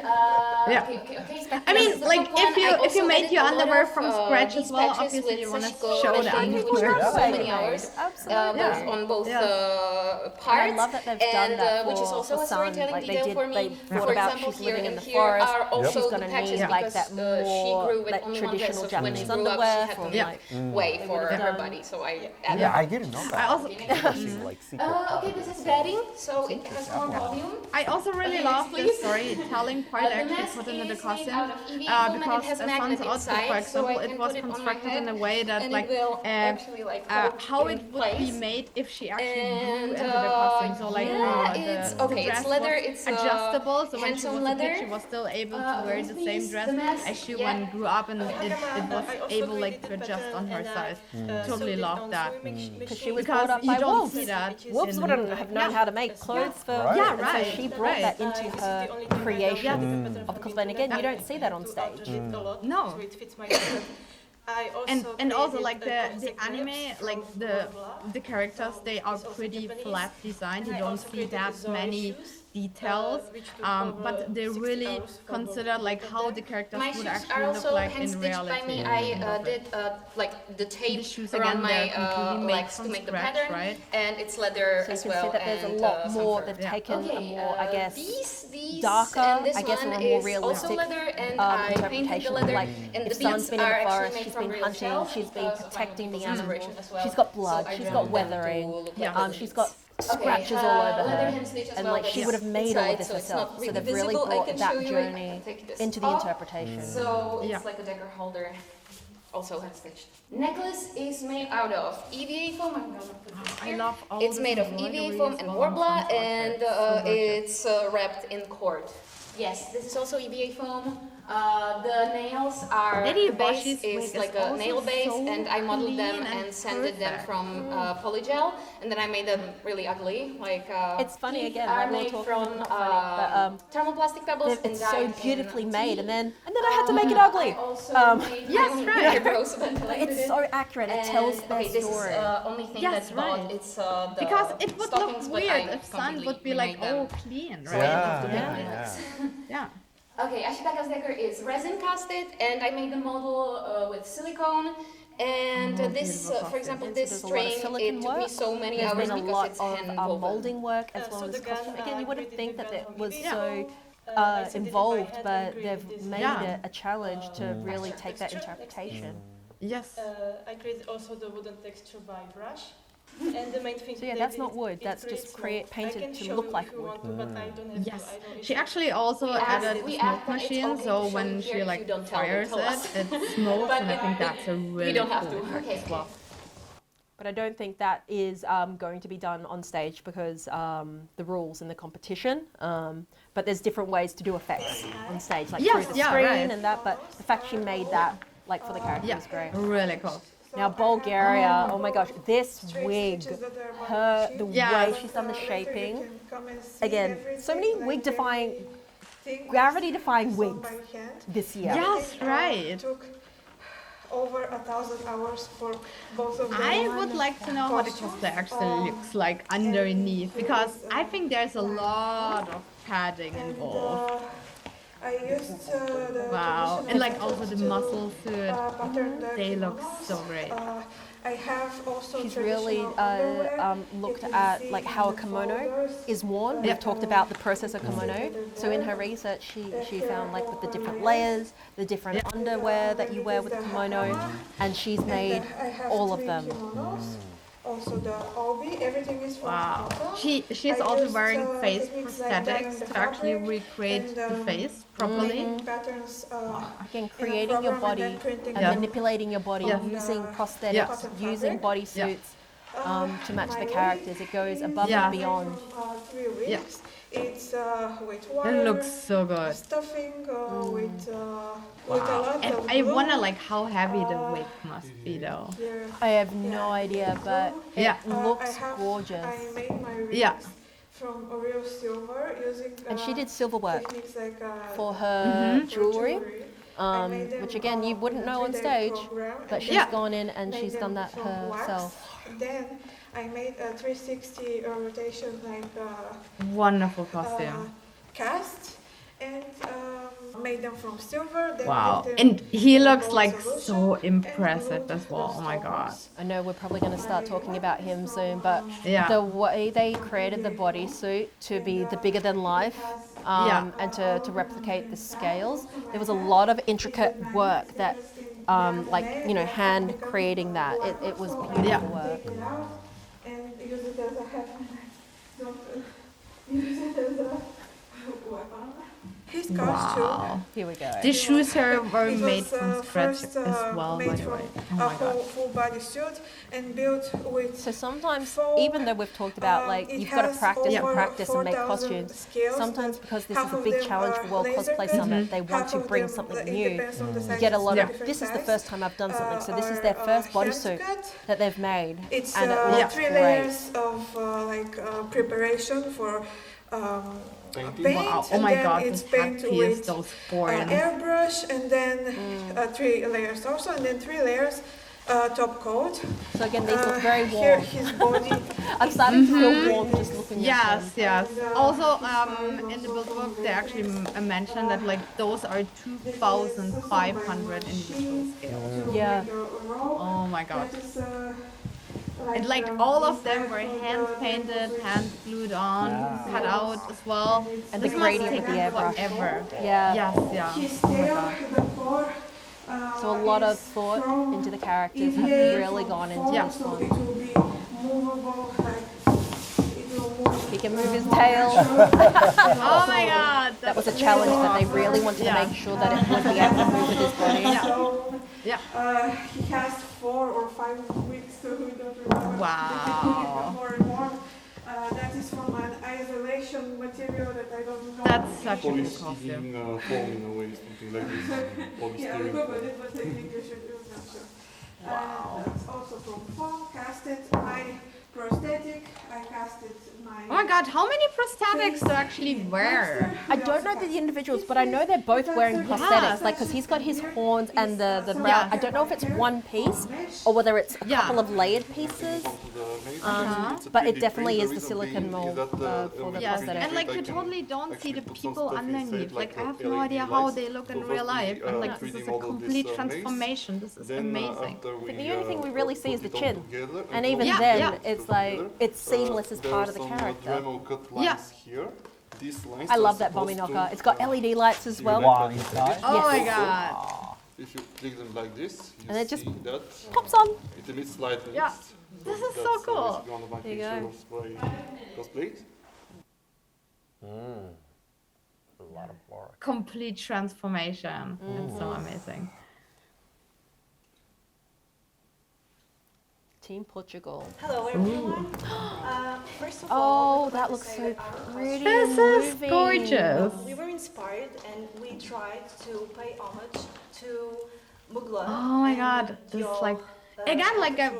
okay. I mean, This is the like, top one. I if you also made added your a lot underwear of, from scratch as these well, patches obviously with you want to Sashiko show the machine, which underwear. took so many hours on both parts. And I love that they've done that which is for also a Sun. storytelling Like, detail for they me. thought For about example, she's living in the here forest. are also She's the going to patches need like that because she more grew with like only one dress, traditional so when she Japanese grew up, underwear she had from to like way for her body. So I added Yeah, I didn't know that. I also okay, this is bedding, so it has more volume. I also really love the storytelling part actually put into the costume, because Sun's outfit, for example, it was constructed in a way that like how it would be made if she actually grew into the costume. So like it's the okay. dress It's leather. was It's adjustable. So when she hands-on was a leather. kid, she was still able to wear the same dress as she when grew up, and it was able like to adjust on her size. Totally love that. Because she was Because brought up you by don't wolves. see that Wolves in- wouldn't have known how to make clothes for Yeah, and right. so she brought that into her creation of cosplay. And again, you don't see that on stage. No. So it fits my style. I And also like the anime, like the characters, they are pretty flat designed. You don't see that many details, but they really consider like how the characters My would shoes are actually look also like hand in stitched by reality. me. I did like the tape shoes around again, my they're completely made legs to from make the scratch, pattern, right? and it's leather So you as can well. see that there's a and, lot some more. fur. They've taken a more, I guess, these darker, and this I guess, or one a more is realistic also leather, and I painted the interpretation. leather, Like and if the someone's beads been in are the actually forest, made she's from been real hunting, shells she's been because of my protecting the people's animal. inspiration as well. She's got So blood, I she's drew got them weathering, to look like she's got scratches all over her, and like she would have made all of this herself. So they've really brought that journey into the interpretation. So it's like a dagger holder. Also hand stitched. Necklace is made out of EVA foam. I'm gonna put this here. I love all It's the made of embroidery EVA foam as and well on Warbler, Sun's outfit. and So gorgeous. it's wrapped in cord. Yes, this is also EVA foam. The nails are, Lady the base Boshi's wig is is like a also nail base, so and I modeled them clean and and sanded them perfect. from polygel, and then I made them really ugly. Like It's funny teeth again, are like we were made talking, from not funny, but thermoplastic pebbles and it's so dyed beautifully in made, tea. and then I had to make it ugly. I also made Yes, my own right. eyebrows ventilated It's in. so accurate. It tells And, their okay, this story. is only thing Yes, that's bought. right. It's the Because it would stockings, look but weird I if sun completely would be like remade them. all clean, So I right? didn't have to Yeah, make my yeah. lips. Yeah. Okay, Ashitaka's decor is resin casted, and I made the model with silicone. And this, for example, this There's a lot of string, silicone it took me work. so many There's hours been a because lot it's of hand woven. molding work as well so as the gun, costume. Again, you wouldn't created think that depends it on was video. so I set it in my involved, hand but and created they've this made Yeah. it a challenge to really take that texture. interpretation. Yes. I created also the wooden texture by brush. And the main thing So yeah, they that's did, not wood. it That's just creates smoke. painted I can to show look you like if you wood. want to, but I don't have Yes. to. I don't She actually also added we smoke asked that it's machine, okay so to show when you she here if like you don't tell them, fires tell us. it smokes, But and I think that's a really don't have cool to. effect Okay, as well. But I don't think that is going to be done on stage because the rules in the competition. But there's different ways to do effects on stage, like Yes, through the yeah, screen right. and that. But the fact she made that, like for the character, Yeah, is great. really cool. Now Bulgaria, oh my gosh, this wig, the Yeah. way she's done the shaping. Again, so many gravity-defying wigs this year. Yes, right. Over 1,000 hours for both of them. I would like to know how the cosplay actually looks like underneath, because I think there's a lot of padding involved. I used the Wow, and like also the muscle suit, pattern the they look kimonos. so great. I have also She's really traditional underwear. looked You can at see like how a the kimono folders. is worn. We've talked about the process of kimono. So in her research, she found like with the different layers, the different underwear that you wear with the kimono, and she's made I have all of 3 them. kimonos. Also the obi, everything is from Wow. cotton. She's I also used, wearing face techniques like prosthetics dyeing the to actually fabric recreate and, the face properly. making patterns, Again, in a creating your program and body then printing and them. manipulating your body, Yeah. using Yeah. prosthetics, Cotton using fabric. bodysuits to match my the wig characters. It goes above Yeah. and beyond. 3 weeks. Yeah. It's with wire. It looks so good. Stuffing with a lot And of I glue. wonder like how heavy the wig must be though. Yeah. I have no idea, but it Yeah. looks gorgeous. I made my wigs Yeah. from real silver using And she did silver work techniques like for her jewelry, I made them, which again you wouldn't know on 3-day stage, program, but and she's Yeah. gone in and made she's done them that from wax. herself. Then I made a 360 rotation like Wonderful costume. cast and made them from silver. Then Wow. did them And he in looks gold like solution so and impressive glued as well. Oh my god. I know we're probably going to start talking about him soon, but Yeah. the way they created the bodysuit to be the bigger than life Yeah. and to replicate the scales, there was a lot of intricate work that, like, you know, hand creating that. It was beautiful Yeah. work. Take it out and use it as a weapon. Don't use it as a weapon. His costume. Wow. Here we go. These shoes are were It made was, from scratch first, as well, by made the from way. Oh a my god. full body suit and built with. So sometimes, folk, even though we've talked about like it you've got to has practice and over practice and make 4,000 costumes, scales, sometimes but because this half is a of big them challenge are for World laser Cosplay cut, Summit, they want half to of bring them, something it new. depends on the You sizes, get a lot are of, different this is the size. first time I've done something, so this is their Are, first hand bodysuit cut. that they've made, It's and it looks 3 great. layers of preparation for paint. Wow. Oh and my then god, it's this paint hat piece, with those foils. airbrush, and then 3 layers also, and then 3 layers top coat. So again, these look very Here warm. his body. I'm starting to feel warm just looking at Yes, them. yes. Also, in the build book, they actually mentioned that like those are 2,500 individual scales. Yeah. Oh my god. And like all of them were hand painted, hand glued on, cut out as well. And the This must gradient take with the airbrush. forever. Yeah. Yes, yeah. His Oh my tail, god. the floor. So a lot of thought into the characters have really gone into Yeah. this So one. it will be movable, like it will move. He can move his tail. Oh my god. That was a challenge that they really wanted to Yeah. make sure that it would be able to move with his body. So Yeah. he has 4 or 5 weeks, so we don't remember. Wow. More and more. That is from an isolation material that I don't know. That's such a cool costume. Foam in a way, something like this. Yeah, we put it was technique you should use them. So. Wow. That's also from foam. Casted my prosthetic. I casted my. Oh my god, how many prosthetics do you actually wear? I don't know the individuals, but I know they're both wearing prosthetics. Like, because he's got his horns and the brow. I don't know if it's one piece or whether it's a couple of layered pieces. But it definitely is the silicone mold for the prosthetic. And like you totally don't see the people underneath. Like I have no idea how they look in real life. And like this is a complete transformation. This is amazing. But the only thing we really see is the chin. And even then, it's like, it's seamless as part of the character. Yeah. I love that Bommy Knocker. It's got LED lights as well. Oh my god. If you click them like this, you and it just see that pops on. it emits light. Yeah, this is so cool. There you go. Cosplay. A lot of work. Complete transformation. It's so amazing. Team Portugal. Hello everyone. First of all, that looks so pretty. This is gorgeous. We were inspired and we tried to pay homage to Mugla. Oh my god, this is like again like a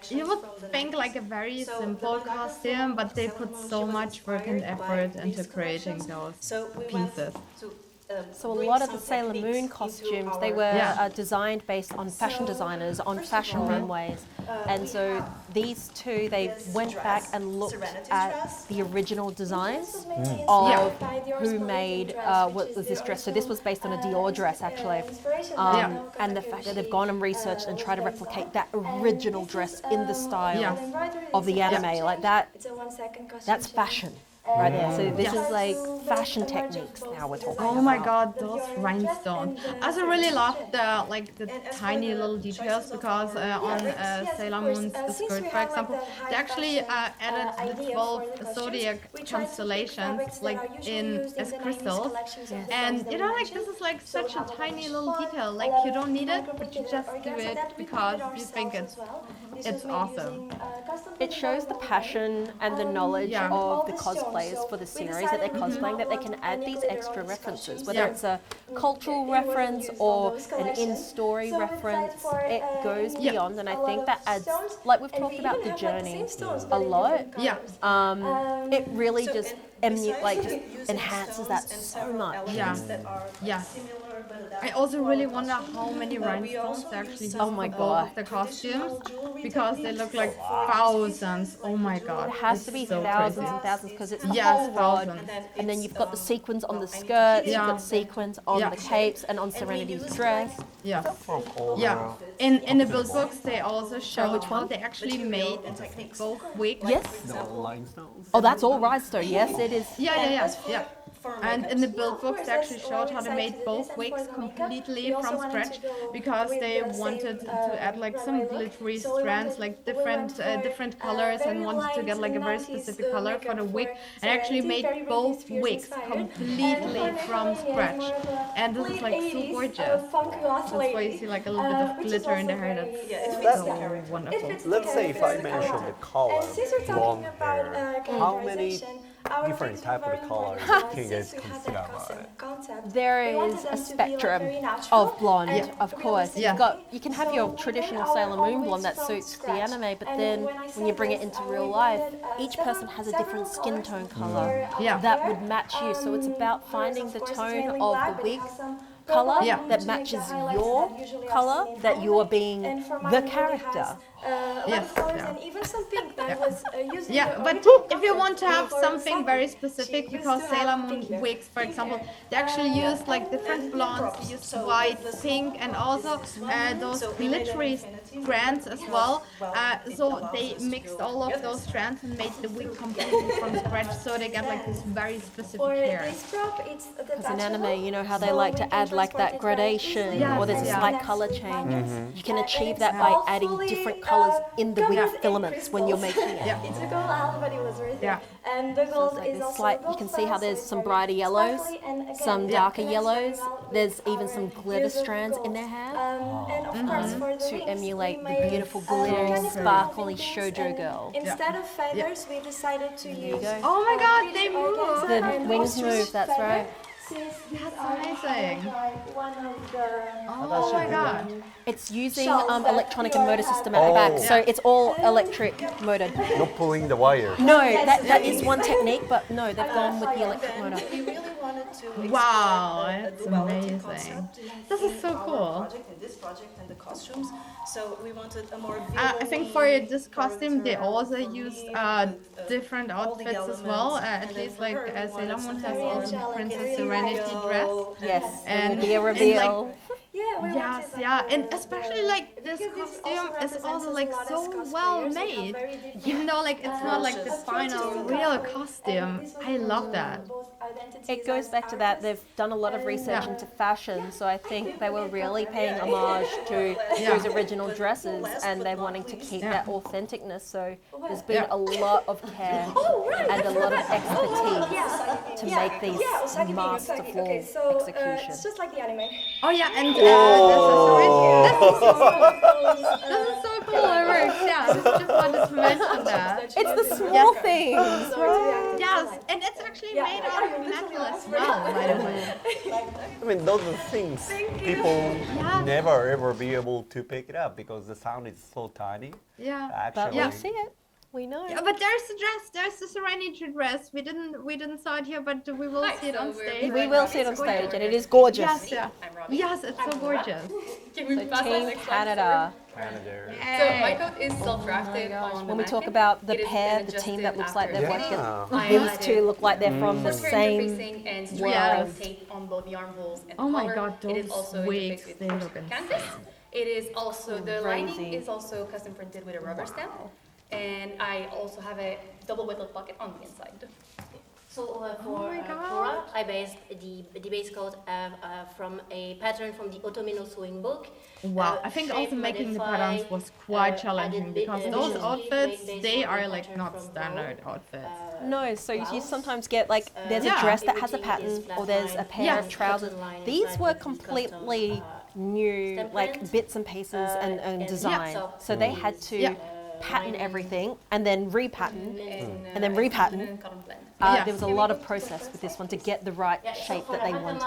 you would from think like a very simple costume, but they put so much work and effort into creating those pieces. So a lot of the Sailor Moon costumes, they were designed based on fashion designers on fashion runways. And so these two, they went back and looked at the original designs of who made what was this dress. So this was based on a Dior dress, actually. And the fact that they've gone and researched and tried to replicate that original dress in the style of the anime, like that, that's fashion. Right there. So this is like fashion techniques now we're talking about. Oh my god, those rhinestones. I also really love the tiny little details because on Sailor Moon's skirt, for example, they actually added the 12 zodiac constellations like as crystals. And you know, like this is like such a tiny little detail. Like you don't need it, but you just do it because you think it's awesome. It shows the passion and the knowledge of the cosplayers for the series that they're cosplaying, that they can add these extra references, whether it's a cultural reference or an in-story reference. It goes beyond, and I think that adds, like we've talked about the journey a lot. It really just enhances that so much. Yeah. I also really wonder how many rhinestones they actually use oh my for god. both the costumes because they look like thousands. Oh my god. It has to be so thousands crazy. and thousands because it's the whole rod. And then you've got the sequins on the skirts, you've got sequins on the capes and on Serenity's dress. In the build books they also show which one they actually made both wigs. Yes. Oh, that's all rhinestone. Yes, it is. Yeah. And in the build books they actually showed how they made both wigs completely from scratch because they wanted to add like some glittery strands, like different colors, and wanted to get like a very specific color for the wig, and actually made both wigs completely from scratch. And this is like so gorgeous. That's why you see like a little bit of glitter in the hair. That's so wonderful. Let's say if I mention the color blonde hair, how many different type of colors can you guys consider about it? There is a spectrum of blonde, of course. You can have your traditional Sailor Moon blonde that suits the anime, but then when you bring it into real life, each person has a different skin tone color that would match you. So it's about finding the tone of the wig color that matches your color, that you are being the character. But if you want to have something very specific, because Sailor Moon wigs, for example, they actually use like different blondes, they use white, pink, and also those glittery strands as well. So they mixed all of those strands and made the wig completely from scratch, so they get like this very specific hair. Because in anime, you know how they like to add like that gradation, or there's a slight color change. You can achieve that by adding different colors in the wig filaments when you're making it. It's a goal, everybody was worth it. And the So it's like this slight, you can see how there's some brighter yellows, some darker yellows. There's even some glitter strands in their hair to emulate the beautiful glittering, sparkly shoujo girl. Instead of feathers, we decided to use. Oh my god, they move! The wings move, that's right. That's amazing. One of the Oh my god. It's using Shells that electronic you and motor have. system at the back, Oh. so it's all electric motored. Not pulling the wire. No, that is one technique, but no, they've gone with the electric motor. We really wanted to explore Wow, the it's duality amazing. concept This is in so our cool. project, in this project and the costumes. So we wanted a more I think for this costume they also used different outfits as well. At least like Sailor Moon has also Princess Serenity dress. Yes, there will And be a and, reveal. like, yes, yeah, and especially like this costume is also like so well made. Even though like it's not like the final real costume, I love that. It goes back to that they've done a lot of research into fashion, so I think they were really paying homage to those original dresses, and they're wanting to keep that authenticness. So there's been a lot of care and a lot of expertise to make these masterful executions. It's just like the anime. Oh yeah, and this is so cool. It works. Yeah, I just wanted to mention that. It's the small things, right? Yes, and it's actually made out of metal as well, by the way. I mean, those are things people never ever be able to pick it up because the sound is so tiny. Yeah, Actually, But we see it. We know. Yeah, but there's the dress. There's the Serenity dress. We didn't saw it here, but we will see it on stage. We will see it on stage, and it is gorgeous. Yes, yeah. Yes, it's so gorgeous. So Team Canada. So my coat is self-drafted on When the we talk mannequin. about the It is pair, then the team adjusted that looks like they've worked after together, fitting. these two look like they're from the For same interfacing and world. strap tape on both the armholes and Oh my collar. god, It is those also wigs, interfaced with they look canvas. insane. It is also, the lining Crazy. is also custom printed with a rubber stamp. And I also have a double wetted pocket on the inside. So for Cora, I based the base coat from a pattern from the Otomino sewing book. Wow, I think also making the patterns was quite challenging because those outfits, they are like not standard outfits. No, so you sometimes get like there's a dress that has a pattern, or there's a pair of trousers. These were completely new, like bits and pieces and design. So they had to pattern everything and then repattern and then repattern. There was a lot of process with this one to get the right shape that they wanted.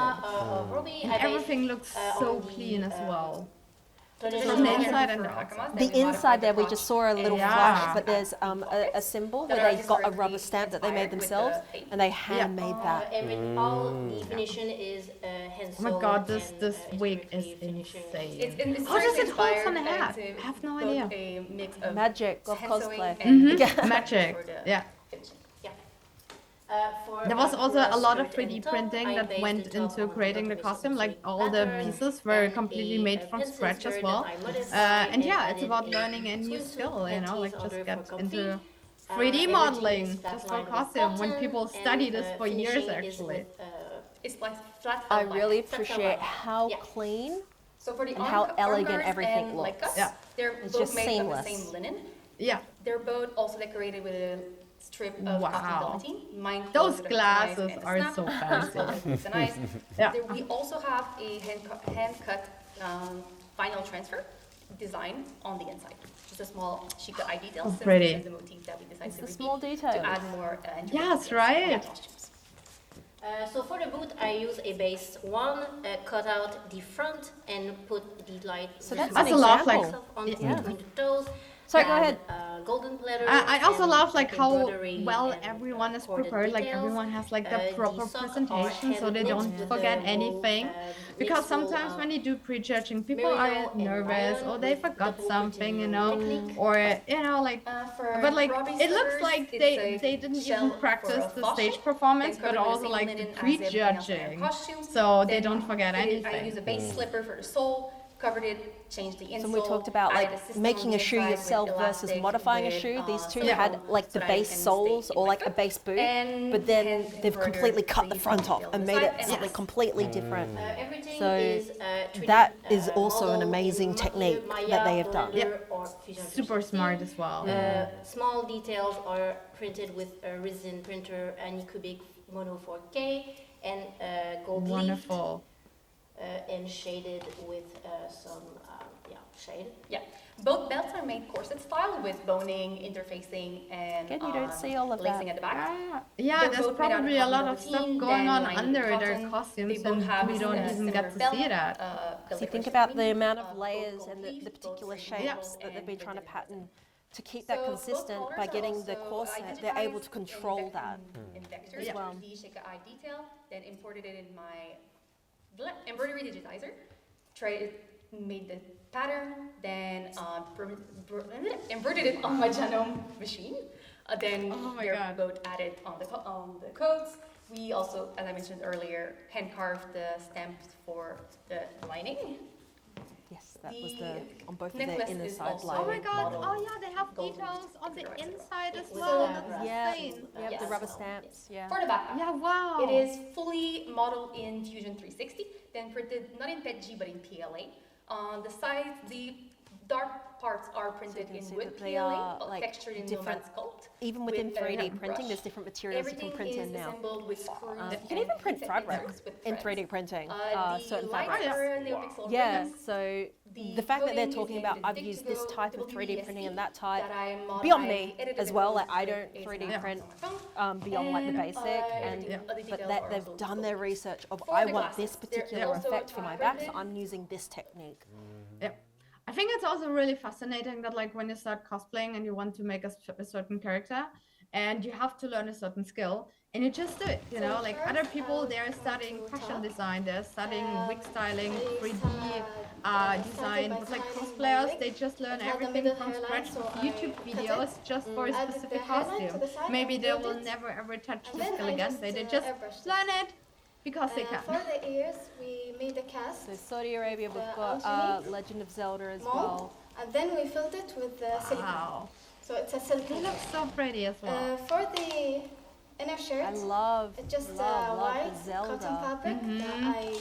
And everything looks so clean as well. From the inside and the outside. The inside there, we just saw a little flash, but there's a symbol where they got a rubber stamp that they made themselves, and they handmade that. All the finishing is hand Oh my god, this wig is insane. How does it hold on the hat? I have no idea. A mix of Magic of hand sewing cosplay. and Magic, for the yeah. finishing. There was also a lot of 3D printing that went into creating the costume, like all the pieces were completely made from scratch as well. And yeah, it's about learning a new skill, you know, like just get into 3D modeling just for costume when people study this for years actually. It's like flat I outline, really flat appreciate outline. how clean So for the and how arm elegant guards everything and looks. leg cuffs, Yeah. they're It's both just made seamless. of the same linen. Yeah. They're both also decorated with a strip of Wow. cotton velveteen. Mine Those closed with a glasses knife and a are snap. so fancy. It's a nice. Yeah. We also have a hand-cut vinyl transfer design on the inside. Just a small chica eye detail. Oh, since pretty. this is the motif that we decided It's to the repeat small details. to add more Yes, intricacies right. on the costumes. So for the boot, I use a base one, cut out the front and put the light. So that's an on example. between the toes. Sorry, go and, ahead. Golden platter. I also and love like how embroidery well and everyone is corded prepared, like details. everyone has like the The proper socks are presentation so they hand don't knit with forget the wool, anything. Because mixed wool, sometimes when you do prejudging, people merino are and nervous nylon or they with forgot double something, you continuum know, technique. or you know, like. For But like Robbie it looks slippers, like it's a they didn't shell even practice for a the faucet, stage performance, then but covered with also same like linen the as everything else in our prejudging, costumes. so they Then don't forget I anything. use a base slipper for the sole, covered it, changed the insole. So we talked about added like a system making on a the shoe inside with yourself versus elastic, modifying a with, shoe. These two silicone, had like so the that I base can soles stay or in like my a foot. base boot, And but then hand they've embroidered completely cut the the front off detail and on made the it side and something yes. completely different. Everything So is that treated, is also an model amazing in technique Maya, that they have done. Blender, or Fusion Super Efficiency. smart as well. Small details are printed with a resin printer Anycubic Mono 4K and gold leaf, Wonderful. and shaded with some shade. Yeah. Both belts are made corset style with boning, interfacing, and Again, you don't see all of lacing that. at the back. Yeah, They're there's both made out probably a cotton lot of stuff velveteen, going on then lined under with their cotton. costumes, They both and have we don't even similar get to see belt, that. So you think calligraphy about the screen, amount of both layers gold and the leaf, particular both shapes single that they've been trying to and pattern to keep that So both consistent colors by are getting the also corset. They're able to identified control that in vectors as well. with the Shika eye detail, then imported it in my embroidery digitizer, made the pattern, then embroidered it on my genome machine. Then they're both added on the coats. We also, as I mentioned earlier, hand carved the stamps for the lining. Yes, that was on both of necklace the inner is side also lining. Oh my god, modeled oh yeah, they have gold details on the inside as with well. the That's Yeah, insane. yeah, Yes. the rubber stamps. Yeah. For the backpack. Yeah, wow. It is fully modeled in Fusion 360, then printed not in PETG but in PLA. On the sides, the dark parts are printed can in see wood that they PLA, are, but like, textured in different- Nomad Sculpt. Even within with 3D a printing, brush. there's different materials you can print in now. Assembled with screws. You can even print fabric in 3D printing, certain fabrics. Yeah, so the fact that they're talking about I've used this type of 3D printing and that type, beyond me as well, like I don't 3D print beyond like the basic, but that they've done their research of I want this particular effect for my back, so I'm using this technique. Yep. I think it's also really fascinating that like when you start cosplaying and you want to make a certain character and you have to learn a certain skill and you just do it, you know, like other people, they're studying fashion design, they're studying wig styling, 3D design, but like cosplayers, they just learn everything from scratch with YouTube videos just for a specific costume. Maybe they will never ever touch the skill again, they just learn it because they can. For the ears, we made a cast. So Saudi Arabia, we've got Legend of Zelda as well. And then we filled it with silicone. Wow. So it's a silicone. It looks so pretty as well. For the inner shirt, I love white the Zelda. cotton fabric that I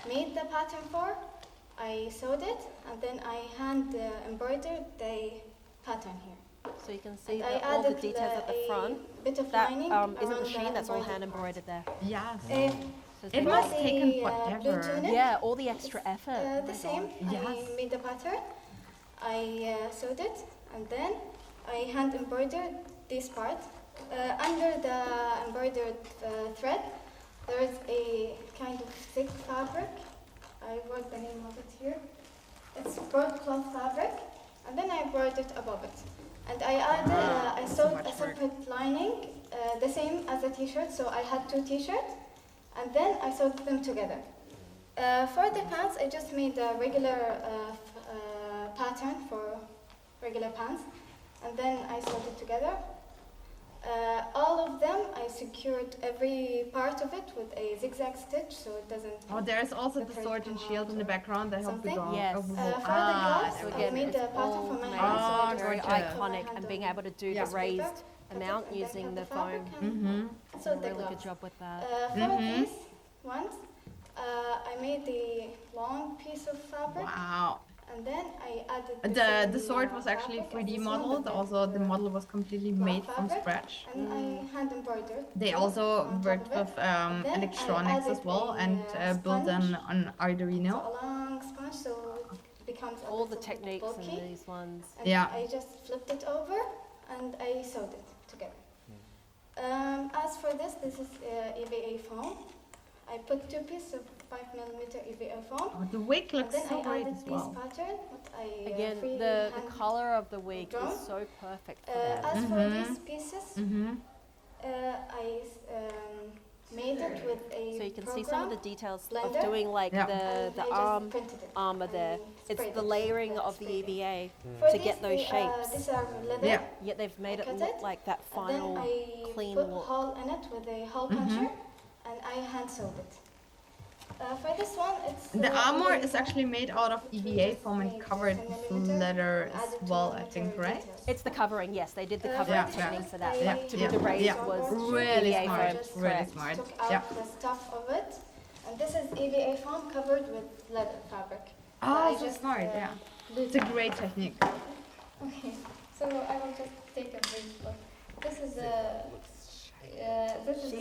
made the pattern for. I sewed it and then I hand embroidered the pattern here. So you can see And I all the added details at the a front. bit of That lining isn't around machine, the that's all embroidered hand embroidered there. Yes. So It for must the, take blue forever. tunic, Yeah, all the extra effort. Oh my the same. God. I made the pattern. I sewed it and then I hand embroidered this part. Under the embroidered thread, there is a kind of thick fabric. I wrote the name of it here. It's broadcloth fabric, and then I embroidered above it. And I added, I sewed a separate lining, the same as the t-shirt. So I had two t-shirts, and then I sewed them together. For the pants, I just made a regular pattern for regular pants, and then I sewed it together. All of them, I secured every part of it with a zigzag stitch, so it doesn't. Oh, there's also the sword and shield in the background. I hope the Something? dog. Yes. For the gloves, So I again, made it's the pattern all for my made hands. So I very just put my iconic, hand and on being able to do the the raised paper, amount and then using cut the fabric foam. and Did sewed a the really good gloves. job with that. For these ones, I made the long piece of fabric. Wow. And then I added The sword was actually 3D modeled. Also, the model was completely made from scratch. And I hand embroidered. They also worked with electronics as well and built an Arduino. A long sponge, so it becomes all the techniques in these ones. And I just flipped it over and I sewed it together. As for this is EVA foam. I put 2 pieces of 5mm EVA foam. Oh, the wig looks and then so I great added as well. this pattern, what I Again, freely the hand color of the wig drawn. is so perfect for that. As for these pieces, I made it with a So you can see some of the details of blender, doing like and the I just printed it. armor there. It's sprayed the it. layering of the EVA For to get those these shapes. are leather. Yet they've made it cut look like that And then final I clean put look. hole in it with a hole puncher, and I hand sewed it. For this one, it's The armor is actually made out of EVA foam and covered with leather as well, I think, right? It's the covering, yes. They did the Yeah. covering Yeah. technique for that. Yeah. Like, to Yeah. be the raised Yeah. was Really EVA smart. foam. Really Correct. smart. Took out Yeah. the stuff of it, and this is EVA foam covered with leather fabric. Oh, so smart, yeah. It's a great technique. Okay, so I will just take a brief look. This is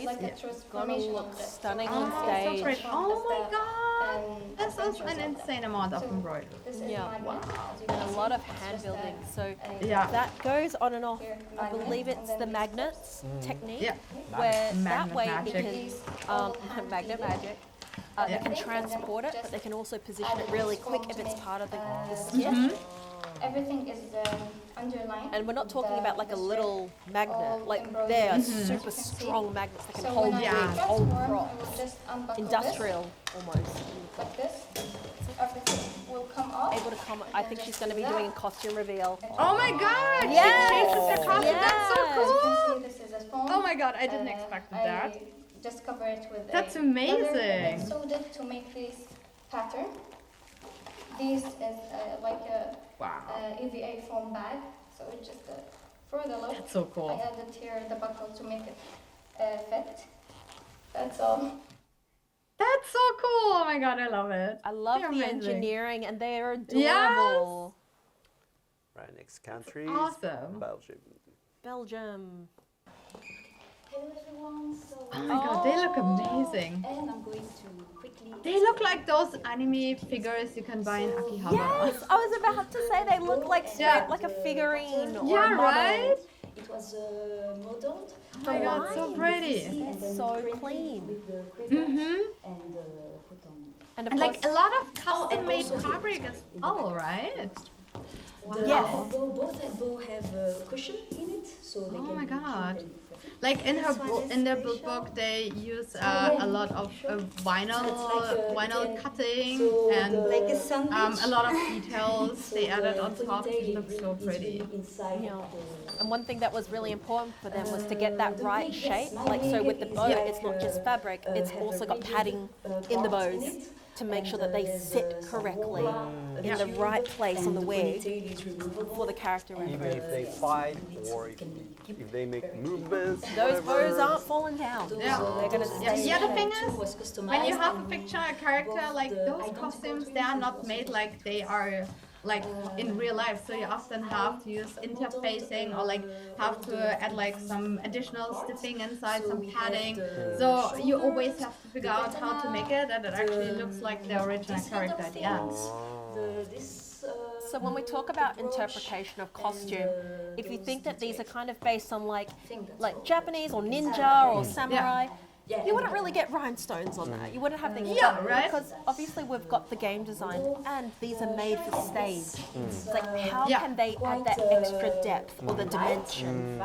like a She's transformation gonna look of this. stunning So on I stage. took it from Oh as my the, god! That's also an insane amount of embroidery. Yeah, wow. And a lot of hand building. So Yeah. that goes on and off. I believe it's the magnets technique, Yeah. where that Magnet way magic. it can magnet magic. They can transport it, but they can also position it really quick if it's part of the skit. Everything is underlined. And we're not talking about like a little magnet, like they are super strong magnets that can So hold when I big old transform, I props. will just unbuckle Industrial almost. this, like this. Everything will come off. Able to come. I think she's going to be doing a costume reveal. Oh my god! Yes! She changes her costume. That's so As you cool. can see, this is a foam. Oh my god! I didn't expect that. I just cover it with That's a amazing. leather and sewed it to make this pattern. This is like a EVA foam bag, so it's just for the look. That's so cool. I added here the buckle to make it fit. That's all. That's so cool! Oh my god, I love it. I love They're the amazing. engineering, and they are Yes! adorable. Right, next country. Awesome. Belgium. Belgium. Hello everyone. So Oh my god, they look amazing. And I'm going to quickly. They look like those anime figures you can buy in Akihabara. Yes, I was about to say they look like straight, like a figurine. Or a Yeah, model. right? It was modeled. Oh my god, so pretty. It's so clean. Mm-hmm. And, And like a lot of and custom-made also fabric as well, right? Yes. Both have a cushion in it, so they Oh can my be god. cute Like in their book, they use a lot of vinyl cutting and like a sandwich. a lot of details they added on top. It looks so pretty. Yeah. And one thing that was really important for them was to get that right shape. Like so with the bow, it's not just fabric, it's also got padding in the bows to make sure that they sit correctly in the right place on the wig for the character Even reference. if they fight or if they make movements. Those whatever. bows aren't falling down. Yeah. They're gonna stay. Yeah, the thing is, when you have a picture, a character, like those costumes, they are not made like they are like in real life. So you often have to use interfacing or like have to add like some additional stiffing inside, some padding. So you always have to figure out how to make it that it actually looks like the original character at the end. So when we talk about interpretation of costume, if you think that these are kind of based on like Japanese or ninja or samurai, you wouldn't really get rhinestones on that. You wouldn't have things. Yeah, right. Because obviously we've got the game design, and these are made for stage. It's like how can they add that extra depth or the dimension?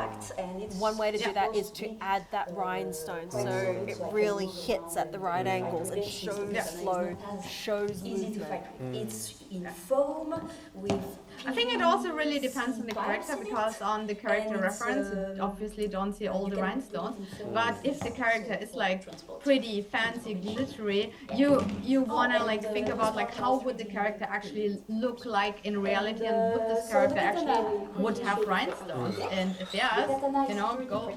One way to do that is to add that rhinestone, so it really hits at the right angles and shows flow, shows movement. It's in foam with. I think it also really depends on the character, because on the character reference you obviously don't see all the rhinestones, but if the character is like pretty fancy glittery, you wanna like think about like how would the character actually look like in reality, and would this character actually would have rhinestones, and if yes, you know, go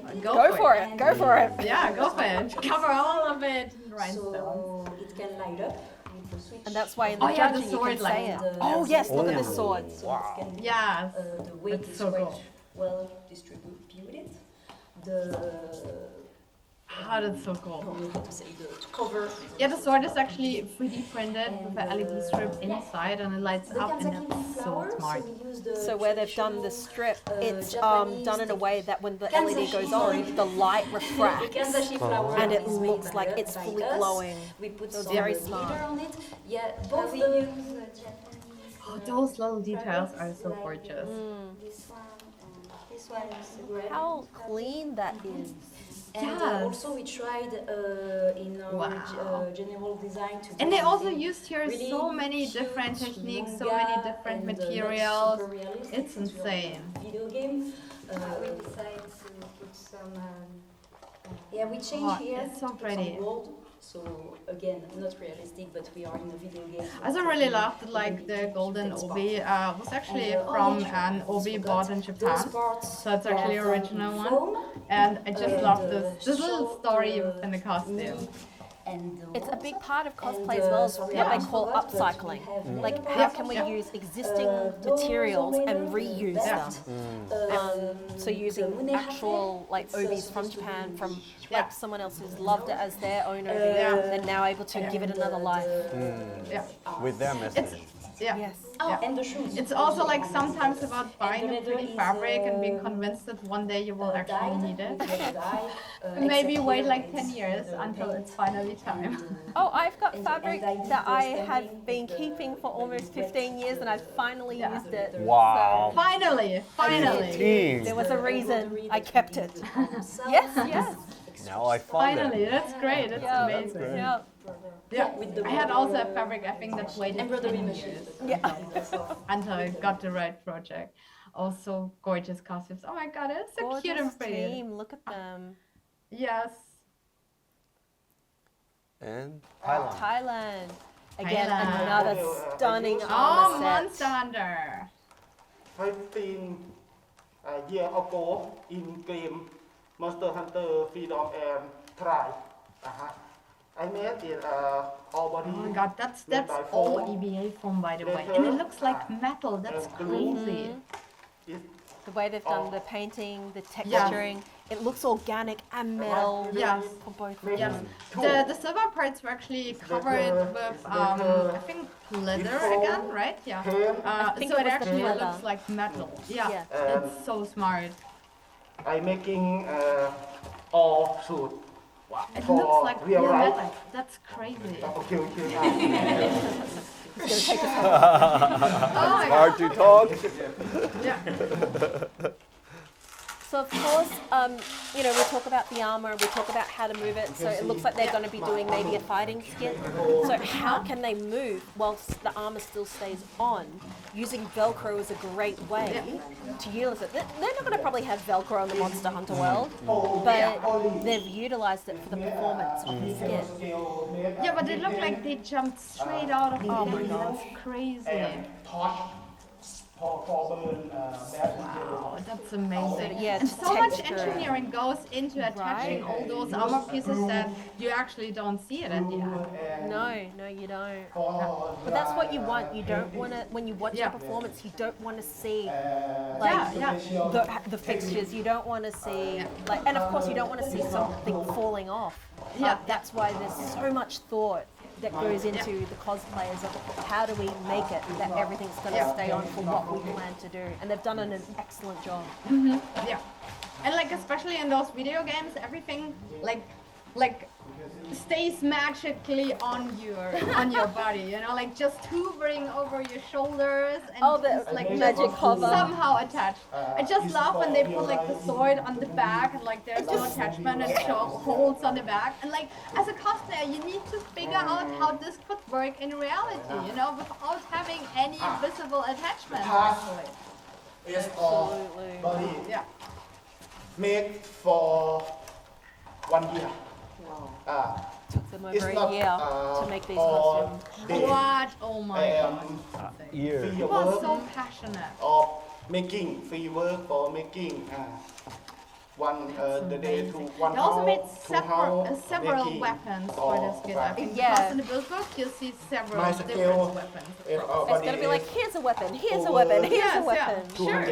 for it. Go for it. Yeah, go for it. Cover all of it in rhinestones. So it can light up. And that's why in the Oh yeah, the judging you sword can say like it. Oh yes, look at this sword. Wow. Yes, The weight that's is so quite cool. well distributed. That's so cool. How to say the cover. Yeah, the sword is actually 3D printed with an LED strip inside, and it lights up, and it's so smart. So where they've done the strip, it's done in a way that when the LED goes on, the light refracts, and it looks like it's fully glowing. We put So it's some very glitter smart. on it. Yeah, both We the use Japanese. Oh, those little details are so gorgeous. This one and this one is great. How clean that is. And Yes. also we tried in our Wow. general design to do And they also something used here really so many cute, different techniques, so manga, many different and, not materials. super realistic, It's since we are insane. in a video game. We decided to put some. Yeah, we changed Oh, here it's so to put pretty. some gold. So again, not realistic, but we are in a video game. I also really loved that, like the golden obi was actually from an obi bought in Japan, so it's actually an original one. And I just love this little story within the costume. It's a big part of cosplay as well, is what they call upcycling. Like, how can we use existing materials and reuse them? So using actual like obis from Japan, from like someone else who's loved it as their own obi, they're now able to give it another life. With their message. Yes. And the shoes. It's also like sometimes about buying a pretty fabric and being convinced that one day you will actually need it. Maybe wait like 10 years until it's finally time. Oh, I've got fabric that I have been keeping for almost 15 years and I've finally used it. Wow. So Finally. there was a reason I kept it. Yes. Now I found Finally, it. that's great. That's amazing. great. Yeah, I had also a fabric, I think, that waited 10 years. Until I got the right project. Also gorgeous costumes. Oh my god, it's so cute and pretty. Team, look at them. Yes. And Thailand. Again, Thailand. another stunning Oh, armor set. Monster Hunter. 15 years ago in game Monster Hunter Freedom and Try. I made it all body. Oh my god, that's all EVA foam, by the way. And it looks like metal. That's crazy. The way they've done the painting, the texturing, it looks organic and metal. Yes. For both. Yes. The silver parts were actually covered with, I think, leather again, right? Yeah. I think so it it was the actually leather. looks like metal. Yeah. Yeah. It's so smart. I'm making all suit. It for looks like real real life. metal. That's crazy. It's hard to talk. So of course, we talk about the armor, we talk about how to move it. So it looks like they're going to be doing maybe a fighting skin. So how can they move whilst the armor still stays on? Using Velcro is a great way to use it. They're not going to probably have Velcro on the Monster Hunter world, but they've utilized it for the performance of the skin. Yeah, but they look like they jumped straight out of the game. That's crazy. Wow, that's amazing. Yeah, and so much texture. engineering goes into attaching all those armor pieces that you actually don't see it at the end. No, you don't. But that's what you want. You don't want to, when you watch the performance, you don't want to see the fixtures. You don't want to see, and of course you don't want to see something falling off. That's why there's so much thought that goes into the cosplayers of how do we make it that everything's going to stay on for what we plan to do. And they've done an excellent job. Yeah. And like especially in those video games, everything like stays magically on your body, you know, like just hovering over your shoulders and just, like magic hover. somehow attached. I just love when they put like the sword on the back and like there's no attachment and holds on the back. And like as a cosplayer, you need to figure out how this could work in reality, you know, without having any visible attachment actually. It's all body. Made for 1 year. Took them over It's a not, year to make these all costumes. day. What? Oh my god. Year. You are so passionate. Of making free work for making the day to 1 They also hour, made 2 hour several making weapons for this kit. I think Yeah. because in the build book you'll see several My different skill weapons. It's going to be like, here's a weapon, here's a weapon, here's a weapon. Sure.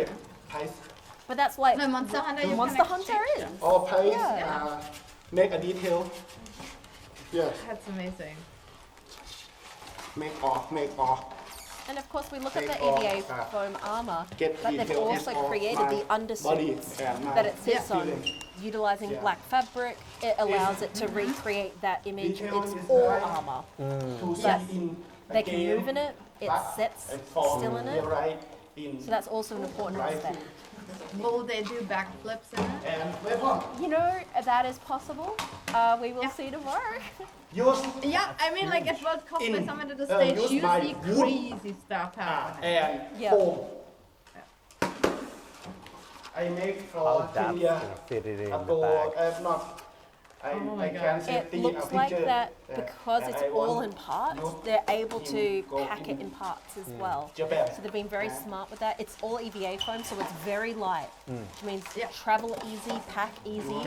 But that's like No, Monster Hunter, you Monster can Hunter is. All price Yeah. make a detail. Yes, That's amazing. make off. And of course, we look at Take the EVA off, foam armor, get but they've details also of created my the body undersuits and my that it sits on. feeling. Utilizing Yeah. black fabric, it allows it to recreate that image. Detail It's is all right armor. To But sit in they can again, move in it, it but sets for still in it. right in So that's also an important right aspect. Will they do backflips in it? and weapon. You know, that is possible. We will see tomorrow. Use Yeah, I mean like at World Cosplay in, Summit at the stage, use you my see wood. crazy stuff happening. and Yeah. foam. I make How for that's 2 years gonna fit it in the ago. bag. Not. I my can God. see It a looks like picture, that because and it's I all want in parts, you they're able to go pack it in parts as well. Japan. So they've been very smart with that. It's all EVA foam, so it's very light, which means travel easy, pack easy,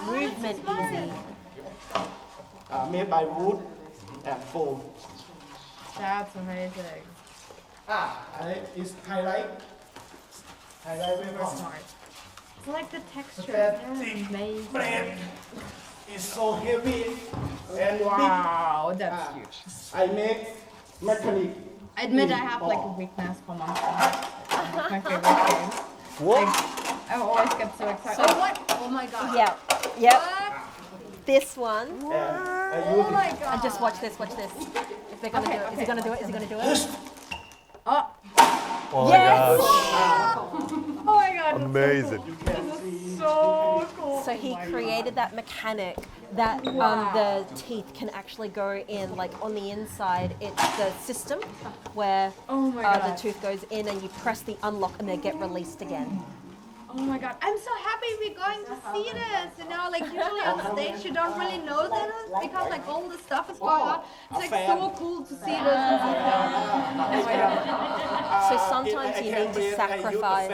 movement easy. made by wood and foam. That's amazing. And it's highlight Super smart. It's like the texture. That They're thick amazing. bread is so heavy and Wow, that's huge. I make mechanic. I admit I have like a weakness for Monster Hunter. It's my favorite game. What? Like, I always get so excited. So- Oh, what? Oh my god. Yeah. Yep. What? This one. Oh my god. And just watch this, watch this. If they're gonna do it, is he gonna do it? Is he gonna do it? Oh. Oh Yes! my gosh. Oh my god. Amazing. This is so cool. So he created that mechanic that the teeth can actually go in, like on the inside. It's the system where the tooth goes in and you press the unlock and they get released again. Oh my god, I'm so happy we're going to see this, you know, like usually on stage you don't really know this because like all the stuff is going on. It's like so cool to see this. Oh my god. So sometimes you need to sacrifice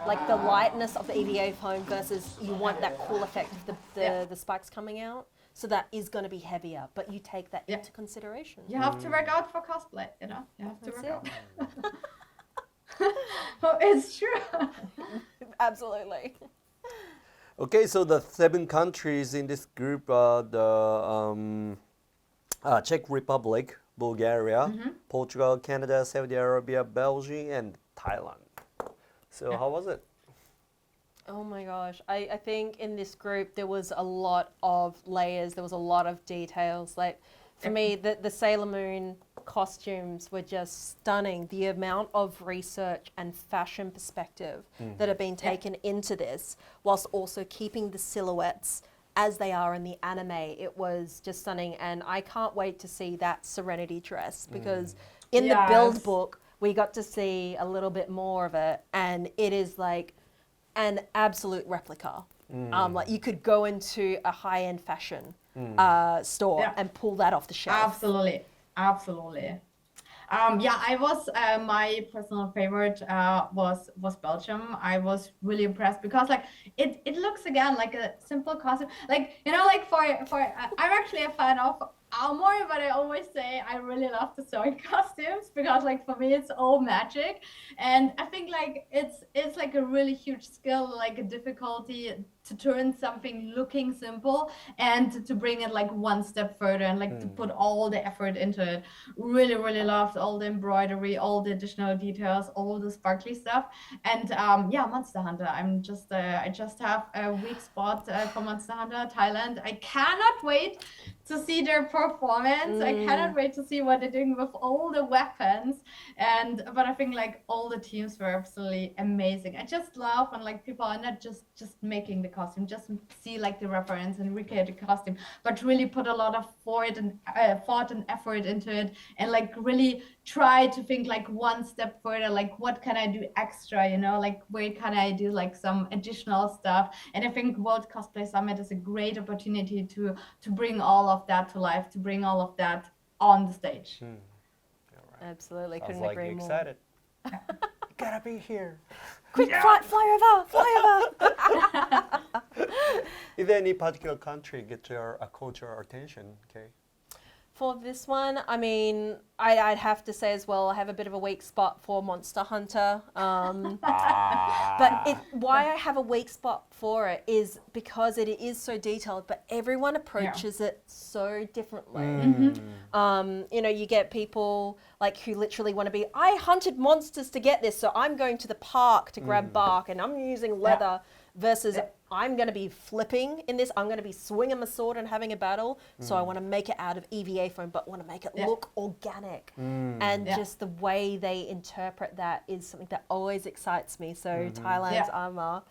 like the lightness of the EVA foam versus you want that cool effect of the spikes coming out. So that is going to be heavier, but you take that into consideration. You have to work out for cosplay, you know, you have to work out. Oh, it's true. Absolutely. Okay, so the 7 countries in this group are the Czech Republic, Bulgaria, Portugal, Canada, Saudi Arabia, Belgium, and Thailand. So how was it? Oh my gosh. I think in this group there was a lot of layers, there was a lot of details. Like for me, the Sailor Moon costumes were just stunning. The amount of research and fashion perspective that have been taken into this, whilst also keeping the silhouettes as they are in the anime, it was just stunning. And I can't wait to see that Serenity dress because in the build book, we got to see a little bit more of it, and it is like an absolute replica. Like you could go into a high-end fashion store and pull that off the shelf. Absolutely, absolutely. I was my personal favorite was Belgium. I was really impressed because like it looks again like a simple costume. Like you know, like for I'm actually a fan of Aomori, but I always say I really love the sewing costumes because like for me it's all magic, and I think like it's like a really huge skill, like a difficulty to turn something looking simple and to bring it like one step further and like to put all the effort into it. Really, really loved all the embroidery, all the additional details, all the sparkly stuff, and Monster Hunter. I just have a weak spot for Monster Hunter Thailand. I cannot wait to see their performance. I cannot wait to see what they're doing with all the weapons. But I think like all the teams were absolutely amazing. I just love when like people are not just making the costume, just see like the reference and recreate the costume, but really put a lot of thought and effort into it, and like really try to think like one step further, like what can I do extra, you know, like where can I do like some additional stuff. And I think World Cosplay Summit is a great opportunity to bring all of that to life, to bring all of that on the stage. Absolutely, Sounds couldn't like agree you're more. excited. Gotta be here. Quick, fly over. Is there any particular country get your cultural attention? Okay. For this one, I mean, I'd have to say as well, I have a bit of a weak spot for Monster Hunter. But why I have a weak spot for it is because it is so detailed, but everyone approaches it so differently. You know, you get people like who literally want to be, I hunted monsters to get this, so I'm going to the park to grab bark and I'm using leather versus I'm going to be flipping in this. I'm going to be swinging my sword and having a battle. So I want to make it out of EVA foam, but want to make it look organic. And just the way they interpret that is something that always excites me. So Thailand's armor,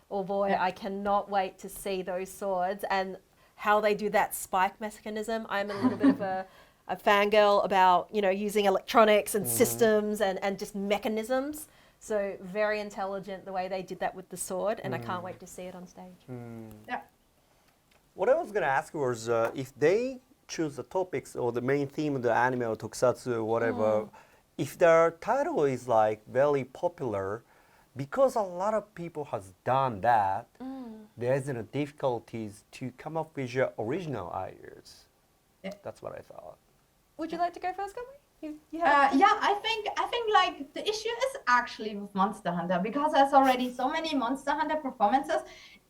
oh boy, I cannot wait to see those swords and how they do that spike mechanism. I'm a little bit of a fangirl about, you know, using electronics and systems and just mechanisms. So very intelligent the way they did that with the sword, and I can't wait to see it on stage. What I was going to ask was if they choose the topics or the main theme of the anime or tokusatsu or whatever, if their title is like very popular, because a lot of people has done that, there isn't difficulties to come up with your original ideas. Yeah. That's what I thought. Would you like to go first, Kamui? Yeah, I think like the issue is actually with Monster Hunter, because there's already so many Monster Hunter performances,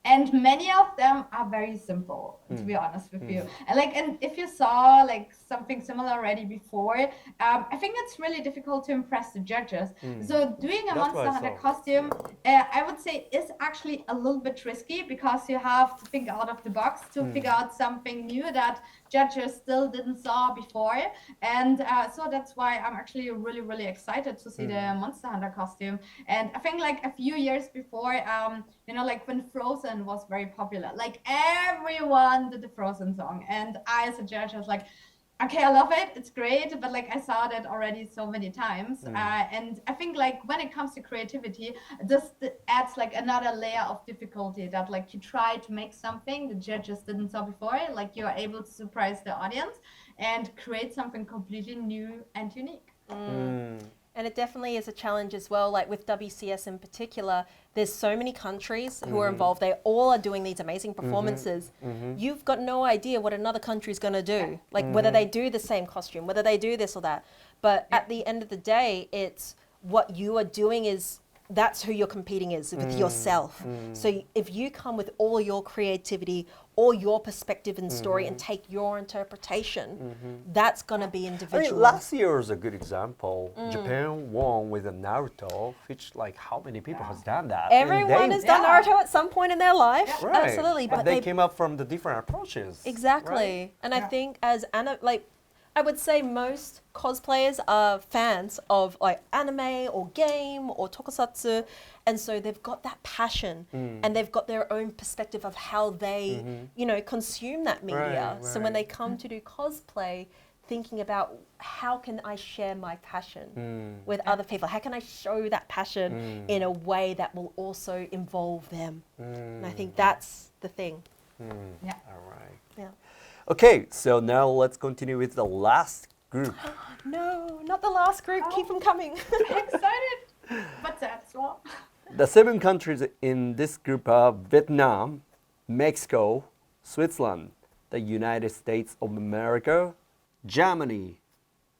and many of them are very simple, to be honest with you. And if you saw like something similar already before, I think it's really difficult to impress the judges. So doing a Monster Hunter costume, I would say, is actually a little bit risky, because you have to think out of the box to figure out something new that judges still didn't saw before. And so that's why I'm actually really, really excited to see the Monster Hunter costume. And I think like a few years before, you know, like when Frozen was very popular, like everyone did the Frozen song. And I as a judge was like, okay, I love it, it's great, but like I saw that already so many times. And I think like when it comes to creativity, this adds like another layer of difficulty, that like you try to make something the judges didn't saw before, like you're able to surprise the audience and create something completely new and unique. And it definitely is a challenge as well, like with WCS in particular, there's so many countries who are involved. They all are doing these amazing performances. You've got no idea what another country is going to do, like whether they do the same costume, whether they do this or that. But at the end of the day, it's what you are doing is, that's who you're competing is with yourself. So if you come with all your creativity, all your perspective and story, and take your interpretation, that's going to be individual. I mean, last year is a good example. Japan won with a Naruto, which like how many people has done that? Everyone has done Naruto at some point in their life, right. absolutely. But they came up from the different approaches. Exactly, right? And I think as I would say most cosplayers are fans of like anime or game or tokusatsu, and so they've got that passion and they've got their own perspective of how they, you know, consume that media. So when they come to do cosplay, thinking about how can I share my passion with other people? How can I show that passion in a way that will also involve them? And I think that's the thing. Yeah. All right. Yeah. Okay, so now let's continue with the last group. No, not the last group. Keep them coming. Excited, but that's all. The 7 countries in this group are Vietnam, Mexico, Switzerland, the United States of America, Germany,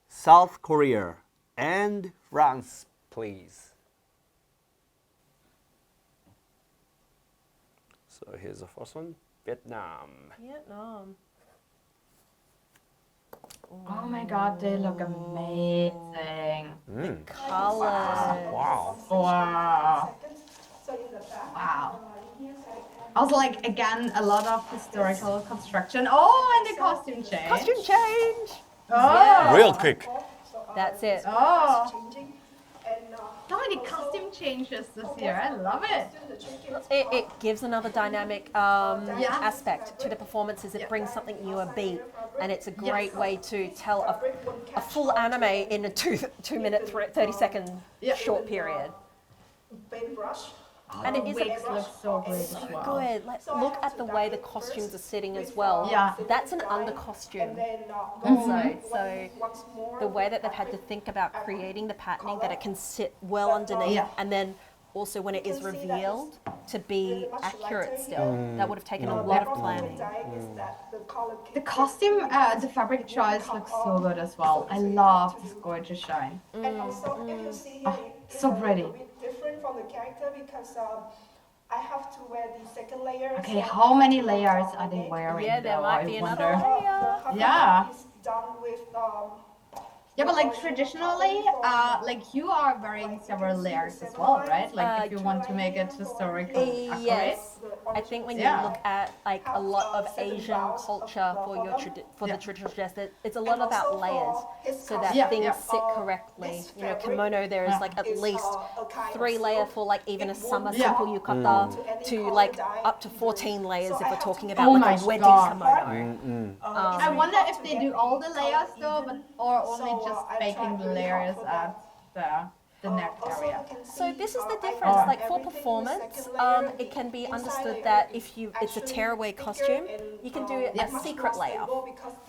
South Korea, and France, please. So here's the first one, Vietnam. Vietnam. Oh my God, they look amazing. Colors. Wow. Wow. Wow. Also, like, again, a lot of historical construction. Oh, and the costume change. Costume change. Oh. Real quick. That's it. Oh. So many costume changes this year. I love it. It gives another dynamic aspect to the performances. It brings something new, a beat, and it's a great way to tell a full anime in a 2 minute, 30 second short period. And it is wigs look so great as well. good. Like, look at the way the costumes are sitting as well. Yeah. That's an under costume also. So the way that they've had to think about creating the patterning that it can sit well underneath, and then also when it is revealed to be accurate still. That would have taken a lot of planning. The costume, the fabric choice looks so good as well. I love this gorgeous shine. And also, if you see so pretty. Different from the character, because I have to wear the second layer. Okay, how many layers are they wearing? Yeah, there might be another layer. Yeah. Is done with Yeah, but like traditionally, like you are wearing several layers as well, right? Like if you want to make it historically accurate. Yes, I think when you look at like a lot of Asian culture for your the traditional dress, it's a lot about layers, so that things sit correctly. You know, kimono, there is like at least 3 layers for like even a summer simple yukata to like up to 14 layers if we're talking about like a wedding kimono. I wonder if they do all the layers though, but or only just making the layers at the neck area. So this is the difference. Like for performance, it can be understood that if it's a tearaway costume, you can do a secret layer.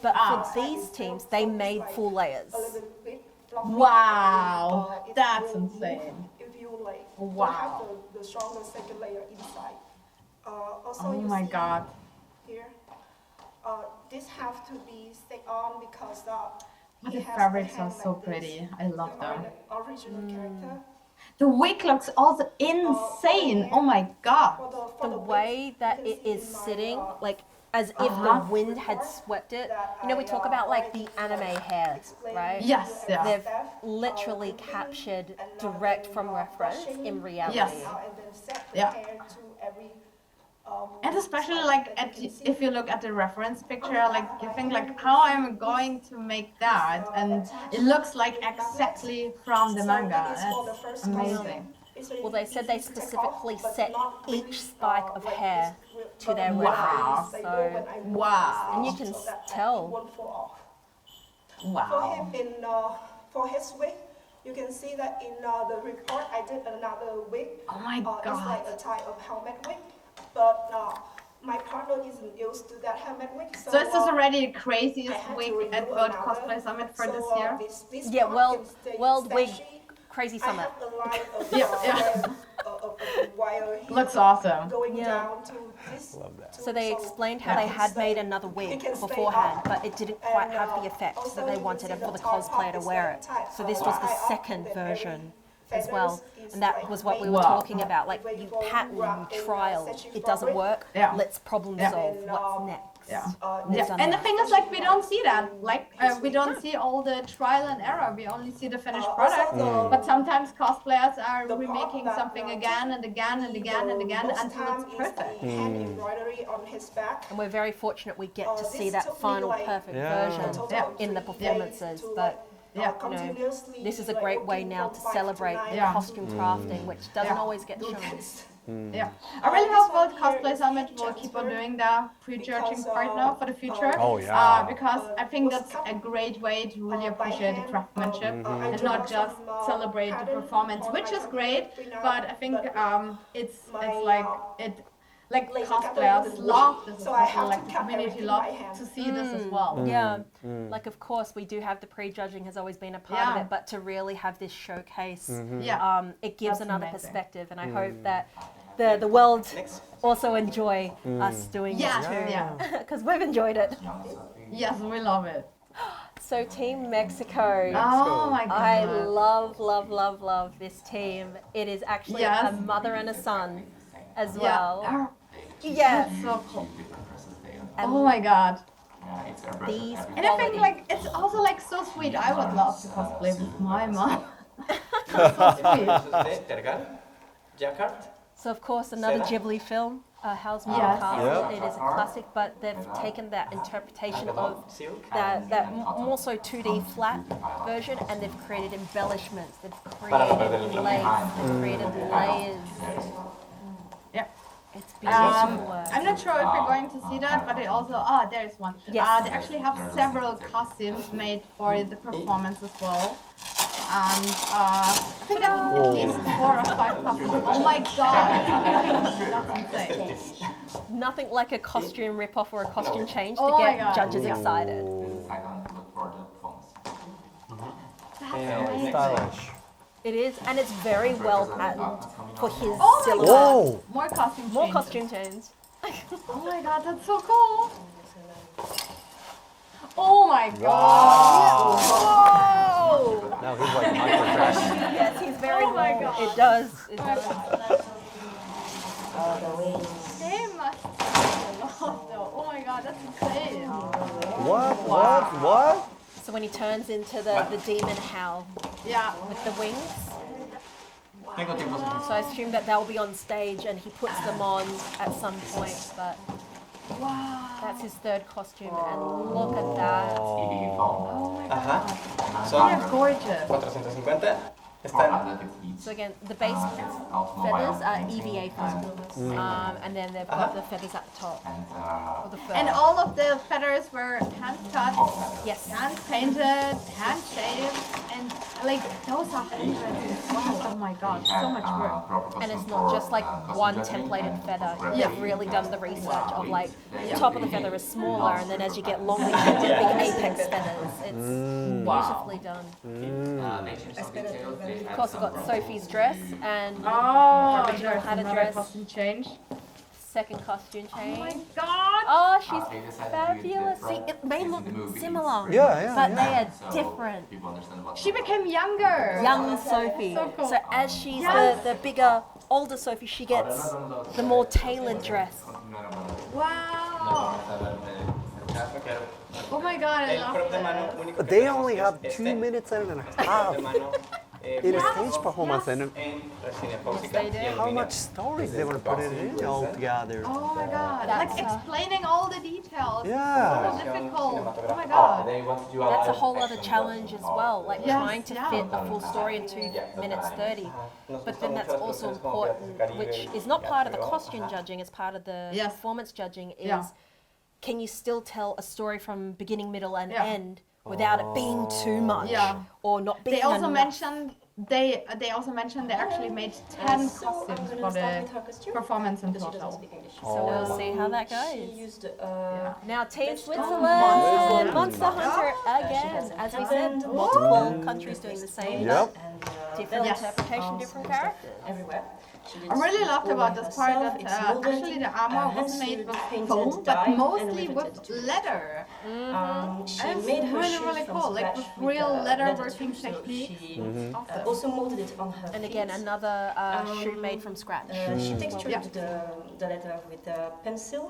But for these teams, they made full layers. Wow, that's insane. If you like wow. have the stronger second layer inside. Also Oh you my see god. Here, this have to be stayed on because The it has fabrics a are hand so like pretty. this. I love They are them. the original character. The wig looks also insane. Oh my god. The way that it is sitting, like as if Uh-huh. the wind had swept it. You know, we talk about like the anime hair, right? Yes, yeah. They've literally captured direct from reference in reality. Yes. Yeah. And especially like if you look at the reference picture, like you think like how I'm going to make that, and it looks like exactly from the manga. That's amazing. Well, they said they specifically set each spike of hair to their Wow. reference. So, Wow. and you can tell. Wow. For him for his wig, you can see that in the report I did another wig. Oh my It's god. like a type of helmet wig, but my partner isn't used to that helmet wig. So is this already the craziest wig at World Cosplay Summit for this year? Yeah, World Wig Crazy Summit. Looks awesome. Going Yeah. down to this. So they explained how they had made another wig beforehand, but it didn't quite have the effect that they wanted it for the cosplayer to wear it. So this was the second version as well, and that was what we were talking about. Like you pattern, you trial, it doesn't work. Yeah. Let's problem Yeah. solve. What's next? Yeah. They've Yeah. done And the that. thing is, like, we don't see that. Like, we don't see all the trial and error. We only see the finished product. But sometimes cosplayers are remaking something again and again and again and again until it's perfect. Hand embroidery on his back. And we're very fortunate we get to see that final perfect version in the performances. But Yeah. you know, this is a great way now to celebrate costume crafting, which doesn't always get shown. Yeah, I really hope World Cosplay Summit will keep on doing the pre-judging part now for the future. Oh, yeah. Because I think that's a great way to really appreciate the craftsmanship and not just celebrate the performance, which is great. But I think it's like cosplayers love this, especially like the community love to see this as well. Yeah, like of course we do have the pre-judging has always been a part of it, but to really have this showcase, it gives That's another amazing. perspective, and I hope that the world also enjoy us doing Yeah, this too, yeah. because we've enjoyed it. Yes, we love it. So Team Mexico. Oh my god. I love this team. It is actually a mother and a son as well. Yeah. So cool. Oh my god. These And I think like it's also like so sweet. I would love to cosplay with my mom. So of course another Ghibli film, Howl's Moving Yes. Castle. It is a classic, but they've taken that interpretation of that more so 2D flat version, and they've created embellishments. They've created layers. They've created layers. Yeah. It's beautiful work. I'm not sure if you're going to see that, but they also there's one. Yes. They actually have several costumes made for the performance as well. And I think there were at least 4 or 5 costumes. Oh my god! That's insane. Nothing like a costume rip-off or a costume change to Oh my get God. judges Yeah. excited. Stylish. It is, and it's very well patterned for his Oh my silhouette. god! More costume More changes. costume change. Oh my god, that's so cool! Oh my god! Whoa! Now he's like Michael Jackson. Yes, he's very. Oh my god! It does. It does. They must love though. Oh my god, that's insane! What? So when he turns into the demon howl Yeah. with the wings. So I assume that they'll be on stage and he puts them on at some point, but wow, that's his third costume, and look at that. Oh my god. So, They're gorgeous. 450 están. So again, the base feathers are EVA feathers, and then they've got the feathers at the top. Or the fur. And all of the feathers were hand cut, yes, hand painted, hand shaved, and like those are hundreds. Oh my god, so much work. And it's not just like one templated feather. They've really done the research of like the top of the feather is smaller, and then as you get longer, you get the big apex feathers. It's beautifully done. Of course, we've got Sophie's dress and original had a dress. Costume change. second costume change. Oh my god! Oh, she's fabulous. See, it may look similar, Yeah, but yeah. they are different. She became younger. Young Sophie. So cool. So as she's Yes. the bigger, older Sophie, she gets the more tailored dress. Wow! Oh my god, I love that. They only have 2 minutes and a half in a stage performance, and how much stories they want to put it in all together. Oh my god, That's like explaining all the details. Yeah. So difficult. Oh my god. That's a whole other challenge as well, like Yes, trying to fit a full story in 2 minutes 30. But then that's also important, which is not part of the costume judging, it's part of the Yes. performance judging, is Yeah. can you still tell a story from beginning, middle and Yeah. end without it being too much Yeah. or not being They also enough? mentioned they actually made 10 costumes for the performance in total. So we'll see how that goes. Used, Now Team Switzerland, Monster Hunter again. As we said, multiple countries doing the same, Yep. different Yes. interpretation, different characters. everywhere. I really loved about this part that actually the armor was made with foam, but mostly with leather. She It's made her really, shoes really from cool, like scratch with real leather leather working too, so technique. she Awesome. also molded it on her And again, feet. another shoe made from scratch. She Mm. textured Yeah. the leather with a pencil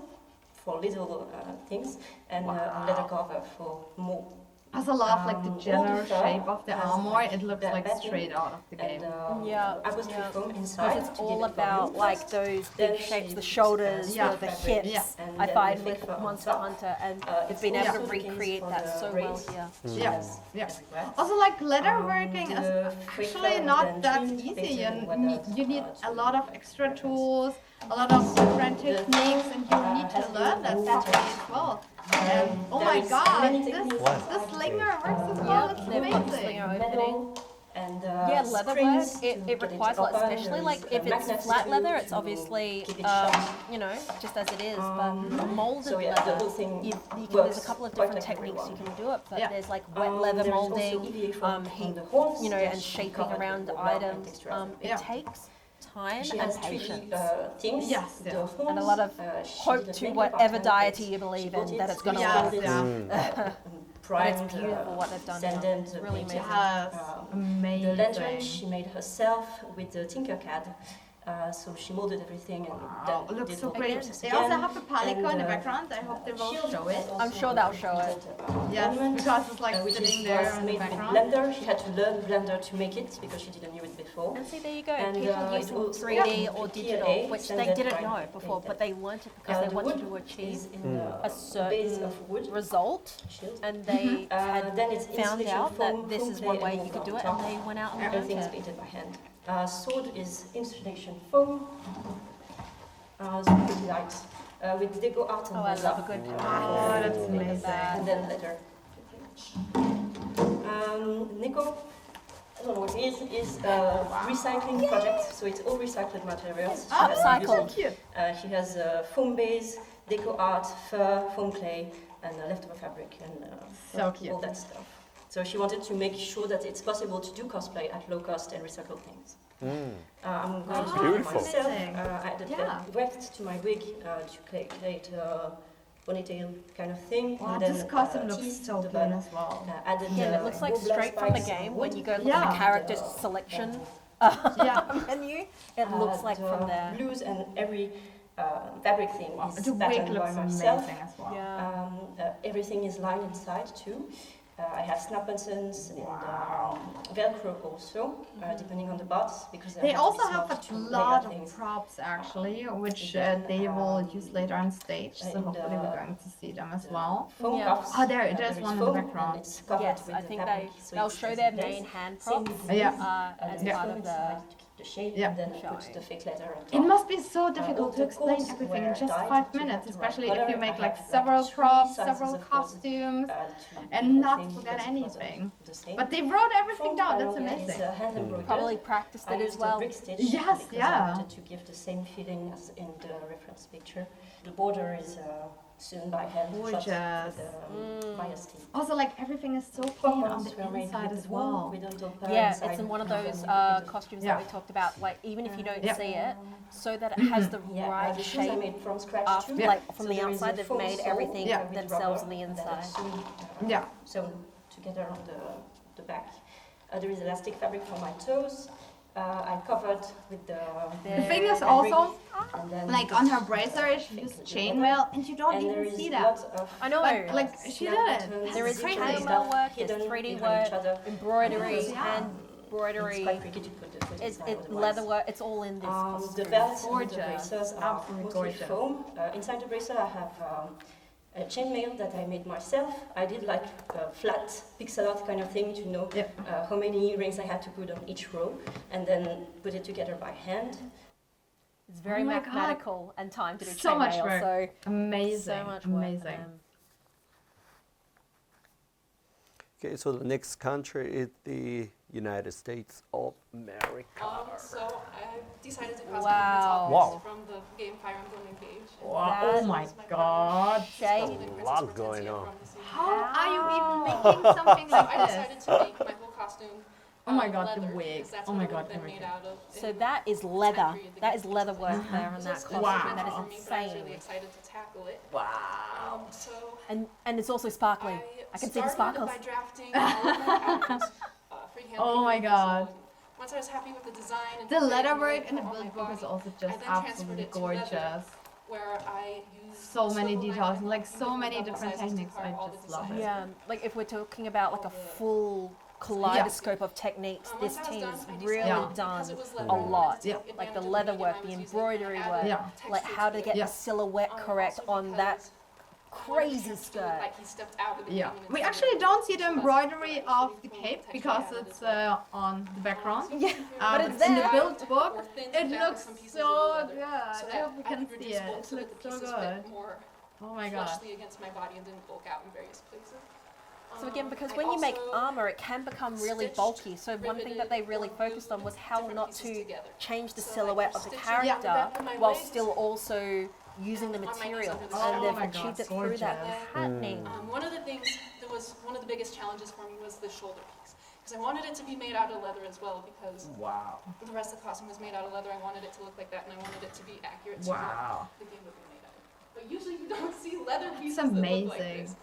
for little things and a leather cover for more. I also love like the all general the fur shape of the has, armor. It looks the like backing straight out of the game. and Yeah, upholstery yeah. foam Because inside. it's to all give it about volume. like those Then big shapes, she the shoulders, Yeah. the fabric, hips. and I then find the with fake fur on Monster top. Hunter, and It's you've been able also to the case recreate for that the so well braids. here. Yeah, yeah. Everywhere. Also, like leather working is the fake actually fur not then that trimmed easy. based on You what need, the- you need a lot of extra tools, a lot of different techniques, and you need to learn that properly as well. And oh there my is god, many this techniques slinger works as well. Yeah, It's they've got the amazing. slinger opening. Metal and Yeah, leather work, springs it to get requires a lot, open. especially There like is if it's magnets flat to leather, use it's to obviously, keep it sharp. you know, just as it is, but molded so yeah, the leather, whole thing you can, there's works a couple of quite different like techniques you everyone. can do it, but Yeah. there's like wet leather There is also molding, EVA foam heat, on the horns you know, that and she shaping covered around with the wool and items. texture. It Yeah. takes time She and has three patience. things. Yes, The yeah. horns, And a lot of she hope didn't to make it whatever by hand, deity but you believe she in bought that it, it's gonna Yeah, work. yeah. But it's primed, beautiful what they've done here. sanded, It's really painted. amazing. Yes, The amazing. lantern she made herself with the Tinkercad. So she molded everything and Wow, then it looks did so the great. process They again. also have a palico in the And, background. I hope they will shield show was it. also I'm sure they'll show it. Yes, ornament, because it's like which sitting is there was in the made with background. Blender. She had to learn Blender to make it because she didn't know it before. And see, there you go. And, People it using also 3D comes or with digital, PLA, which they sanded didn't prime know before, but they learnt it because they the wanted wood to achieve is in a base certain of wood. result, Shield. and they had then it's found insulation out that foam, this foam is play one way and you could do on it, and top. they went out and learned Everything is it. painted by hand. Sword is insulation foam. It's pretty light. With deco art and Oh, I leather. love a good Oh, that's amazing. And then leather. Nico, I don't know what it is recycling project, so it's all recycled materials. She has Upcycled. used- she has foam base, deco art, fur, foam clay, and leftover fabric, and So cute. all that stuff. So she wanted to make sure that it's possible to do cosplay at low cost and recycle things. I'm going to do it Beautiful. myself. Amazing. I added Yeah. weft to my wig to create a ponytail kind of thing. Wow, and then, this costume looks teased so the clean bun. as well. Added Yeah, it looks like wool blast straight from the spikes game on when wood. you go look Yeah. at the character And, selection Yeah. menu. It looks like from there. Blues and every fabric thing Wow, is the wig patterned by looks myself. amazing as well. Yeah. Everything is lined inside too. I have snap buttons and Velcro also, depending on the bots, because They have to also be have smart a to lot layer of things. props actually, which Then, they will use later on stage. So and, hopefully we're going to see them as well. Foam Yeah. cuffs. Oh, there, there's There is one in the foam, and background. it's covered Yes, with I the think fabric, so they'll it show stays their in place. main hand Same props with Yeah. these, as and part foam of the. inside to keep the shape, Yeah. and then Showing. put the fake leather on top. It must be so all difficult to the explain coats everything in were just dyed 5 to minutes, have the right especially if color. you I make have like like several 3 props, sizes several of clothes, costumes, to and not everything forget because it wasn't anything. the same. But they wrote everything Foam down, that's panel is, amazing. hand embroidered. Probably practiced I it as used a well. brick stitch Yes, because yeah. I wanted to give the same feeling as in the reference picture. The border is sewn by hand, shot Gorgeous. with bias tape. Also, like everything is so clean on the inside as well. Yeah, it's in one of those costumes that we talked about. Like even if you don't see it, so that it has the right the shoes I shape. made from scratch too. Like from So the there is outside, a they've foam made sole everything with themselves on rubber the and then inside. sewn together on the back. There is elastic fabric for my toes. I covered with the thing is also, and then like on her bracer, she used chainmail, and you don't even see that. I know. But, like she did it. There is Crazy. chainmail work, there's 3D work, embroidery, Yeah. embroidery. It's quite tricky to put the It's design otherwise. leather work. It's all in this costume. The belts and the Gorgeous. bracers are Absolutely mostly gorgeous. foam. Inside the bracer I have a chainmail that I made myself. I did like a flat pixel art kind of thing to know how many rings I had to put on each row and then put it together by hand. It's very Oh my God. mathematical and time to do So much chainmail, work. so Amazing. so much work for Amazing. them. Okay, so the next country is the United States of America. So I decided to cosplay Wow. Wow. from the game Fire Emblem Engage. Wow. Oh my God. Shay, A lot going on. How are you even making something So like I this? decided to make my whole costume Oh my God, leather, the wig. because that's Oh what my it would God, have been everything. made out of. so that is leather. That is leather work there in that It's costume. Wow. That for me, is but I was really insane. excited to tackle it. Wow. So And it's also sparkling. I can see the started sparkles. by drafting all of my patterns, freehand Oh my painting. God. So once I was happy with the design and The leather design work in the on my build book is body, also I just then transferred absolutely it to leather, gorgeous. where I used So many swivel details, knife like and so many double different sizes to techniques. I carve all the just love it. designs. Yeah, like if we're talking about like a full kaleidoscope of techniques, this once I was team done, has I decided really Yeah. done because it was leather, a I wanted lot. to take Like the advantage of leather the work, medium the I was using. I embroidery added work, Yeah. like how to get Yeah. the silhouette correct also on that because crazy to look skirt. like he stepped out of the Yeah, game and we it's actually leather. don't see the Plus, embroidery I of actually the full cape texture because added it's as well. on the background. Yeah, but it's in the there. build book, Or thin it back looks some pieces so of leather, good. so I that hope you I can could see reduce it. bulk It so that looks the so pieces good. fit more Oh my God. flushly against my body and didn't bulk out in various places. So again, because I when you make also armor, it can become really stitched, bulky. So one thing that they really focused on was how different not pieces to together. change the So, like, silhouette for of the stitching on the character back of my while legs, still also using the on my knees material, under the and strap. they've Oh my God, achieved it through that gorgeous. patterning. One of the things that was one of the biggest challenges for me was the shoulder piece. Because I wanted it to be made out of leather as well, because Wow. the rest of the costume was made out of leather. I wanted it to look like that, and I wanted it to be accurate to Wow. what the game would be made out of. But usually you don't see leather pieces It's that look like amazing. this.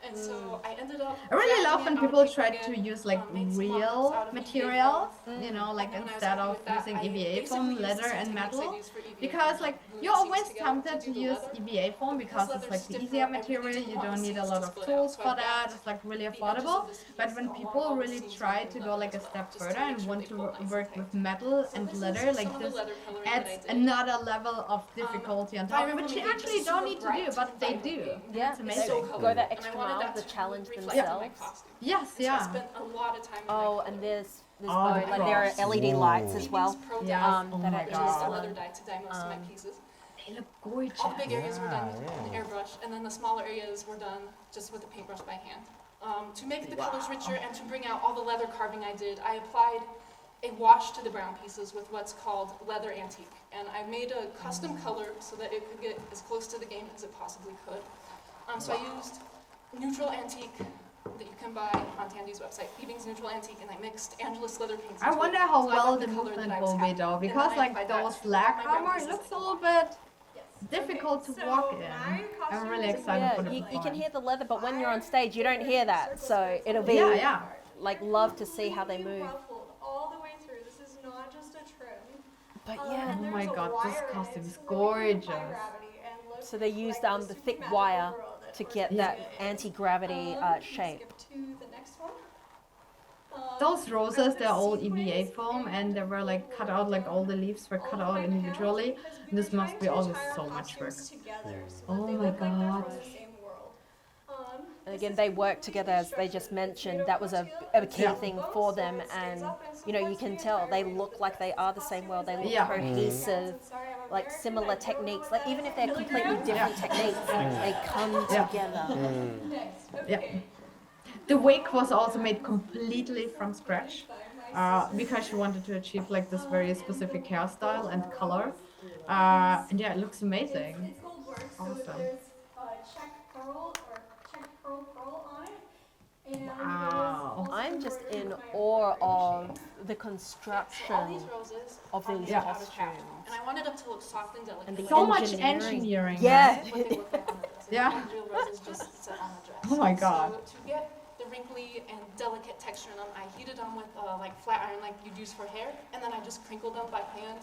And so I ended up I really love drafting when it people on paper try again, to use like made some real mock-ups out of materials, EVA you know, like and then when I was instead happy of with that, using I EVA basically foam, used the leather same and techniques metal. I used for EVA Because and like glued you're the always seams together tempted to to do the use leather. EVA foam because it's leather's like the stiffer, easier I really material, didn't you want don't the need a seams lot to of split tools out, so I for that, wrapped it's like really the edges affordable. of the sleeves But when along people all the really seams try with to leather go like a as well, step just to further make and sure want they to pull nice and work tight. with metal So and this is leather, some like of the this leather coloring that adds I did. another level of difficulty on top, Fire which you Emblem actually is don't super need to do, bright but and they vibrant do. game. Yeah, It's they amazing. go that And I extra wanted mile that to to challenge reflect in my themselves. costume. Yes, So I yeah. spent a lot of time in Oh, my and there's Oh, like the there are props. LED lights as well. Pro Yes. dye, Oh that my are which is a God. leather dye to dye most of my pieces. They look gorgeous. All the big areas were done Yeah, with an airbrush, and then the smaller areas were done just with a paintbrush by hand. To make the colors richer and to bring out all the leather carving I did, I applied a wash to the brown pieces with what's called leather antique. And I made a custom color so that it could get as close to the game as it possibly could. So I used neutral antique that you can buy on Tandy's website, Thieving's Neutral Antique, and I mixed Angelus leather paints. I into wonder it, how so I well got the color that movement I was will be happy though, with. And because then I like applied that those to black my brown armor pieces looks a as well. little bit difficult to walk in. I'm really excited for the You can fun. hear the leather, but when you're on stage, you don't hear that. So it'll be Yeah. like love to see how they move. Ruffled all the way through. This is not just a trim. But yeah, Oh my God, this costume is gorgeous. so they used the thick wire to get that anti-gravity shape. Skip to the next one. Those roses, they're all EVA foam, and they were like cut out, like all the leaves were cut out individually. This must be always so much work. Oh my God. And again, they work together, as they just mentioned. That was a key thing for them, and you know, you can tell they look like they are the same world. They look Yeah. cohesive, like similar techniques. Like even if they're completely different techniques, they come together. Yeah. The wig was also made completely from scratch because she wanted to achieve like this very specific hairstyle and color. And yeah, it looks amazing. Awesome. I'm just in awe of the construction all these roses of are these made out of costumes. half, and I wanted them to look soft and delicate. And the So much engineering. engineering. Yeah. What they look like on the dress. And Yeah. real roses just sit on the dress. Oh my God. So to get the wrinkly and delicate texture in them, I heated them with like flat iron like you'd use for hair, and then I just crinkled them by hand.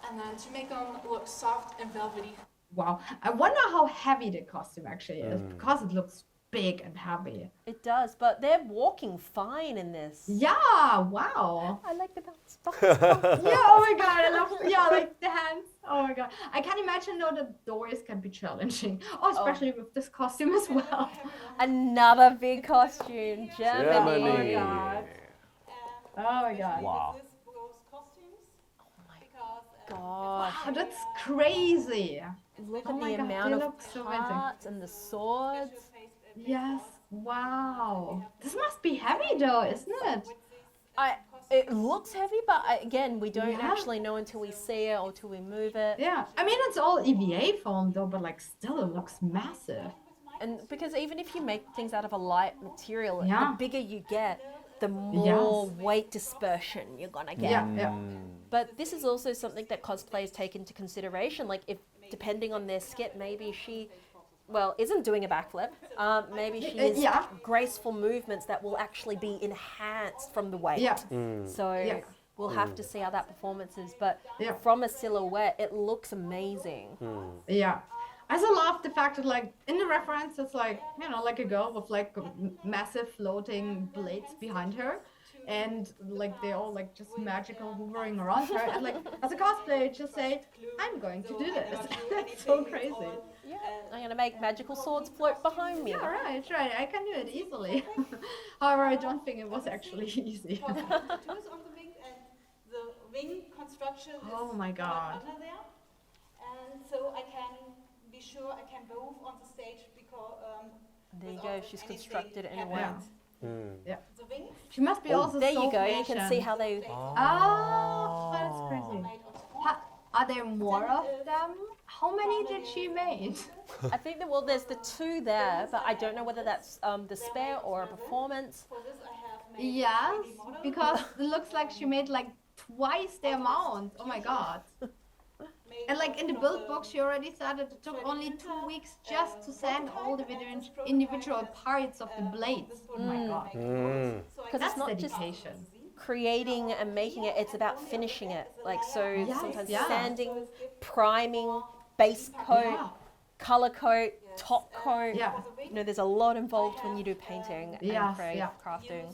And then to make them look soft and velvety. Wow. I wonder how heavy the costume actually is because it looks big and heavy. It does, but they're walking fine in this. Yeah, wow. I like the bounce. Yeah, oh my god, I love like the hands. Oh my god. I can imagine though the doors can be challenging. Oh, especially with this costume as well. Another big costume, Germany. Oh my god. Oh my god. Wow. Gosh. Wow, that's crazy. Look Oh at my the God, amount they of look so amazing. parts and the swords. Yes. Wow. This must be heavy though, isn't it? It looks heavy, but again, we don't Yeah. actually know until we see it or until we move it. Yeah. I mean, it's all EVA foam though, but like still it looks massive. And because even if you make things out of a light material, Yeah. the bigger you get, the more weight dispersion you're gonna get. Yeah, yeah. But this is also something that cosplayers take into consideration. Like if, depending on their skit, maybe she, isn't doing a backflip. Maybe she is graceful movements that will actually be enhanced from the weight. Yeah. So we'll have to see how that performance is. But from a silhouette, it looks amazing. Yeah. I also love the fact that like in the reference it's like, you know, like a girl with like massive floating blades behind her. And like they all like just magical hovering around her. And like as a cosplayer, just say, I'm going to do this. That's so crazy. Yeah, I'm gonna make magical swords float behind me. Yeah, right. I can do it easily. However, I don't think it was actually easy. The wing construction Oh my god. under there, and so I can be sure I can move on the stage because. There you go. She's constructed it in a way. Yeah. The wing. She must be also there so you go. You can see patient. how they. Oh, that's crazy. Are there more of them? How many did she make? I think that there's the two there, but I don't know whether that's the spare or a performance. Yes, because it looks like she made like twice the amount. Oh my god. And like in the build book, she already said that it took only 2 weeks just to sand all the individual parts of the blades. Oh my god. Because That's it's not dedication. just creating and making it, it's about finishing it. Like, so sometimes sanding, priming, base coat, color coat, top coat. Yeah. You know, there's a lot involved when you do painting and Yes, crafting.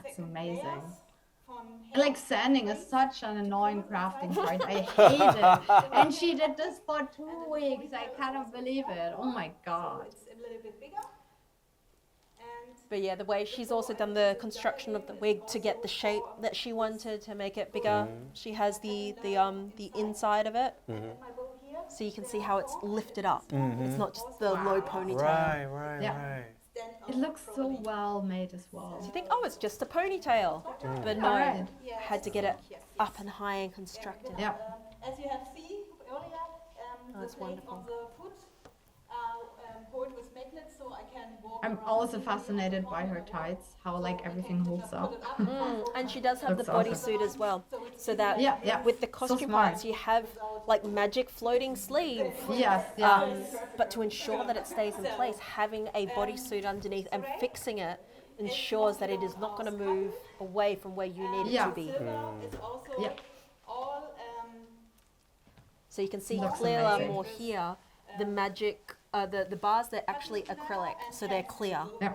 That's amazing. And like sanding is such an annoying crafting part. I hate it. And she did this for 2 weeks. I cannot believe it. Oh my god. But yeah, the way she's also done the construction of the wig to get the shape that she wanted to make it bigger. She has the inside of it, so you can see how it's lifted up. It's not just the low ponytail. Right. It looks so well made as well. So you think, oh, it's just a ponytail, but no, Alright. had to get it up and high and constructed. Yeah. As you have seen earlier, the that's blades wonderful. on the foot are poured with magnets, so I can walk I'm around also fascinated by her tights, how like everything holds up. And she does have Looks the awesome. bodysuit as well, so that Yeah. with the So costume smart. parts you have like magic floating sleeve. Yes, But to ensure that it stays in place, having a bodysuit underneath and fixing it ensures that it is not going to move away from where you need it to be. Yeah. all So you can see Looks clearer amazing. more here. The magic, the bars, they're actually acrylic, so they're clear. Yeah.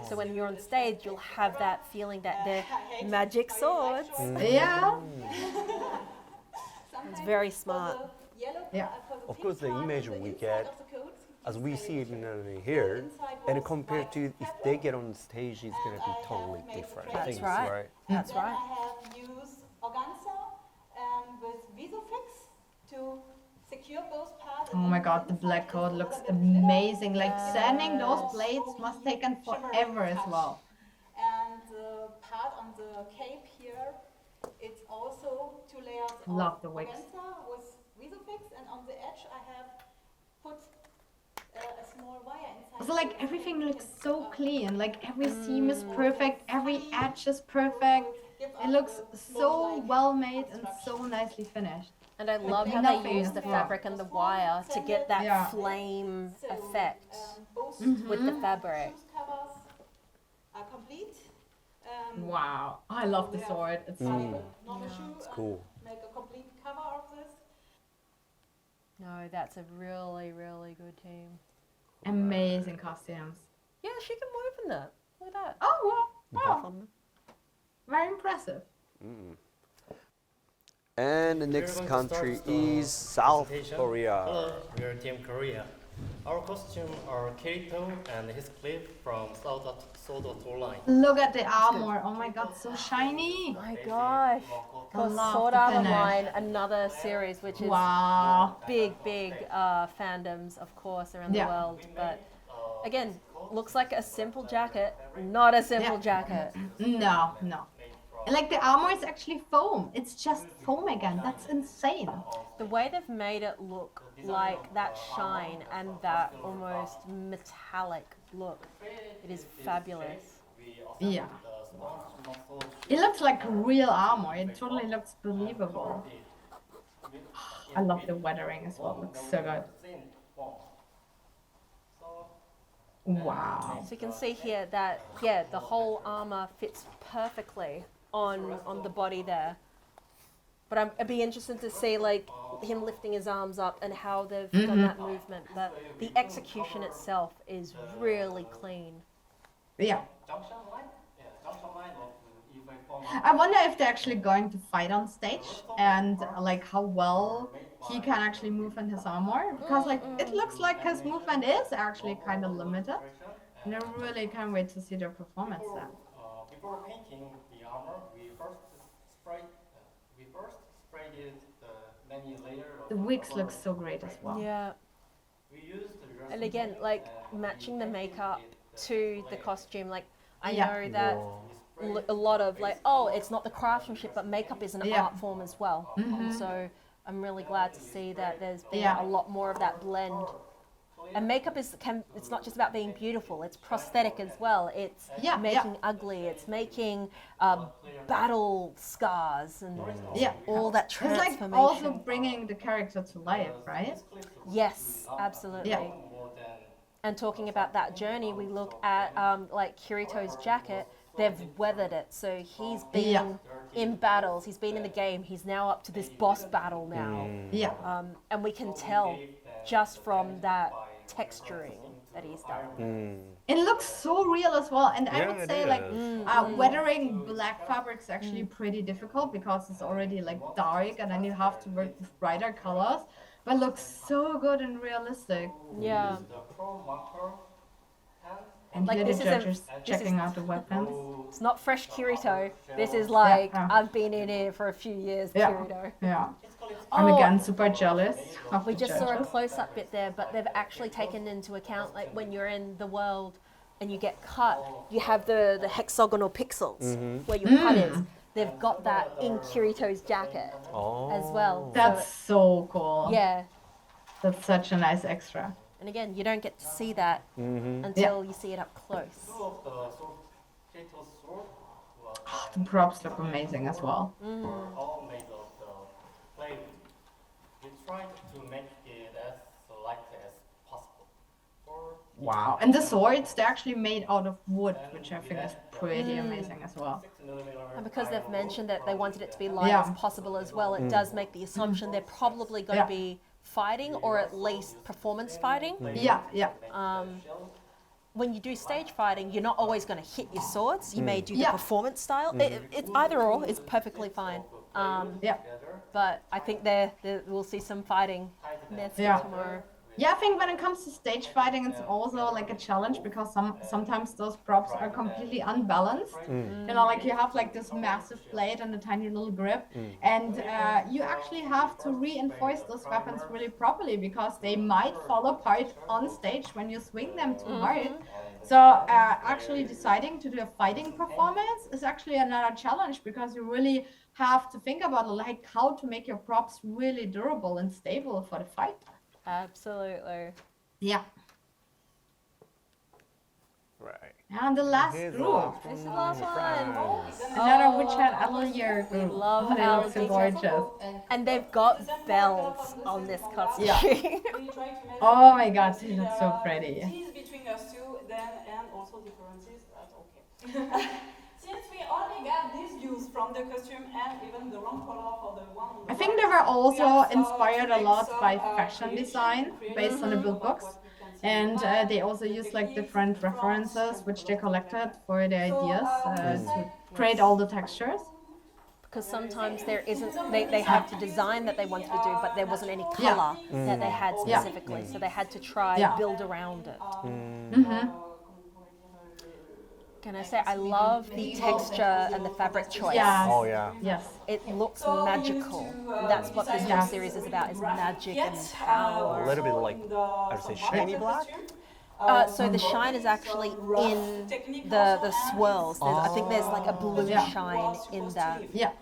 So when you're on stage, you'll have that feeling that they're magic swords. Yeah. It's very smart. Yeah. Of course, the image we get, as we see it in here, and compared to if they get on stage, it's going to be totally different. That's things, right. That's Then right. I have used organza with Visofix to secure both parts. Oh my god, the black coat looks amazing. Like sanding those blades must take forever as well. And the part on the cape here, it's also 2 layers Love of the wigs. organza with Visofix, and on the edge I have put a small wire inside So like everything looks so clean, like every seam is perfect, every edge is perfect. It looks so well made and so nicely finished. And I love how they use the fabric and the wire to get that flame effect with the fabric. Covers are complete. Wow, I love the sword. It's so cool. Normal shoe. It's cool. Make a complete cover of this. No, that's a really, really good team. Amazing costumes. Yeah, she can move in that. Look at that. Oh, wow. Very impressive. And the next country is South Korea. Hello, we are Team Korea. Our costumes are Kirito and his clip from Sword Art Online. Look at the armor. Oh my god, so shiny. Oh my gosh. I love Sword the Art finish. Online, another series which is big fandoms, of course, around the world. But again, looks like a simple jacket, not a simple jacket. No. And like the armor is actually foam. It's just foam again. That's insane. The way they've made it look like that shine and that almost metallic look, it is fabulous. Yeah. It looks like real armor. It totally looks believable. I love the weathering as well. It looks so good. Wow. So you can see here that, the whole armor fits perfectly on the body there. But I'd be interested to see like him lifting his arms up and how they've done that movement. But the execution itself is really clean. Yeah. I wonder if they're actually going to fight on stage and like how well he can actually move in his armor, because like it looks like his movement is actually kind of limited. And I really can't wait to see their performance there. Before painting the armor, we first sprayed many layers of The wigs look so great as well. Yeah. And again, like matching the makeup to the costume, like I know that a lot of like, oh, it's not the craftsmanship, but makeup is an art form as well. And so I'm really glad to see that there's been a lot more of that blend. And makeup it's not just about being beautiful, it's prosthetic as well. It's making ugly, it's making battle scars and all that transformation. It's like also bringing the character to life, right? Yes, absolutely. Yeah. And talking about that journey, we look at like Kirito's jacket. They've weathered it, so he's been in battles. He's been in the game. He's now up to this boss battle now. And we can tell just from that texturing that he's done. It looks so real as well, and I would say like weathering black fabric is actually pretty difficult because it's already like dark, and then you have to work with brighter colors. But it looks so good and realistic. Yeah. And like here this the judges checking out the weapons. It's not fresh Kirito. This is like I've been in here for a few years, Kirito. Yeah. I'm again super jealous. We just saw a close-up bit there, but they've actually taken into account like when you're in the world and you get cut, you have the hexagonal pixels where your cut is. They've got that in Kirito's jacket as well. That's so cool. Yeah. That's such a nice extra. And again, you don't get to see that until you see it up close. The props look amazing as well. All made of the clay. We tried to make it as light as possible. Wow. And the swords, they're actually made out of wood, which I think is pretty amazing as well. And because they've mentioned that they wanted it to be light as possible as well, it does make the assumption they're probably going to be fighting, or at least performance fighting. When you do stage fighting, you're not always going to hit your swords. You may do the performance style. It's either or. It's perfectly fine. But I think we'll see some fighting tomorrow. Yeah, I think when it comes to stage fighting, it's also like a challenge because sometimes those props are completely unbalanced. You know, like you have like this massive blade and a tiny little grip, and you actually have to reinforce those weapons really properly because they might fall apart on stage when you swing them too hard. So actually deciding to do a fighting performance is actually another challenge because you really have to think about like how to make your props really durable and stable for the fight. Absolutely. Yeah. And the last Here's the group. last This is the last one. Another Witcher Atelier We group. love They our look so gorgeous. And they've got bells on this costume. Yeah. We try to measure Oh my god, they look so pretty. differences between us two, then, and also differences. That's okay. Since we only got these views from the costume and even the wrong color for the one on the I think they were also inspired a lot by fashion design based on the build books. And they also used like different references which they collected for their ideas to create all the textures. Because sometimes there isn't, they have to design that they wanted to do, but there wasn't any color that they had specifically. So they had to try build around it. Can I say, I love the texture and the fabric choice. Yes. Oh yeah. Yes. It looks magical. That's what this whole series is about, is magic and power. A little bit like, I would say, shiny black. So the shine is actually in the swirls. I think there's like a blue shine in that. Yeah.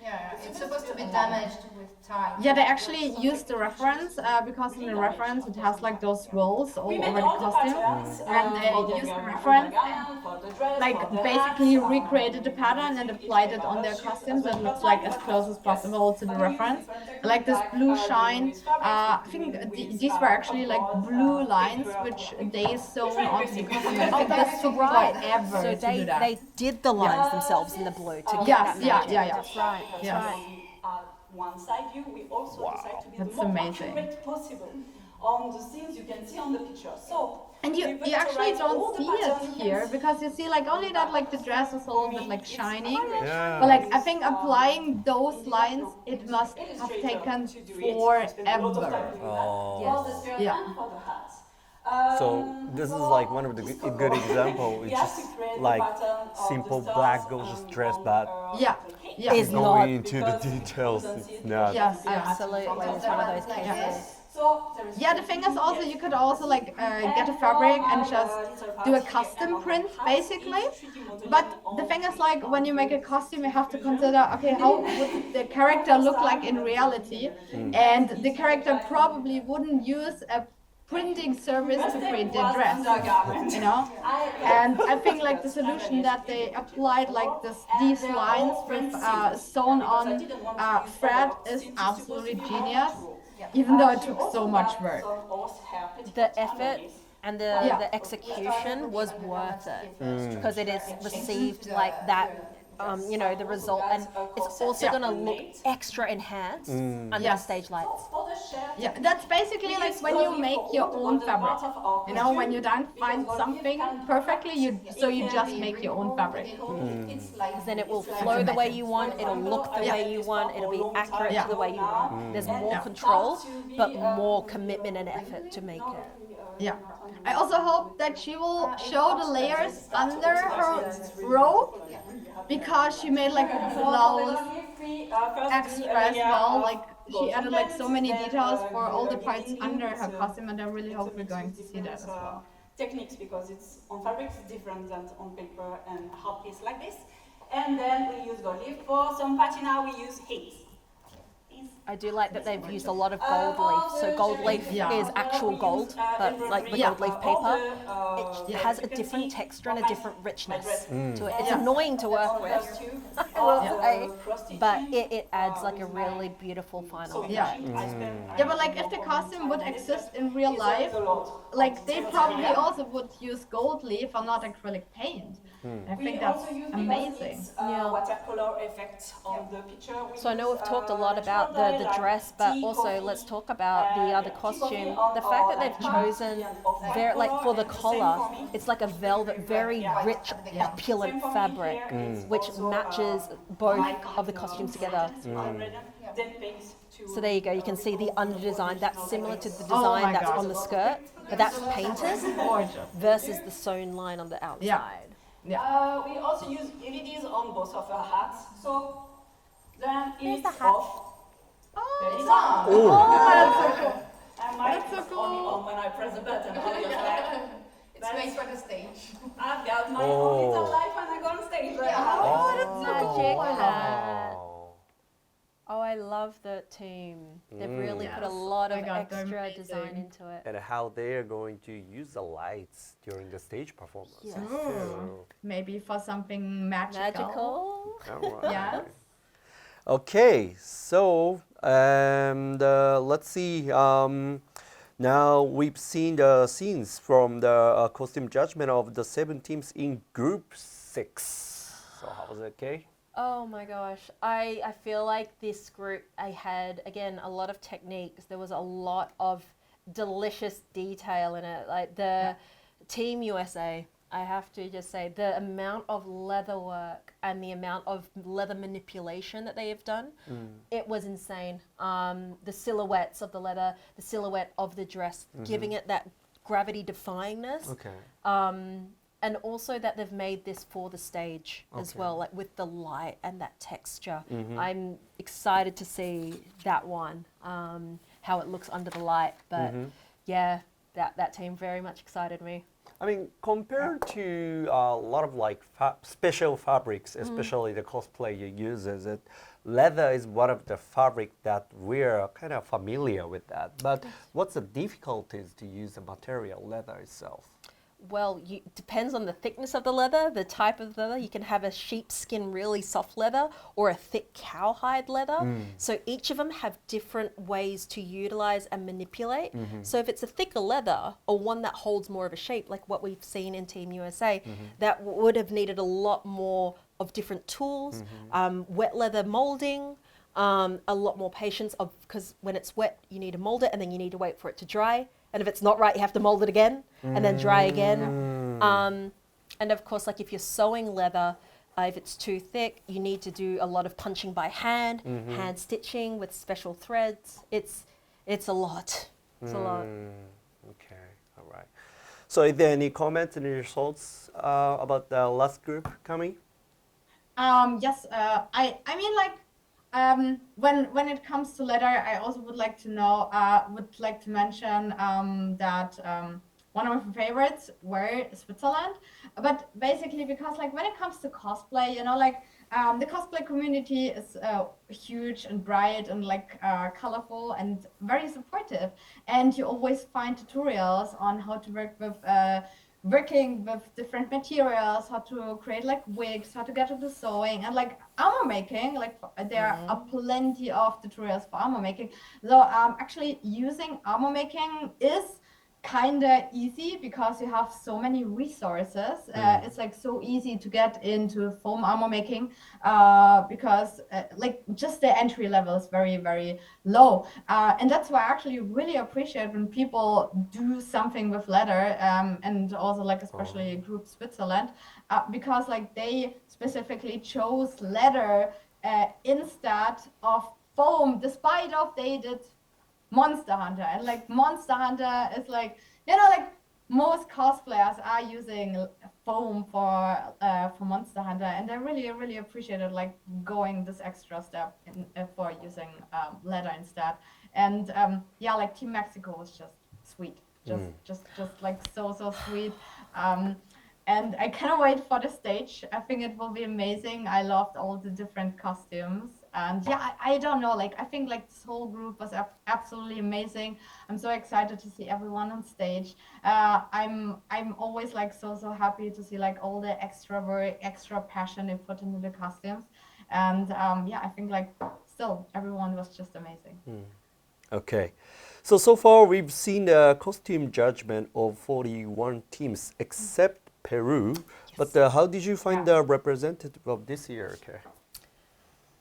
It's supposed to be damaged with time. Yeah, they actually used the reference because in the reference it has like those rolls all over the costume, and they used the reference and like basically recreated the pattern and applied it on their costumes, and it looks like as close as possible to the reference. Like this blue shine, I think these were actually like blue lines which they sewn onto the costume. I think this took forever So to do that. they did the lines themselves in the blue to get Yes, that yeah, magic. yeah, yeah. That's right. That's Yes. right. one side view, we also decide to be That's the most amazing. accurate possible on the scenes you can see on the picture. So And you actually don't see it here because you see like only that like the dress is a little bit like shining. Yeah. But like I think applying those lines, it must have taken forever. Oh. Yeah. So this is like one of the good example. It's just like simple black gorgeous dress, but Yeah. Yeah. Is not going into the details. It's not. Yes. Absolutely. It's one of those cases. Yeah, the thing is also you could also like get a fabric and just do a custom print basically. But the thing is like when you make a costume, you have to consider, okay, how would the character look like in reality? And the character probably wouldn't use a printing service to print their dress, you know. And I think like the solution that they applied like these lines with sewn on thread is absolutely genius. Even though it took so much work. The effort and the execution was worth it because it is received like that. You know, the result, and it's also going to look extra enhanced under the stage lights. Yeah, that's basically like when you make your own fabric. You know, when you don't find something perfectly, you just make your own fabric. Because then it will flow the way you want, it'll look the way you want, it'll be accurate to the way you want. There's more control, but more commitment and effort to make it. Yeah. I also hope that she will show the layers under her robe, because she made like a flawless extra as well. Like she added like so many details for all the parts under her costume, and I really hope we're going to see that as well. Techniques, because it's on fabrics different than on paper and hard piece like this. And then we use gold leaf. For some patina we use heat. I do like that they've used a lot of gold leaf. So gold leaf is actual gold, but like the gold leaf paper, it has a different texture and a different richness to it. It's annoying to work with, I will say, but it adds like a really beautiful final. Yeah. Yeah, but like if the costume would exist in real life, like they probably also would use gold leaf and not acrylic paint. I think that's amazing. Watercolor effect on the picture. So I know we've talked a lot about the dress, but also let's talk about the other costume. The fact that they've chosen, very, like for the collar, it's like a velvet, very rich, opulent fabric, which matches both of the costumes together. So there you go, you can see the under design, that's similar to the design that's on the skirt, but that's painted versus the sewn line on the outside. Yeah. We also use LEDs on both of our hats. So then it's the hat. off. Oh, it's on. that's so cool. And mine is only on when I press the button. It's made for the stage. I've got my own little life when I go on stage. Oh, that's magic hat. Oh, I love the team. They've really put a lot of extra design into it. And how they're going to use the lights during the stage performance. Yes. Maybe for something magical. All right. Yes. Okay, so let's see. Now we've seen the scenes from the costume judgment of the 7 teams in Group 6. So how was it, Kay? Oh my gosh, I feel like this group, I had, again, a lot of techniques. There was a lot of delicious detail in it. Like the Team USA, I have to just say, the amount of leather work and the amount of leather manipulation that they have done, it was insane. The silhouettes of the leather, the silhouette of the dress, giving it that gravity defyingness. Okay. And also that they've made this for the stage as well, like with the light and that texture. I'm excited to see that one, how it looks under the light. But yeah, that team very much excited me. I mean, compared to a lot of like special fabrics, especially the cosplayer uses it, leather is one of the fabric that we're kind of familiar with that. But what's the difficulties to use the material, leather itself? Well, it depends on the thickness of the leather, the type of leather. You can have a sheepskin, really soft leather, or a thick cowhide leather. So each of them have different ways to utilize and manipulate. So if it's a thicker leather, or one that holds more of a shape, like what we've seen in Team USA, that would have needed a lot more of different tools, wet leather molding, a lot more patience, because when it's wet, you need to mold it, and then you need to wait for it to dry. And if it's not right, you have to mold it again and then dry again. And of course, like if you're sewing leather, if it's too thick, you need to do a lot of punching by hand, hand stitching with special threads. It's a lot. It's a lot. Okay, all right. So is there any comments and results about the last group, Kamui? Yes, I mean, like, when it comes to leather, I also would like to mention that one of my favorites were Switzerland, but basically because like when it comes to cosplay, you know, like the cosplay community is huge and bright and like colorful and very supportive, and you always find tutorials on how to work with working with different materials, how to create like wigs, how to get into sewing, and like armor making. Like there are plenty of tutorials for armor making. So actually using armor making is kind of easy because you have so many resources. It's like so easy to get into foam armor making because like just the entry level is very, very low. And that's why I actually really appreciate when people do something with leather and also like especially Group Switzerland because like they specifically chose leather instead of foam, despite of they did Monster Hunter, and like Monster Hunter is like, you know, like most cosplayers are using foam for Monster Hunter, and I really appreciated like going this extra step for using leather instead. And yeah, like Team Mexico was just sweet, just like so sweet. And I cannot wait for the stage. I think it will be amazing. I loved all the different costumes. And yeah, I don't know, like I think like this whole group was absolutely amazing. I'm so excited to see everyone on stage. I'm always like so happy to see like all the extra work, extra passion they put into the costumes. And yeah, I think like still everyone was just amazing. Okay, so far we've seen the costume judgment of 41 teams except Peru. But how did you find the representative of this year? Okay.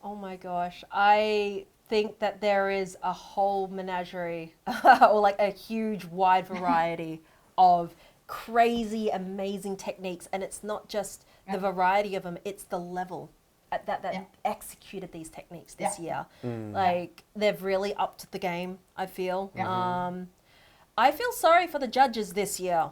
Oh my gosh, I think that there is a whole menagerie or like a huge wide variety of crazy, amazing techniques. And it's not just the variety of them, it's the level that executed these techniques this year. Like they've really upped the game, I feel. I feel sorry for the judges this year.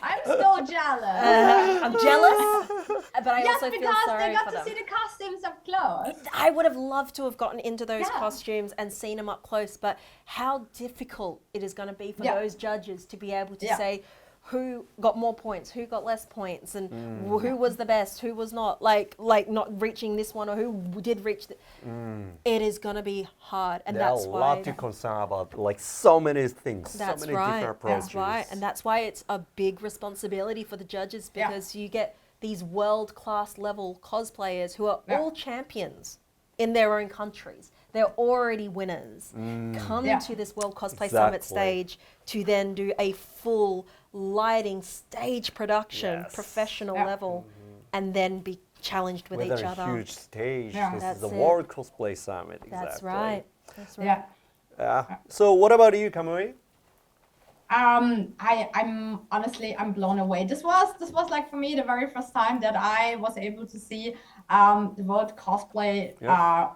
I'm so jealous. I'm jealous, but I also feel sorry for them. Yes, because they got to see the costumes up close. I would have loved to have gotten into those costumes and seen them up close, but how difficult it is going to be for those judges to be able to say, who got more points, who got less points, and who was the best, who was not, like not reaching this one, or who did reach it is going to be hard, and that's why a lot to concern about, like so many things, that's so many right, different approaches. that's right, and that's why it's a big responsibility for the judges, because you get these world-class level cosplayers who are all champions in their own countries. They're already winners. Come to this World Cosplay Summit stage to then do a full lighting stage production, professional level, and then be challenged with each other. A huge stage. This That's is the it. World Cosplay Summit. That's Exactly. right. That's right. So what about you, Kamui? I'm blown away. This was like for me the very first time that I was able to see the World Cosplay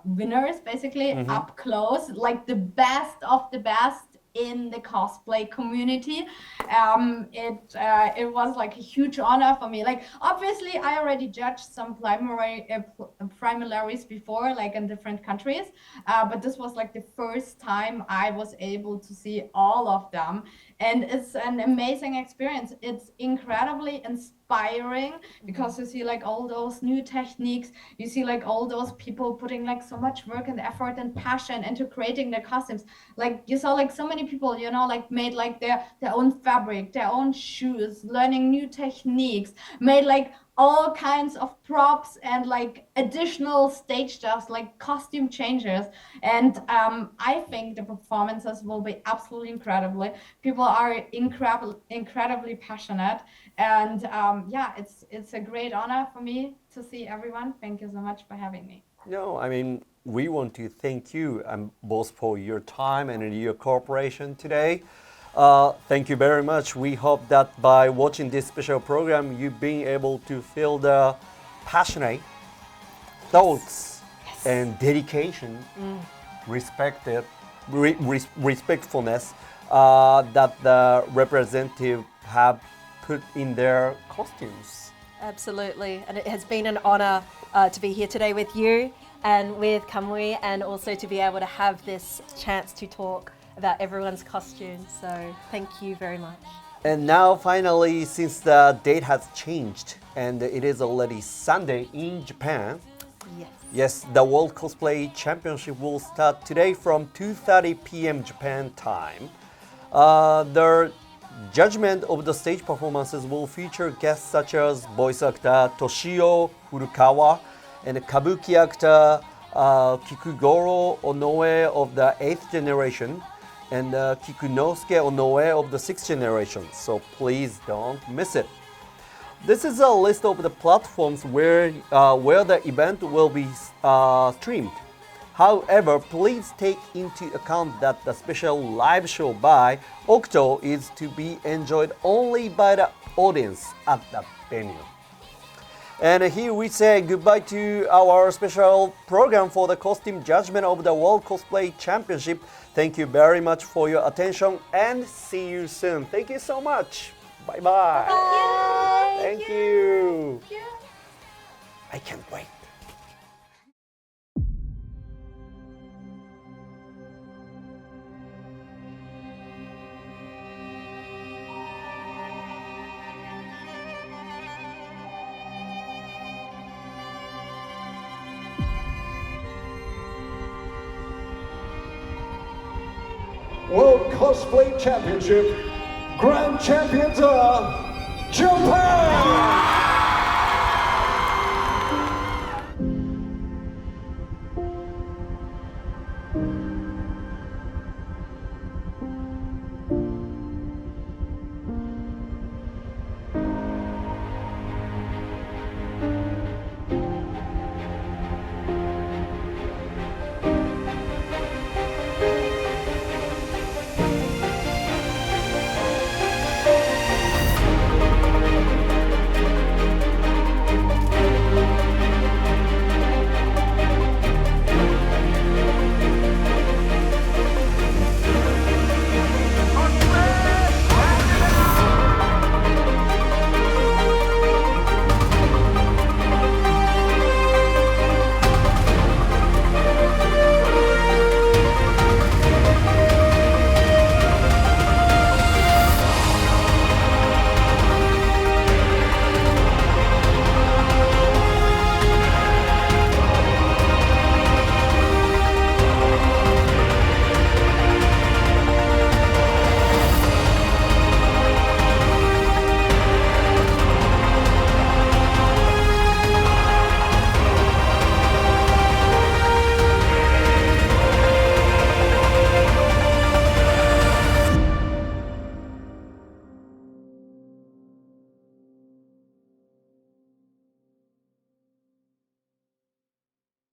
winners basically up close, like the best of the best in the cosplay community. It was like a huge honor for me. Like obviously I already judged some preliminaries before, like in different countries, but this was like the first time I was able to see all of them, and it's an amazing experience. It's incredibly inspiring because you see like all those new techniques, you see like all those people putting like so much work and effort and passion into creating their costumes. Like you saw like so many people, you know, like made like their own fabric, their own shoes, learning new techniques, made like all kinds of props and like additional stage stuff, like costume changes. And I think the performances will be absolutely incredible. People are incredibly passionate, and it's a great honor for me to see everyone. Thank you so much for having me. No, I mean, we want to thank you both for your time and your cooperation today. Thank you very much. We hope that by watching this special program, you've been able to feel the passionate thoughts and dedication, respectfulness that the representative have put in their costumes. Absolutely, and it has been an honor to be here today with you and with Kamui, and also to be able to have this chance to talk about everyone's costumes. So thank you very much. And now finally, since the date has changed and it is already Sunday in Japan, yes, the World Cosplay Championship will start today from 2:30 p.m. Japan time. The judgment of the stage performances will feature guests such as voice actor Toshio Furukawa and kabuki actor Kikugoro Onoe of the 8th generation, and Kikunosuke Onoe of the 6th generation, so please don't miss it. This is a list of the platforms where the event will be streamed. However, please take into account that the special live show by Octo is to be enjoyed only by the audience at the venue. And here we say goodbye to our special program for the costume judgment of the World Cosplay Championship. Thank you very much for your attention and see you soon. Thank you so much. Bye-bye. Thank you. I can't wait. World Cosplay Championship Grand Champions of Japan!